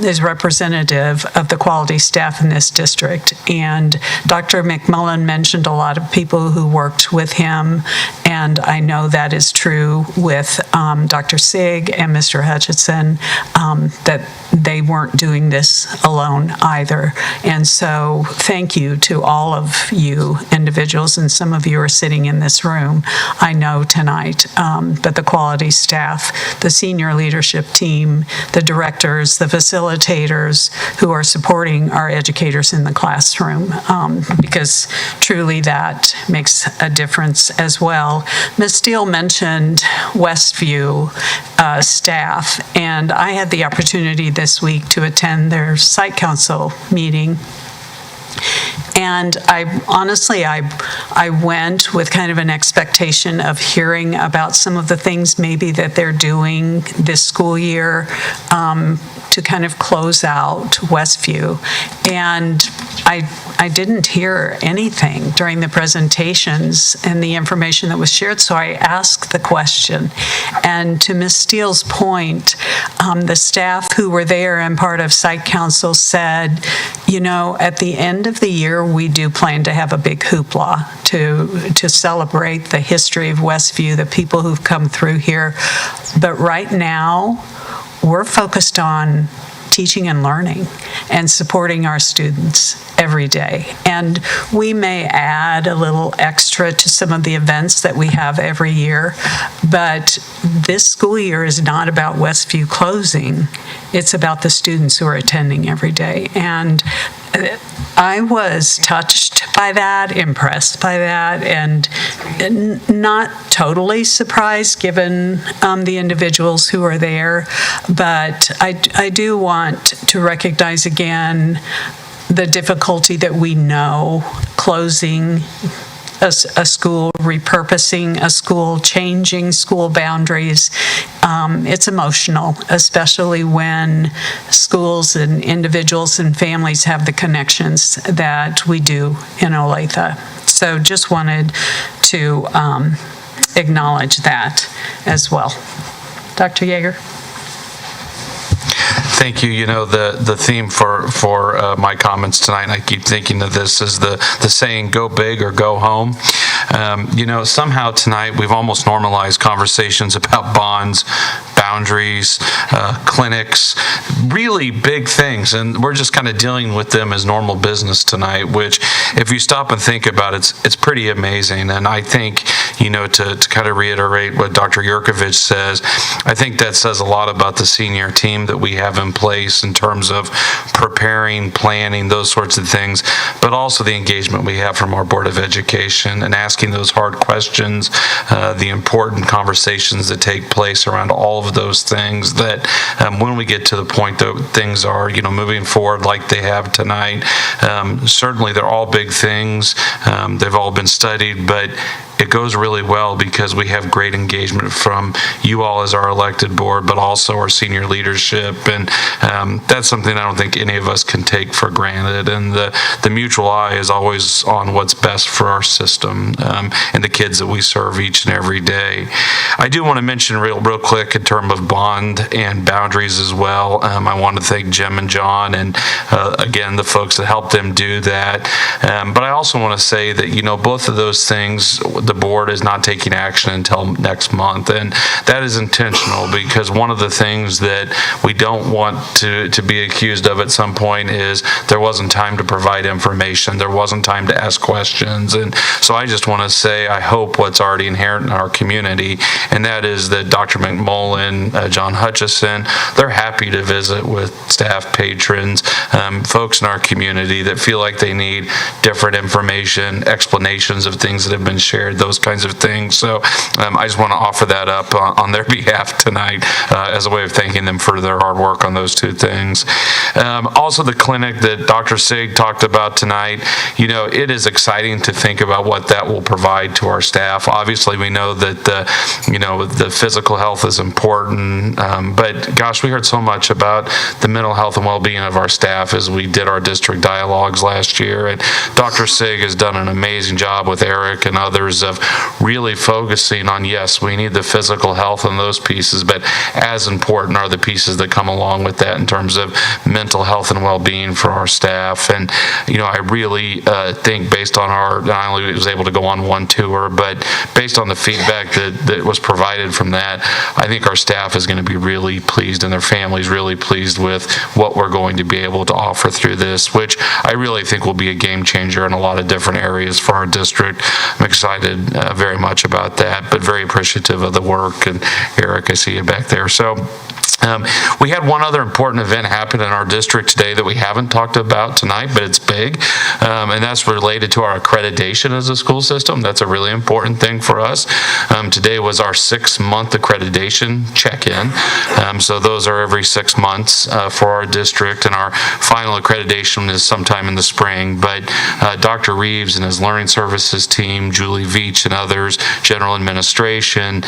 is representative of the quality staff in this district. And Dr. McMullen mentioned a lot of people who worked with him, and I know that is true with Dr. Sig and Mr. Hutchinson, that they weren't doing this alone either. And so thank you to all of you individuals, and some of you are sitting in this room, I know tonight, but the quality staff, the senior leadership team, the directors, the facilitators who are supporting our educators in the classroom, because truly that makes a difference as well. Ms. Steele mentioned Westview staff, and I had the opportunity this week to attend their site council meeting. And I went with kind of an expectation of hearing about some of the things maybe that they're doing this school year to kind of close out Westview. And I didn't hear anything during the presentations and the information that was shared, so I asked the question. And to Ms. Steele's point, the staff who were there and part of site council said, you know, at the end of the year, we do plan to have a big hoopla to celebrate the history of Westview, the people who've come through here. But right now, we're focused on teaching and learning and supporting our students every day. And we may add a little extra to some of the events that we have every year, but this school year is not about Westview closing. It's about the students who are attending every day. And I was touched by that, impressed by that, and not totally surprised given the individuals who are there. But I do want to recognize again the difficulty that we know closing a school, repurposing a school, changing school boundaries. It's emotional, especially when schools and individuals and families have the connections that we do in Olathe. So just wanted to acknowledge that as well. Dr. Yeager? Thank you. You know, the theme for my comments tonight, and I keep thinking of this, is the saying, go big or go home. You know, somehow tonight we've almost normalized conversations about bonds, boundaries, clinics, really big things, and we're just kind of dealing with them as normal business tonight, which if you stop and think about it, it's pretty amazing. And I think, you know, to kind of reiterate what Dr. Yurkovich says, I think that says a lot about the senior team that we have in place in terms of preparing, planning, those sorts of things, but also the engagement we have from our Board of Education and asking those hard questions, the important conversations that take place around all of those things, that when we get to the point that things are, you know, moving forward like they have tonight, certainly they're all big things. They've all been studied, but it goes really well because we have great engagement from you all as our elected board, but also our senior leadership. And that's something I don't think any of us can take for granted. And the mutual eye is always on what's best for our system and the kids that we serve each and every day. I do want to mention real quick in terms of bond and boundaries as well. I want to thank Jim and John and again, the folks that helped them do that. But I also want to say that, you know, both of those things, the board is not taking action until next month, and that is intentional because one of the things that we don't want to be accused of at some point is there wasn't time to provide information, there wasn't time to ask questions. And so I just want to say I hope what's already inherent in our community, and that is that Dr. McMullen, John Hutchison, they're happy to visit with staff, patrons, folks in our community that feel like they need different information, explanations of things that have been shared, those kinds of things. So I just want to offer that up on their behalf tonight as a way of thanking them for their hard work on those two things. Also, the clinic that Dr. Sig talked about tonight, you know, it is exciting to think about what that will provide to our staff. Obviously, we know that the physical health is important, but gosh, we heard so much about the mental health and well-being of our staff as we did our district dialogues last year. And Dr. Sig has done an amazing job with Eric and others of really focusing on, yes, we need the physical health and those pieces, but as important are the pieces that come along with that in terms of mental health and well-being for our staff. And, I really think based on not only was able to go on one tour, but based on the feedback that was provided from that, I think our staff is going to be really pleased and their families really pleased with what we're going to be able to offer through this, which I really think will be a game changer in a lot of different areas for our district. I'm excited very much about that, but very appreciative of the work. And Eric, I see you back there. So we had one other important event happen in our district today that we haven't talked about tonight, but it's big, and that's related to our accreditation as a school system. That's a really important thing for us. Today was our 6-month accreditation check-in, so those are every 6 months for our district, and our final accreditation is sometime in the spring. But Dr. Reeves and his learning services team, Julie Veach and others, general administration,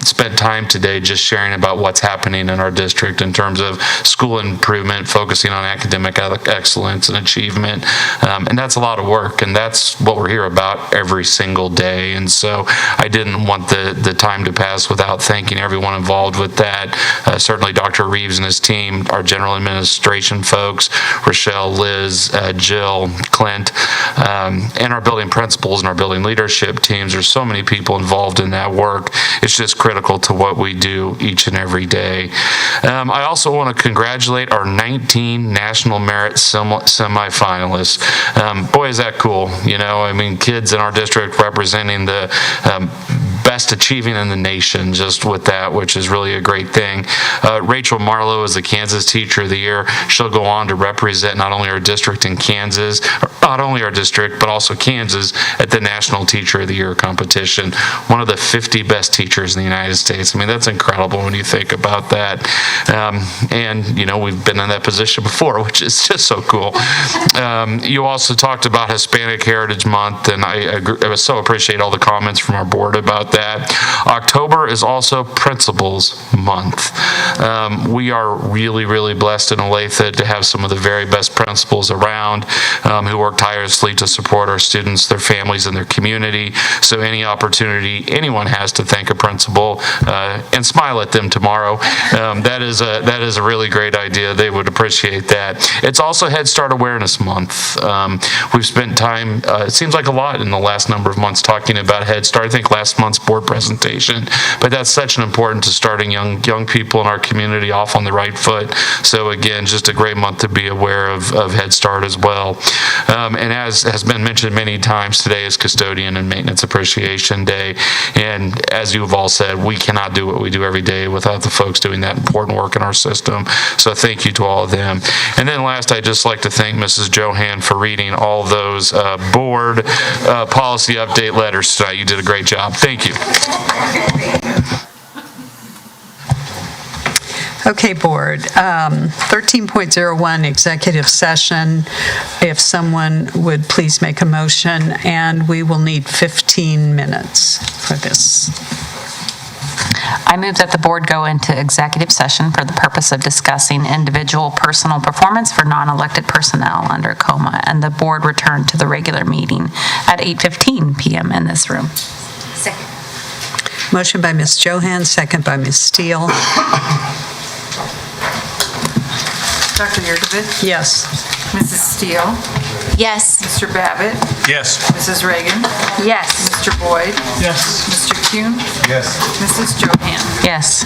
spent time today just sharing about what's happening in our district in terms of school improvement, focusing on academic excellence and achievement. And that's a lot of work, and that's what we're here about every single day. And so I didn't want the time to pass without thanking everyone involved with that. Certainly Dr. Reeves and his team, our general administration folks, Rochelle, Liz, Jill, Clint, and our building principals and our building leadership teams. There's so many people involved in that work. It's just critical to what we do each and every day. I also want to congratulate our 19 National Merit semifinalists. Boy, is that cool. Kids in our district representing the best achieving in the nation just with that, which is really a great thing. Rachel Marlowe is the Kansas Teacher of the Year. She'll go on to represent not only our district in Kansas, not only our district, but also Kansas at the National Teacher of the Year competition. One of the 50 best teachers in the United States. That's incredible when you think about that. We've been in that position before, which is just so cool. You also talked about Hispanic Heritage Month, and I so appreciate all the comments from our board about that. October is also Principals Month. We are really, really blessed in Olathe to have some of the very best principals around who work tirelessly to support our students, their families, and their community. So any opportunity anyone has to thank a principal and smile at them tomorrow, that is a really great idea. They would appreciate that. It's also Head Start Awareness Month. We've spent time, it seems like a lot in the last number of months, talking about Head Start. I think last month's board presentation, but that's such an important to starting young people in our community off on the right foot. So again, just a great month to be aware of Head Start as well. And as has been mentioned many times, today is Custodian and Maintenance Appreciation Day. And as you've all said, we cannot do what we do every day without the folks doing that important work in our system. So thank you to all of them. And then last, I'd just like to thank Mrs. Johan for reading all of those board policy update letters tonight. You did a great job. Thank you. Okay, Board. 13.01, executive session. If someone would please make a motion, and we will need 15 minutes for this. I move that the board go into executive session for the purpose of discussing individual personal performance for non-elected personnel under COMA, and the board return to the regular meeting at 8:15 p.m. in this room. Second. Motion by Ms. Johan, second by Ms. Steele. Dr. Yurkovich? Yes. Mrs. Steele? Yes. Mr. Babbitt? Yes. Mrs. Reagan? Yes. Mr. Boyd? Yes. Mr. Kuhn? Yes. Mrs. Johan? Yes.